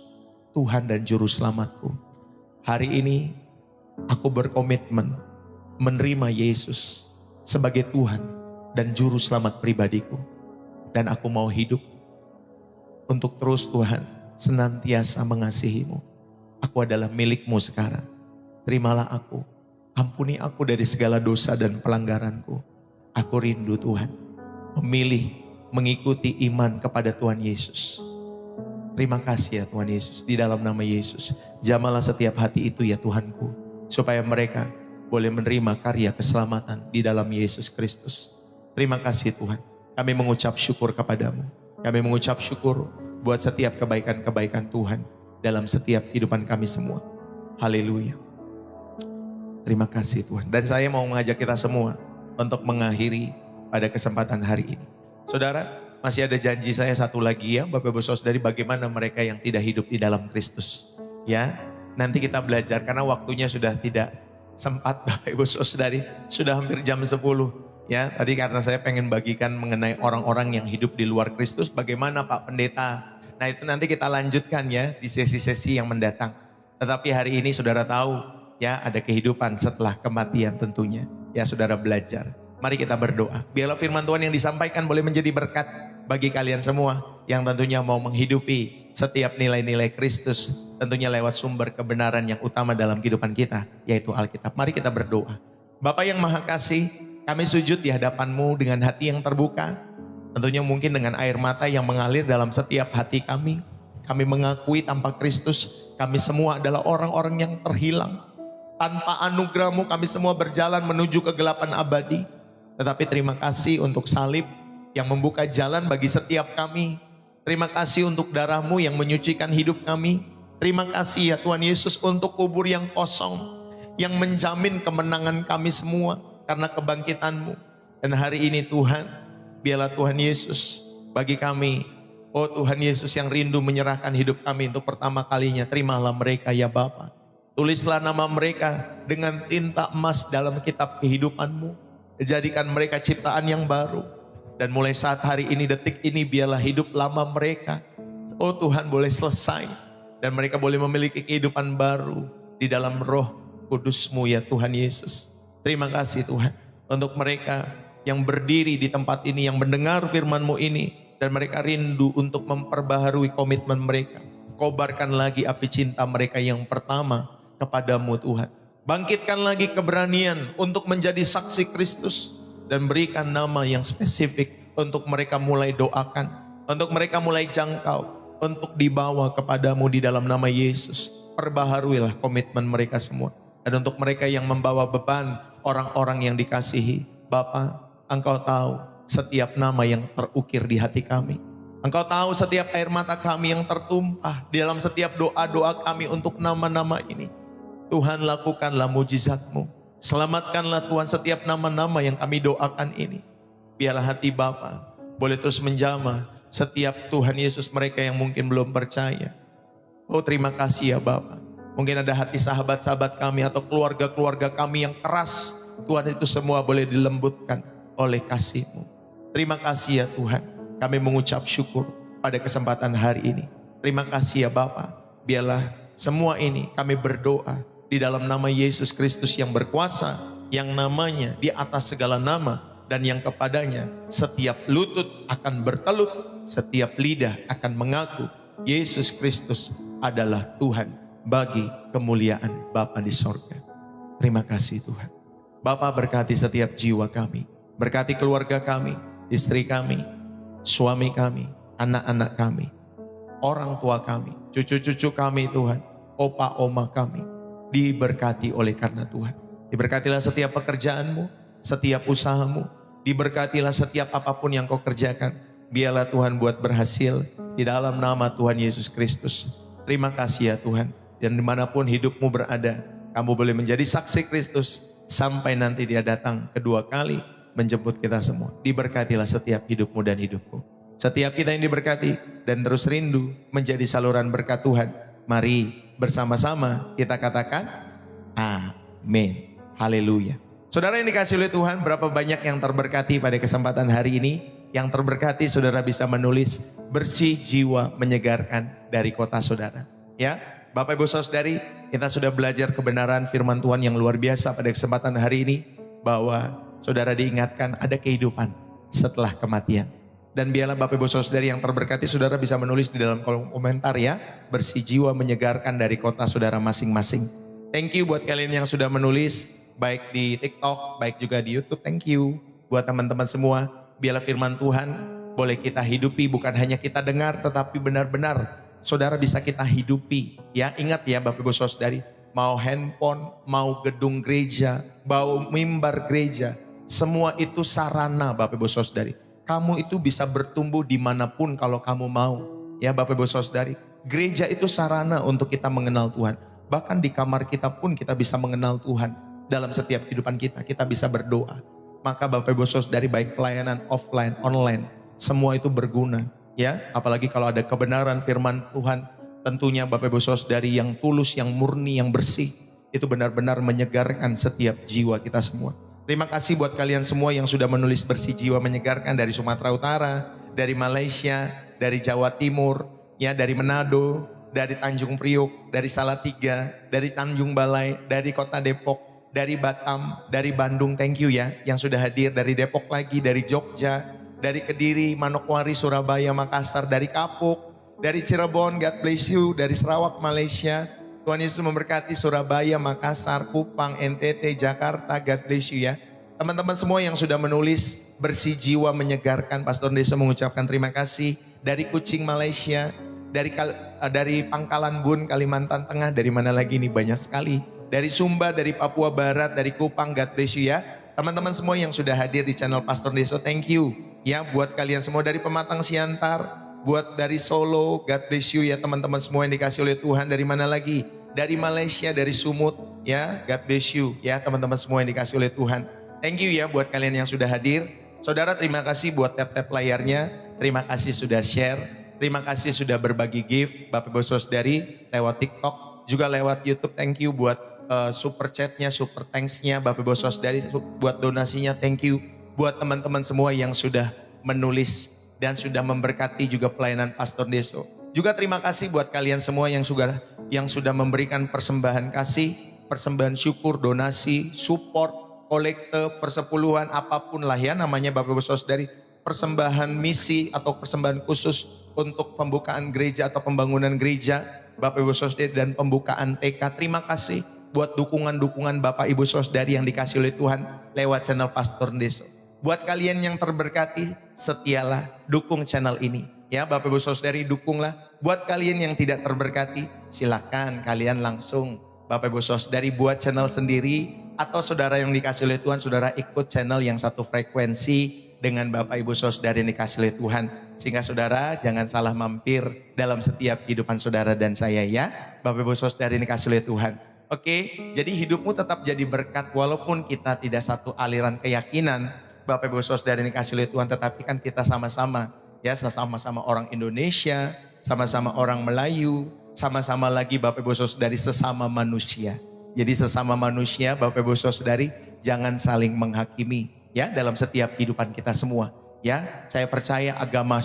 Tuhan dan Juru Selamatku. Hari ini aku berkomitmen menerima Yesus sebagai Tuhan dan Juru Selamat pribadiku. Dan aku mau hidup untuk terus Tuhan senantiasa mengasihimu. Aku adalah milik-Mu sekarang. Terimalah aku. Ampuni aku dari segala dosa dan pelanggaranku. Aku rindu Tuhan memilih mengikuti iman kepada Tuhan Yesus. Terima kasih ya Tuhan Yesus. Di dalam nama Yesus, jamahlah setiap hati itu ya Tuhanku. Supaya mereka boleh menerima karya keselamatan di dalam Yesus Kristus. Terima kasih Tuhan. Kami mengucap syukur kepadamu. Kami mengucap syukur buat setiap kebaikan-kebaikan Tuhan dalam setiap kehidupan kami semua. Haleluya. Terima kasih Tuhan. Dan saya mau mengajak kita semua untuk mengakhiri pada kesempatan hari ini. Saudara, masih ada janji saya satu lagi ya, Bapak Ibu Saudari, bagaimana mereka yang tidak hidup di dalam Kristus. Ya, nanti kita belajar karena waktunya sudah tidak sempat Bapak Ibu Saudari. Sudah hampir jam 10. Ya, tadi karena saya pengen bagikan mengenai orang-orang yang hidup di luar Kristus, bagaimana Pak Pendeta? Nah itu nanti kita lanjutkan ya di sesi-sesi yang mendatang. Tetapi hari ini saudara tahu ya ada kehidupan setelah kematian tentunya. Ya saudara belajar. Mari kita berdoa. Biarlah firman Tuhan yang disampaikan boleh menjadi berkat bagi kalian semua yang tentunya mau menghidupi setiap nilai-nilai Kristus, tentunya lewat sumber kebenaran yang utama dalam kehidupan kita, yaitu Alkitab. Mari kita berdoa. Bapa yang Maha Kasih, kami sujud di hadapan-Mu dengan hati yang terbuka, tentunya mungkin dengan air mata yang mengalir dalam setiap hati kami. Kami mengakui tanpa Kristus, kami semua adalah orang-orang yang terhilang. Tanpa anugerah-Mu kami semua berjalan menuju kegelapan abadi. Tetapi terima kasih untuk salib yang membuka jalan bagi setiap kami. Terima kasih untuk darah-Mu yang menyucikan hidup kami. Terima kasih ya Tuhan Yesus untuk kubur yang kosong, yang menjamin kemenangan kami semua karena kebangkitan-Mu. Dan hari ini Tuhan, biarlah Tuhan Yesus bagi kami, oh Tuhan Yesus yang rindu menyerahkan hidup kami untuk pertama kalinya, terimalah mereka ya Bapa. Tulislah nama mereka dengan tinta emas dalam kitab kehidupan-Mu. Jadikan mereka ciptaan yang baru. Dan mulai saat hari ini, detik ini, biarlah hidup lama mereka, oh Tuhan, boleh selesai. Dan mereka boleh memiliki kehidupan baru di dalam roh kudus-Mu ya Tuhan Yesus. Terima kasih Tuhan untuk mereka yang berdiri di tempat ini, yang mendengar firman-Mu ini, dan mereka rindu untuk memperbaharui komitmen mereka. Kobarkan lagi api cinta mereka yang pertama kepada-Mu Tuhan. Bangkitkan lagi keberanian untuk menjadi saksi Kristus, dan berikan nama yang spesifik untuk mereka mulai doakan, untuk mereka mulai jangkau, untuk dibawa kepada-Mu di dalam nama Yesus. Perbaharuilah komitmen mereka semua. Dan untuk mereka yang membawa beban, orang-orang yang dikasihi, Bapa, Engkau tahu setiap nama yang terukir di hati kami. Engkau tahu setiap air mata kami yang tertumpah di dalam setiap doa-doa kami untuk nama-nama ini. Tuhan, lakukanlah mujizat-Mu. Selamatkanlah Tuhan setiap nama-nama yang kami doakan ini. Biarlah hati Bapa boleh terus menjamah setiap Tuhan Yesus mereka yang mungkin belum percaya. Oh terima kasih ya Bapa. Mungkin ada hati sahabat-sahabat kami atau keluarga-keluarga kami yang keras. Tuhan, itu semua boleh dilembutkan oleh kasih-Mu. Terima kasih ya Tuhan. Kami mengucap syukur pada kesempatan hari ini. Terima kasih ya Bapa. Biarlah semua ini kami berdoa di dalam nama Yesus Kristus yang berkuasa, yang namanya di atas segala nama, dan yang kepadanya setiap lutut akan bertelut, setiap lidah akan mengaku Yesus Kristus adalah Tuhan, bagi kemuliaan Bapa di sorga. Terima kasih Tuhan. Bapa, berkati setiap jiwa kami, berkati keluarga kami, istri kami, suami kami, anak-anak kami, orang tua kami, cucu-cucu kami Tuhan, opa oma kami, diberkati oleh karena Tuhan. Diberkatilah setiap pekerjaan-Mu, setiap usaha-Mu, diberkatilah setiap apapun yang Kau kerjakan. Biarlah Tuhan buat berhasil di dalam nama Tuhan Yesus Kristus. Terima kasih ya Tuhan. Dan dimanapun hidupmu berada, kamu boleh menjadi saksi Kristus sampai nanti Dia datang kedua kali menjemput kita semua. Diberkatilah setiap hidupmu dan hidupku. Setiap kita yang diberkati dan terus rindu menjadi saluran berkat Tuhan. Mari bersama-sama kita katakan amin. Haleluya. Saudara yang dikasihi oleh Tuhan, berapa banyak yang terberkati pada kesempatan hari ini? Yang terberkati saudara bisa menulis bersih jiwa menyegarkan dari kota saudara. Ya, Bapak Ibu Saudari, kita sudah belajar kebenaran firman Tuhan yang luar biasa pada kesempatan hari ini, bahwa saudara diingatkan ada kehidupan setelah kematian. Dan biarlah Bapak Ibu Saudari yang terberkati, saudara bisa menulis di dalam kolom komentar ya, bersih jiwa menyegarkan dari kota saudara masing-masing. Thank you buat kalian yang sudah menulis, baik di TikTok, baik juga di YouTube. Thank you buat teman-teman semua. Biarlah firman Tuhan boleh kita hidupi, bukan hanya kita dengar, tetapi benar-benar saudara bisa kita hidupi. Ya, ingat ya Bapak Ibu Saudari, mau handphone, mau gedung gereja, mau mimbar gereja, semua itu sarana Bapak Ibu Saudari. Kamu itu bisa bertumbuh dimanapun kalau kamu mau. Ya Bapak Ibu Saudari, gereja itu sarana untuk kita mengenal Tuhan. Bahkan di kamar kita pun kita bisa mengenal Tuhan. Dalam setiap kehidupan kita, kita bisa berdoa. Maka Bapak Ibu Saudari, baik pelayanan offline, online, semua itu berguna. Ya, apalagi kalau ada kebenaran firman Tuhan, tentunya Bapak Ibu Saudari yang tulus, yang murni, yang bersih, itu benar-benar menyegarkan setiap jiwa kita semua. Terima kasih buat kalian semua yang sudah menulis bersih jiwa menyegarkan dari Sumatera Utara, dari Malaysia, dari Jawa Timur, ya dari Manado, dari Tanjung Priok, dari Salatiga, dari Tanjung Balai, dari Kota Depok, dari Batam, dari Bandung, thank you ya yang sudah hadir, dari Depok lagi, dari Jogja, dari Kediri, Manokwari, Surabaya, Makassar, dari Kapuk, dari Cirebon, God bless you, dari Sarawak, Malaysia. Tuhan Yesus memberkati Surabaya, Makassar, Kupang, NTT, Jakarta, God bless you ya. Teman-teman semua yang sudah menulis bersih jiwa menyegarkan, Pastor Deso mengucapkan terima kasih. Dari Kucing, Malaysia, dari Pangkalan Bun, Kalimantan Tengah, dari mana lagi nih banyak sekali. Dari Sumba, dari Papua Barat, dari Kupang, God bless you ya. Teman-teman semua yang sudah hadir di channel Pastor Deso, thank you. Ya buat kalian semua dari Pematang Siantar, buat dari Solo, God bless you ya teman-teman semua yang dikasih oleh Tuhan. Dari mana lagi? Dari Malaysia, dari Sumut ya, God bless you ya teman-teman semua yang dikasih oleh Tuhan. Thank you ya buat kalian yang sudah hadir. Saudara terima kasih buat tap-tap layarnya, terima kasih sudah share, terima kasih sudah berbagi gift Bapak Ibu Saudari lewat TikTok, juga lewat YouTube. Thank you buat super chatnya, super thanksnya Bapak Ibu Saudari, buat donasinya thank you. Buat teman-teman semua yang sudah menulis dan sudah memberkati juga pelayanan Pastor Deso. Juga terima kasih buat kalian semua yang sudah memberikan persembahan kasih, persembahan syukur, donasi, support, kolekte, persepuluhan, apapun lah ya namanya Bapak Ibu Saudari. Persembahan misi atau persembahan khusus untuk pembukaan gereja atau pembangunan gereja Bapak Ibu Saudari dan pembukaan TK. Terima kasih buat dukungan-dukungan Bapak Ibu Saudari yang dikasih oleh Tuhan lewat channel Pastor Deso. Buat kalian yang terberkati, setialah dukung channel ini. Ya Bapak Ibu Saudari dukunglah. Buat kalian yang tidak terberkati, silakan kalian langsung Bapak Ibu Saudari buat channel sendiri. Atau saudara yang dikasih oleh Tuhan, saudara ikut channel yang satu frekuensi dengan Bapak Ibu Saudari yang dikasih oleh Tuhan. Sehingga saudara jangan salah mampir dalam setiap kehidupan saudara dan saya ya. Bapak Ibu Saudari yang dikasih oleh Tuhan. Oke, jadi hidupmu tetap jadi berkat walaupun kita tidak satu aliran keyakinan. Bapak Ibu Saudara yang dikasih oleh Tuhan, tetapi kan kita sama-sama ya, sama-sama orang Indonesia, sama-sama orang Melayu, sama-sama lagi Bapak Ibu Saudari sesama manusia. Jadi sesama manusia Bapak Ibu Saudari jangan saling menghakimi ya dalam setiap kehidupan kita semua. Ya, saya percaya agama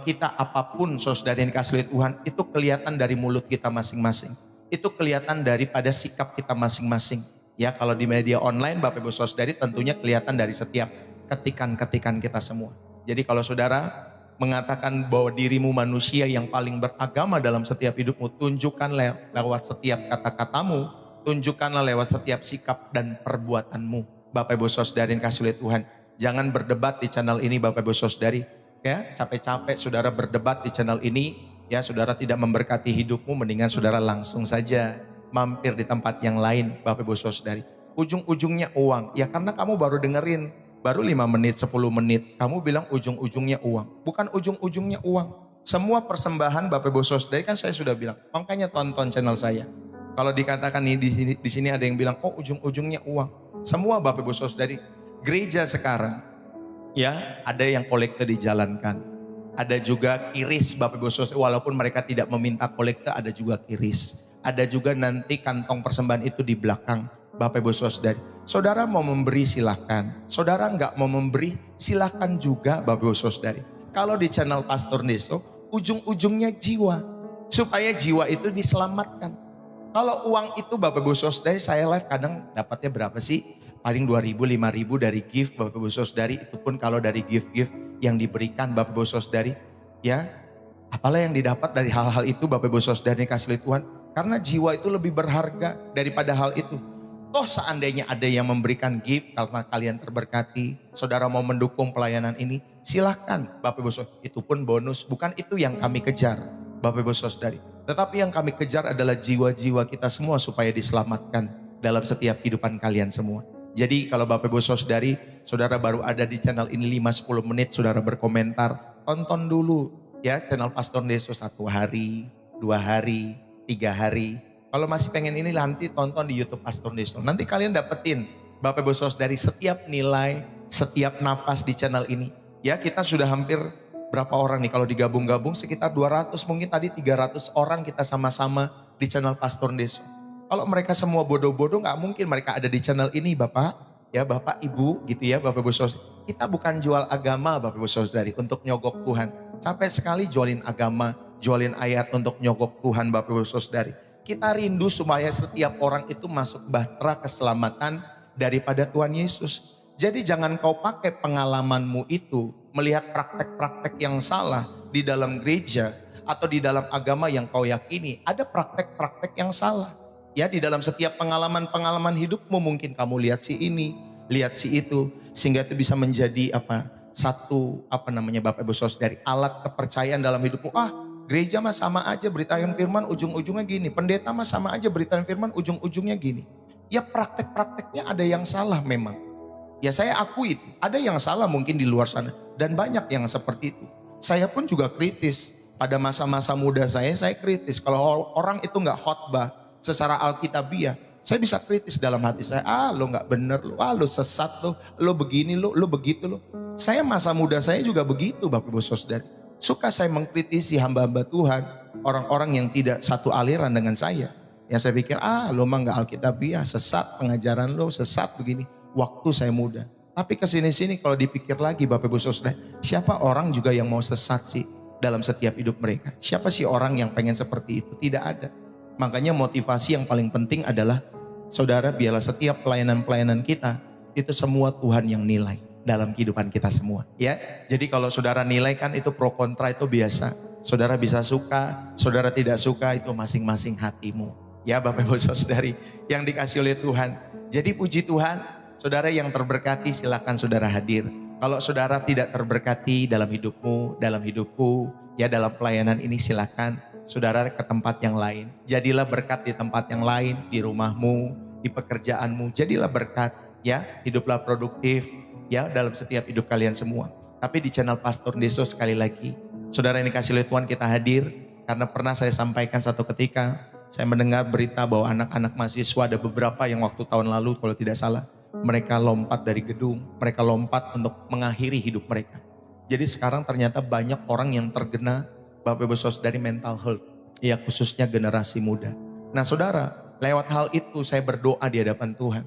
kita apapun saudara yang dikasih oleh Tuhan itu kelihatan dari mulut kita masing-masing. Itu kelihatan daripada sikap kita masing-masing. Ya, kalau di media online Bapak Ibu Saudari tentunya kelihatan dari setiap ketikan-ketikan kita semua. Jadi kalau saudara mengatakan bahwa dirimu manusia yang paling beragama dalam setiap hidupmu, tunjukkan lewat setiap kata-katamu, tunjukkanlah lewat setiap sikap dan perbuatanmu. Bapak Ibu Saudari yang kasih oleh Tuhan, jangan berdebat di channel ini Bapak Ibu Saudari. Ya, capek-capek saudara berdebat di channel ini, ya saudara tidak memberkati hidupmu, mendingan saudara langsung saja mampir di tempat yang lain Bapak Ibu Saudari. Ujung-ujungnya uang. Ya karena kamu baru dengerin, baru 5 menit, 10 menit. Kamu bilang ujung-ujungnya uang. Bukan ujung-ujungnya uang. Semua persembahan Bapak Ibu Saudari kan saya sudah bilang. Makanya tonton channel saya. Kalau dikatakan nih di sini ada yang bilang, oh ujung-ujungnya uang. Semua Bapak Ibu Saudari. Gereja sekarang, ya ada yang kolekte dijalankan. Ada juga kiris Bapak Ibu Saudari. Walaupun mereka tidak meminta kolekte, ada juga kiris. Ada juga nanti kantong persembahan itu di belakang Bapak Ibu Saudari. Saudara mau memberi silahkan. Saudara nggak mau memberi silahkan juga Bapak Ibu Saudari. Kalau di channel Pastor Deso ujung-ujungnya jiwa. Supaya jiwa itu diselamatkan. Kalau uang itu Bapak Ibu Saudari saya live kadang dapatnya berapa sih? Paling 2.000, 5.000 dari gift Bapak Ibu Saudari. Itu pun kalau dari gift-gift yang diberikan Bapak Ibu Saudari. Ya, apalah yang didapat dari hal-hal itu Bapak Ibu Saudari kasih oleh Tuhan. Karena jiwa itu lebih berharga daripada hal itu. Toh seandainya ada yang memberikan gift, kalau kalian terberkati, saudara mau mendukung pelayanan ini, silahkan Bapak Ibu Saudari. Itu pun bonus, bukan itu yang kami kejar Bapak Ibu Saudari. Tetapi yang kami kejar adalah jiwa-jiwa kita semua supaya diselamatkan dalam setiap kehidupan kalian semua. Jadi kalau Bapak Ibu Saudari, saudara baru ada di channel ini 5-10 menit, saudara berkomentar, tonton dulu ya channel Pastor Deso 1 hari, 2 hari, 3 hari. Kalau masih pengen ini nanti tonton di YouTube Pastor Deso. Nanti kalian dapetin Bapak Ibu Saudari setiap nilai, setiap nafas di channel ini. Ya kita sudah hampir berapa orang nih kalau digabung-gabung sekitar 200 mungkin tadi 300 orang kita sama-sama di channel Pastor Deso. Kalau mereka semua bodoh-bodoh gak mungkin mereka ada di channel ini Bapak. ya Bapak Ibu gitu ya Bapak Ibu Saudari. Kita bukan jual agama Bapak Ibu Saudari untuk nyogok Tuhan. Capek sekali jualin agama, jualin ayat untuk nyogok Tuhan Bapak Ibu Saudari. Kita rindu supaya setiap orang itu masuk bahtera keselamatan daripada Tuhan Yesus. Jadi jangan kau pakai pengalamanmu itu melihat praktek-praktek yang salah di dalam gereja atau di dalam agama yang kau yakini. Ada praktek-praktek yang salah. Ya, di dalam setiap pengalaman-pengalaman hidupmu mungkin kamu lihat si ini, lihat si itu, sehingga itu bisa menjadi satu Bapak Ibu Saudari, alat kepercayaan dalam hidupmu. Gereja mah sama aja beritain firman ujung-ujungnya gini, pendeta mah sama aja beritain firman ujung-ujungnya gini. Ya praktek-prakteknya ada yang salah memang. Ya saya akui itu, ada yang salah mungkin di luar sana dan banyak yang seperti itu. Saya pun juga kritis. Pada masa-masa muda saya kritis. Kalau orang itu nggak khotbah secara alkitabiah, saya bisa kritis dalam hati saya. Lo nggak bener lo, lo sesat lo begini lo begitu lo. Saya masa muda saya juga begitu Bapak Ibu Saudari. Suka saya mengkritisi hamba-hamba Tuhan, orang-orang yang tidak satu aliran dengan saya. Yang saya pikir, lo mah nggak alkitabiah, sesat pengajaran lo, sesat begini. Waktu saya muda. Tapi kesini-sini kalau dipikir lagi Bapak Ibu Saudari, siapa orang juga yang mau sesat sih dalam setiap hidup mereka? Siapa sih orang yang pengen seperti itu? Tidak ada. Makanya motivasi yang paling penting adalah saudara, biarlah setiap pelayanan-pelayanan kita itu semua Tuhan yang nilai dalam kehidupan kita semua, ya. Jadi kalau saudara nilai kan itu pro kontra itu biasa. Saudara bisa suka, saudara tidak suka itu masing-masing hatimu. Ya Bapak Ibu Saudari yang dikasih oleh Tuhan. Jadi puji Tuhan, saudara yang terberkati silakan saudara hadir. Kalau saudara tidak terberkati dalam hidupmu, dalam hidupku, ya dalam pelayanan ini silakan saudara ke tempat yang lain. Jadilah berkat di tempat yang lain, di rumahmu, di pekerjaanmu. Jadilah berkat, ya. Hiduplah produktif, ya, dalam setiap hidup kalian semua. Tapi di channel Pastor Deso sekali lagi, saudara yang dikasih oleh Tuhan, kita hadir karena pernah saya sampaikan satu ketika, saya mendengar berita bahwa anak-anak mahasiswa ada beberapa yang waktu tahun lalu kalau tidak salah, mereka lompat dari gedung, mereka lompat untuk mengakhiri hidup mereka. Jadi sekarang ternyata banyak orang yang terkena Bapak Ibu Saudari mental health, ya khususnya generasi muda. Nah saudara, lewat hal itu saya berdoa di hadapan Tuhan.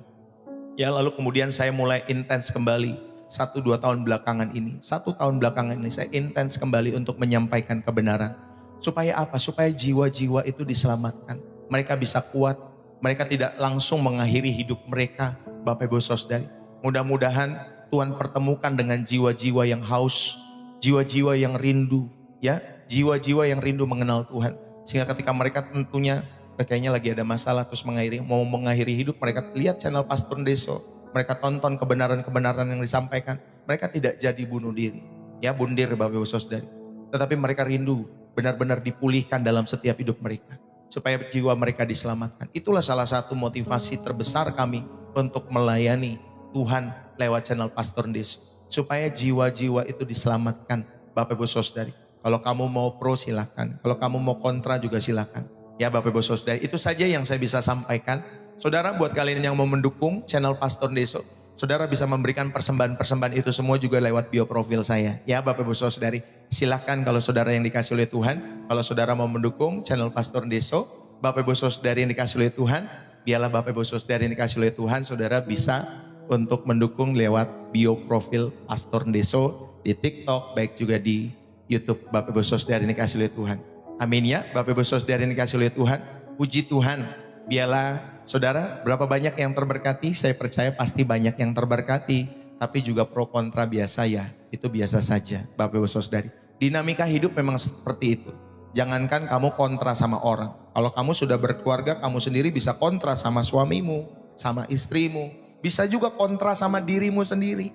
Ya lalu kemudian saya mulai intens kembali 1-2 tahun belakangan ini. 1 tahun belakangan ini saya intens kembali untuk menyampaikan kebenaran. Supaya apa? Supaya jiwa-jiwa itu diselamatkan. Mereka bisa kuat, mereka tidak langsung mengakhiri hidup mereka Bapak Ibu Saudari. Mudah-mudahan Tuhan pertemukan dengan jiwa-jiwa yang haus, jiwa-jiwa yang rindu, ya. Jiwa-jiwa yang rindu mengenal Tuhan. Sehingga ketika mereka tentunya kayaknya lagi ada masalah terus mau mengakhiri hidup, mereka lihat channel Pastor Deso, mereka tonton kebenaran-kebenaran yang disampaikan, mereka tidak jadi bunuh diri. Ya bundir Bapak Ibu Saudari. Tetapi mereka rindu benar-benar dipulihkan dalam setiap hidup mereka. Supaya jiwa mereka diselamatkan. Itulah salah satu motivasi terbesar kami untuk melayani Tuhan lewat channel Pastor Deso. Supaya jiwa-jiwa itu diselamatkan Bapak Ibu Saudari. Kalau kamu mau pro silakan, kalau kamu mau kontra juga silakan. Ya Bapak Ibu Saudari, itu saja yang saya bisa sampaikan. Saudara, buat kalian yang mau mendukung channel Pastor Deso, saudara bisa memberikan persembahan-persembahan itu semua juga lewat bio profil saya. Ya Bapak Ibu Saudari, silakan kalau saudara yang dikasih oleh Tuhan, kalau saudara mau mendukung channel Pastor Deso, Bapak Ibu Saudari yang dikasih oleh Tuhan, biarlah Bapak Ibu Saudari yang dikasih oleh Tuhan, saudara bisa untuk mendukung lewat bio profil Pastor Deso di TikTok, baik juga di YouTube Bapak Ibu Saudari yang dikasih oleh Tuhan. Amin ya Bapak Ibu Saudari yang dikasih oleh Tuhan. Puji Tuhan. Biarlah saudara berapa banyak yang terberkati. Saya percaya pasti banyak yang terberkati. Tapi juga pro kontra biasa ya. Itu biasa saja Bapak Ibu Saudari. Dinamika hidup memang seperti itu. Jangankan kamu kontra sama orang. Kalau kamu sudah berkeluarga, kamu sendiri bisa kontra sama suamimu, sama istrimu. Bisa juga kontra sama dirimu sendiri.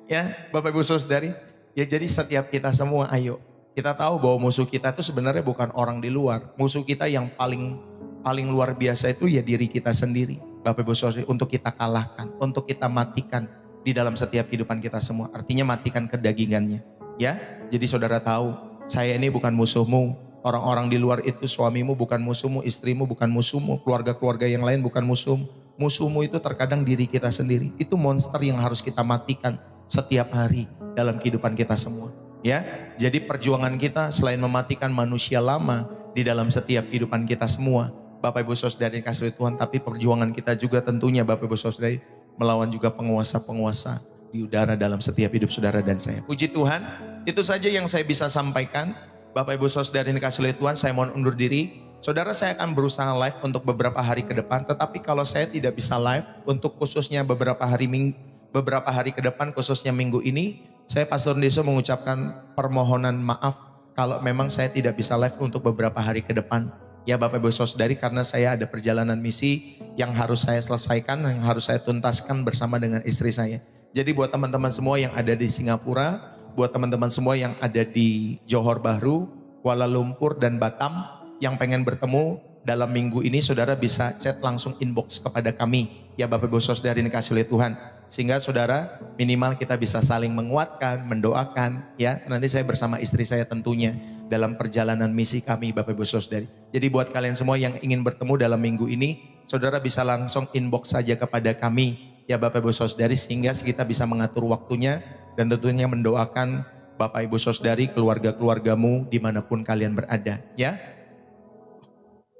Ya Bapak Ibu Saudari. Ya jadi setiap kita semua ayo. Kita tahu bahwa musuh kita itu sebenarnya bukan orang di luar. Musuh kita yang paling luar biasa itu ya diri kita sendiri. Bapak Ibu Saudari, untuk kita kalahkan, untuk kita matikan di dalam setiap kehidupan kita semua. Artinya matikan kedagingannya. Ya, jadi saudara tahu, saya ini bukan musuhmu. Orang-orang di luar itu suamimu bukan musuhmu, istrimu bukan musuhmu, keluarga-keluarga yang lain bukan musuhmu. Musuhmu itu terkadang diri kita sendiri. Itu monster yang harus kita matikan setiap hari dalam kehidupan kita semua. Ya, jadi perjuangan kita selain mematikan manusia lama di dalam setiap kehidupan kita semua, Bapak Ibu Saudari yang kasih Tuhan, tapi perjuangan kita juga tentunya Bapak Ibu Saudari melawan juga penguasa-penguasa di udara dalam setiap hidup saudara dan saya. Puji Tuhan, itu saja yang saya bisa sampaikan. Bapak Ibu Saudara yang dikasihi oleh Tuhan, saya mohon undur diri. Saudara, saya akan berusaha live untuk beberapa hari ke depan, tetapi kalau saya tidak bisa live untuk khususnya beberapa hari ke depan, khususnya minggu ini, saya Pastor Deso mengucapkan permohonan maaf kalau memang saya tidak bisa live untuk beberapa hari ke depan. Ya Bapak Ibu Saudari, karena saya ada perjalanan misi yang harus saya selesaikan, yang harus saya tuntaskan bersama dengan istri saya. Jadi buat teman-teman semua yang ada di Singapura, buat teman-teman semua yang ada di Johor Bahru, Kuala Lumpur dan Batam yang pengen bertemu dalam minggu ini, saudara bisa chat langsung inbox kepada kami. Ya Bapak Ibu Saudari dikasihi oleh Tuhan. Sehingga saudara minimal kita bisa saling menguatkan, mendoakan. Ya, nanti saya bersama istri saya tentunya dalam perjalanan misi kami Bapak Ibu Saudari. Jadi buat kalian semua yang ingin bertemu dalam minggu ini, saudara bisa langsung inbox saja kepada kami. Ya Bapak Ibu Saudari, sehingga kita bisa mengatur waktunya dan tentunya mendoakan Bapak Ibu Saudari, keluarga-keluargamu dimanapun kalian berada. Ya.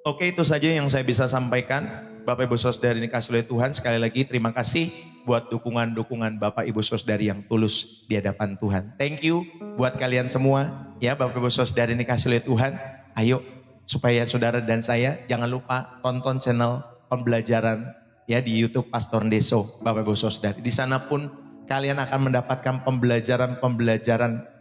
Oke, itu saja yang saya bisa sampaikan. Bapak Ibu Saudari dikasihi oleh Tuhan, sekali lagi terima kasih buat dukungan-dukungan Bapak Ibu Saudari yang tulus di hadapan Tuhan. Thank you buat kalian semua. Ya Bapak Ibu Saudari dikasihi oleh Tuhan, ayo supaya saudara dan saya jangan lupa tonton channel pembelajaran ya di YouTube Pastor Deso, Bapak Ibu Saudari. Di sana pun kalian akan mendapatkan pembelajaran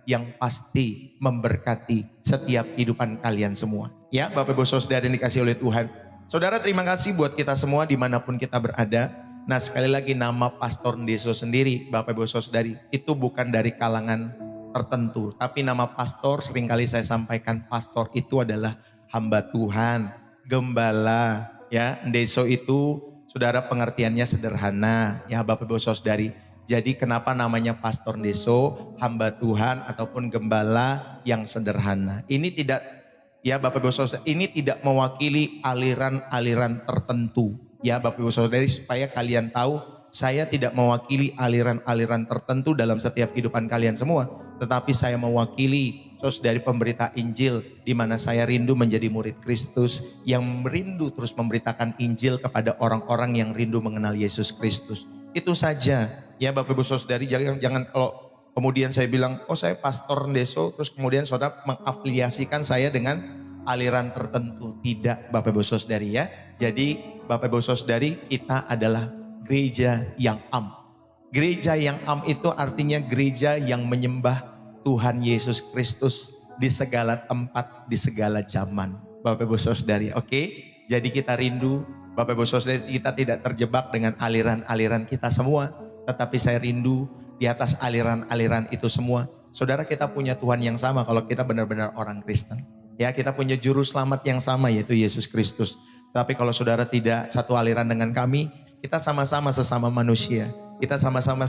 yang pasti memberkati setiap kehidupan kalian semua. Ya Bapak Ibu Saudari yang dikasihi oleh Tuhan. Saudara, terima kasih buat kita semua dimanapun kita berada. Nah sekali lagi, nama Pastor Deso sendiri Bapak Ibu Saudari itu bukan dari kalangan tertentu. Tapi nama pastor seringkali saya sampaikan, pastor itu adalah hamba Tuhan, gembala. Ya, Deso itu saudara pengertiannya sederhana ya Bapak Ibu Saudari. Jadi kenapa namanya Pastor Deso, hamba Tuhan ataupun gembala yang sederhana. Ini tidak ya Bapak Ibu Saudari, ini tidak mewakili aliran-aliran tertentu. Ya Bapak Ibu Saudari, supaya kalian tahu, saya tidak mewakili aliran-aliran tertentu dalam setiap kehidupan kalian semua. Tetapi saya mewakili dari pemberita Injil, di mana saya rindu menjadi murid Kristus yang merindu terus memberitakan Injil kepada orang-orang yang rindu mengenal Yesus Kristus. Itu saja ya Bapak Ibu Saudari, jangan kalau kemudian saya bilang, oh saya Pastor Deso, terus kemudian saudara mengafiliasikan saya dengan aliran tertentu. Tidak Bapak Ibu Saudari ya. Jadi Bapak Ibu Saudari, kita adalah gereja yang am. Gereja yang am itu artinya gereja yang menyembah Tuhan Yesus Kristus di segala tempat, di segala zaman. Bapak Ibu Saudari, oke? Jadi kita rindu, Bapak Ibu Saudari, kita tidak terjebak dengan aliran-aliran kita semua. Tetapi saya rindu di atas aliran-aliran itu semua. Saudara, kita punya Tuhan yang sama kalau kita benar-benar orang Kristen. Ya, kita punya juru selamat yang sama, yaitu Yesus Kristus. Tapi kalau saudara tidak satu aliran dengan kami, kita sama-sama sesama manusia. Kita sama-sama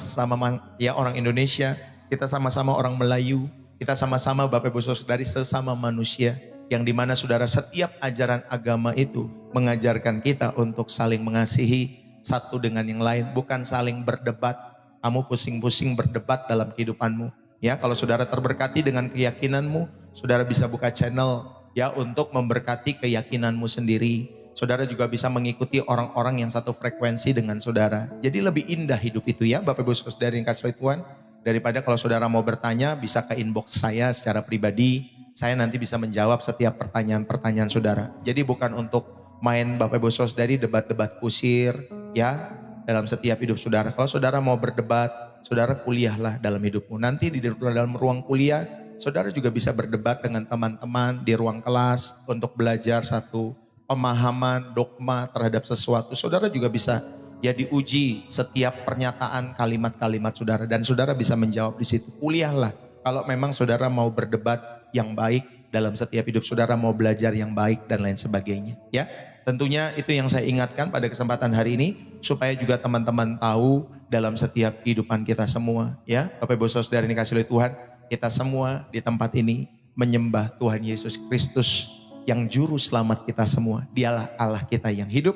ya orang Indonesia, kita sama-sama orang Melayu, kita sama-sama Bapak Ibu Saudari sesama manusia. Yang dimana saudara, setiap ajaran agama itu mengajarkan kita untuk saling mengasihi satu dengan yang lain, bukan saling berdebat. Kamu pusing-pusing berdebat dalam kehidupanmu. Ya, kalau saudara terberkati dengan keyakinanmu, saudara bisa buka channel ya untuk memberkati keyakinanmu sendiri. Saudara juga bisa mengikuti orang-orang yang satu frekuensi dengan saudara. Jadi lebih indah hidup itu ya Bapak Ibu Saudari yang kasih Tuhan. Daripada kalau saudara mau bertanya, bisa ke inbox saya secara pribadi. Saya nanti bisa menjawab setiap pertanyaan-pertanyaan saudara. Jadi bukan untuk main Bapak Ibu Saudari debat-debat kusir ya dalam setiap hidup saudara. Kalau saudara mau berdebat, saudara kuliahlah dalam hidupmu. Nanti di dalam ruang kuliah, saudara juga bisa berdebat dengan teman-teman di ruang kelas untuk belajar satu pemahaman dogma terhadap sesuatu. Saudara juga bisa ya diuji setiap pernyataan kalimat-kalimat saudara, dan saudara bisa menjawab di situ. Kuliahlah kalau memang saudara mau berdebat yang baik dalam setiap hidup saudara, mau belajar yang baik dan lain sebagainya. Ya, tentunya itu yang saya ingatkan pada kesempatan hari ini, supaya juga teman-teman tahu dalam setiap kehidupan kita semua. Ya, Bapak Ibu Saudara yang dikasihi oleh Tuhan, kita semua di tempat ini menyembah Tuhan Yesus Kristus yang juru selamat kita semua. Dialah Allah kita yang hidup.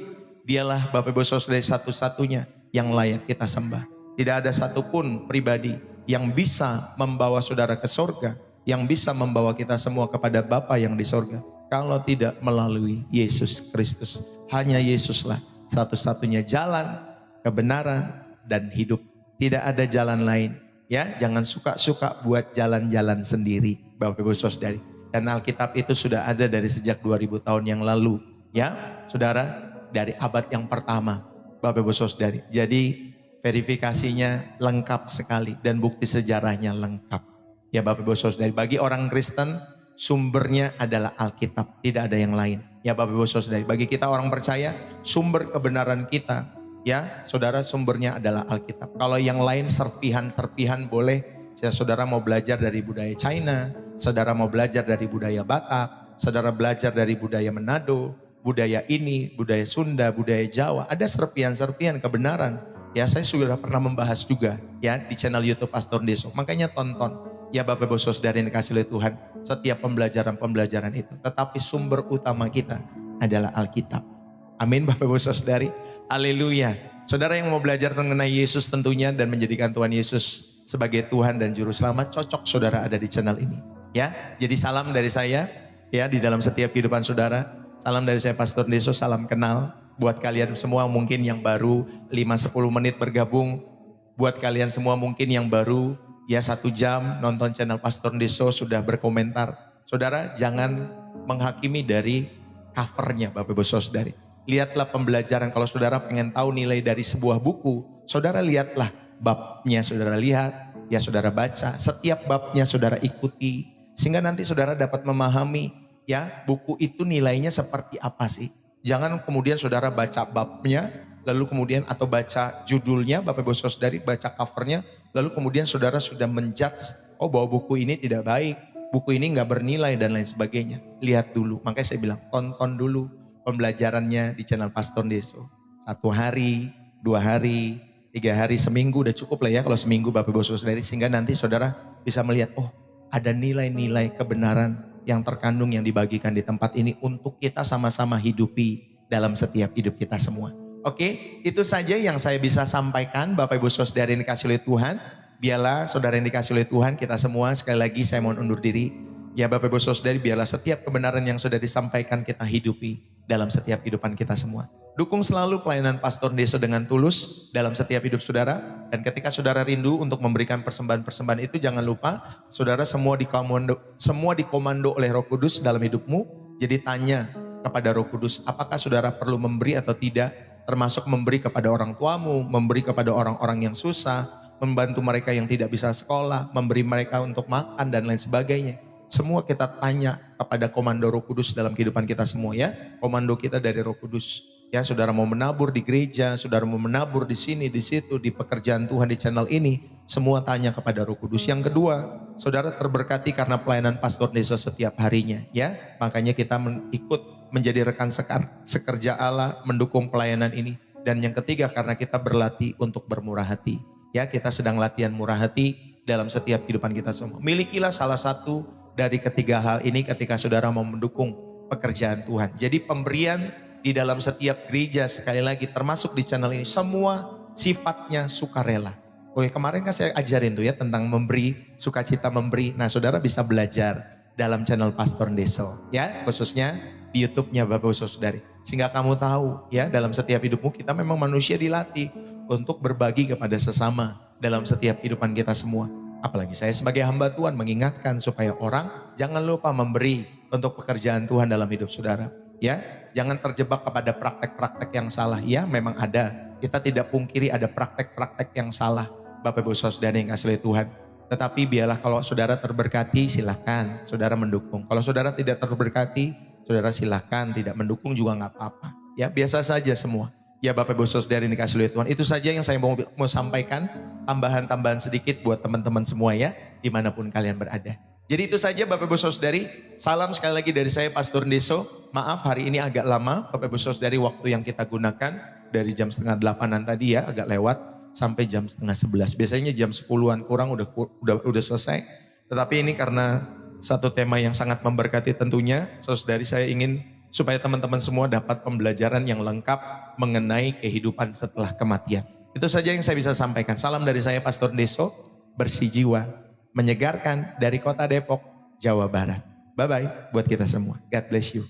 Dialah Bapak Ibu Saudara satu-satunya yang layak kita sembah. Tidak ada satupun pribadi yang bisa membawa saudara ke sorga, yang bisa membawa kita semua kepada Bapa yang di sorga, kalau tidak melalui Yesus Kristus. Hanya Yesuslah satu-satunya jalan, kebenaran, dan hidup. Tidak ada jalan lain. Ya, jangan suka-suka buat jalan-jalan sendiri, Bapak Ibu Saudari. Dan Alkitab itu sudah ada dari sejak 2000 tahun yang lalu. Ya, saudara, dari abad yang pertama, Bapak Ibu Saudari. Jadi verifikasinya lengkap sekali dan bukti sejarahnya lengkap. Ya Bapak Ibu Saudari, bagi orang Kristen sumbernya adalah Alkitab, tidak ada yang lain. Ya Bapak Ibu Saudari, bagi kita orang percaya sumber kebenaran kita, ya saudara, sumbernya adalah Alkitab. Kalau yang lain serpihan-serpihan boleh. Saudara mau belajar dari budaya China, saudara mau belajar dari budaya Batak, saudara belajar dari budaya Manado, budaya ini, budaya Sunda, budaya Jawa, ada serpihan-serpihan kebenaran. Ya, saya sudah pernah membahas juga ya di channel YouTube Pastor Deso. Makanya tonton ya Bapak Ibu Saudara yang dikasih oleh Tuhan, setiap pembelajaran-pembelajaran itu. Tetapi sumber utama kita adalah Alkitab. Amin Bapak Ibu Saudari. Haleluya. Saudara yang mau belajar mengenai Yesus tentunya dan menjadikan Tuhan Yesus sebagai Tuhan dan Juru Selamat, cocok saudara ada di channel ini. Ya, jadi salam dari saya ya di dalam setiap kehidupan saudara. Salam dari saya Pastor Deso, salam kenal. Buat kalian semua mungkin yang baru 5-10 menit bergabung. Buat kalian semua mungkin yang baru ya 1 jam nonton channel Pastor Deso sudah berkomentar. Saudara jangan menghakimi dari covernya Bapak Ibu Saudari. Lihatlah pembelajaran, kalau saudara pengen tahu nilai dari sebuah buku, saudara lihatlah babnya, saudara lihat, ya saudara baca, setiap babnya saudara ikuti, sehingga nanti saudara dapat memahami ya buku itu nilainya seperti apa sih. Jangan kemudian saudara baca babnya, lalu kemudian atau baca judulnya, Bapak Ibu Saudari, baca covernya, lalu kemudian saudara sudah menjudge, oh bahwa buku ini tidak baik, buku ini nggak bernilai dan lain sebagainya. Lihat dulu, makanya saya bilang tonton dulu pembelajarannya di channel Pastor Deso. 1 hari, 2 hari, 3 hari, seminggu udah cukup lah ya kalau seminggu Bapak Ibu Saudari, sehingga nanti saudara bisa melihat, oh ada nilai-nilai kebenaran yang terkandung yang dibagikan di tempat ini untuk kita sama-sama hidupi dalam setiap hidup kita semua. Oke, itu saja yang saya bisa sampaikan Bapak Ibu Saudari yang dikasih oleh Tuhan. Biarlah saudara yang dikasih oleh Tuhan, kita semua sekali lagi saya mohon undur diri. Ya Bapak Ibu Saudari, biarlah setiap kebenaran yang sudah disampaikan kita hidupi dalam setiap kehidupan kita semua. Dukung selalu pelayanan Pastor Deso dengan tulus dalam setiap hidup saudara. Dan ketika saudara rindu untuk memberikan persembahan-persembahan itu, jangan lupa saudara semua dikomando oleh Roh Kudus dalam hidupmu. Jadi tanya kepada Roh Kudus, apakah saudara perlu memberi atau tidak, termasuk memberi kepada orang tuamu, memberi kepada orang-orang yang susah, membantu mereka yang tidak bisa sekolah, memberi mereka untuk makan dan lain sebagainya. Semua kita tanya kepada komando Roh Kudus dalam kehidupan kita semua ya. Komando kita dari Roh Kudus. Ya, saudara mau menabur di gereja, saudara mau menabur di sini, di situ, di pekerjaan Tuhan di channel ini, semua tanya kepada Roh Kudus. Yang kedua, saudara terberkati karena pelayanan Pastor Deso setiap harinya ya. Makanya kita ikut menjadi rekan sekerja Allah, mendukung pelayanan ini. Dan yang ketiga, karena kita berlatih untuk bermurah hati. Ya, kita sedang latihan murah hati dalam setiap kehidupan kita semua. Milikilah salah satu dari ketiga hal ini ketika saudara mau mendukung pekerjaan Tuhan. Jadi pemberian di dalam setiap gereja, sekali lagi termasuk di channel ini, semua sifatnya sukarela. Oke, kemarin kan saya ajarin tuh ya tentang memberi, sukacita memberi. Nah saudara bisa belajar dalam channel Pastor Deso ya, khususnya di YouTube-nya Bapak Ibu Saudari. Sehingga kamu tahu ya, dalam setiap hidupmu kita memang manusia dilatih untuk berbagi kepada sesama dalam setiap kehidupan kita semua. Apalagi saya sebagai hamba Tuhan mengingatkan supaya orang jangan lupa memberi untuk pekerjaan Tuhan dalam hidup saudara. Ya, jangan terjebak kepada praktek-praktek yang salah. Ya, memang ada. Kita tidak pungkiri ada praktek-praktek yang salah. Bapak Ibu Saudara yang kasih oleh Tuhan. Tetapi biarlah kalau saudara terberkati, silahkan saudara mendukung. Kalau saudara tidak terberkati, saudara silahkan tidak mendukung juga nggak apa-apa. Ya, biasa saja semua. Ya Bapak Ibu Saudara yang dikasih oleh Tuhan. Itu saja yang saya mau sampaikan. Tambahan-tambahan sedikit buat teman-teman semua ya, dimanapun kalian berada. Jadi itu saja Bapak Ibu Saudari. Salam sekali lagi dari saya Pastor Deso. Maaf hari ini agak lama Bapak Ibu Saudari, waktu yang kita gunakan dari jam 7:30 tadi ya, agak lewat sampai jam 10:30. Biasanya jam 10-an kurang udah selesai. Tetapi ini karena satu tema yang sangat memberkati tentunya, Saudari, saya ingin supaya teman-teman semua dapat pembelajaran yang lengkap mengenai kehidupan setelah kematian. Itu saja yang saya bisa sampaikan. Salam dari saya Pastor Deso, bersih jiwa, menyegarkan dari kota Depok, Jawa Barat. Bye-bye buat kita semua. God bless you.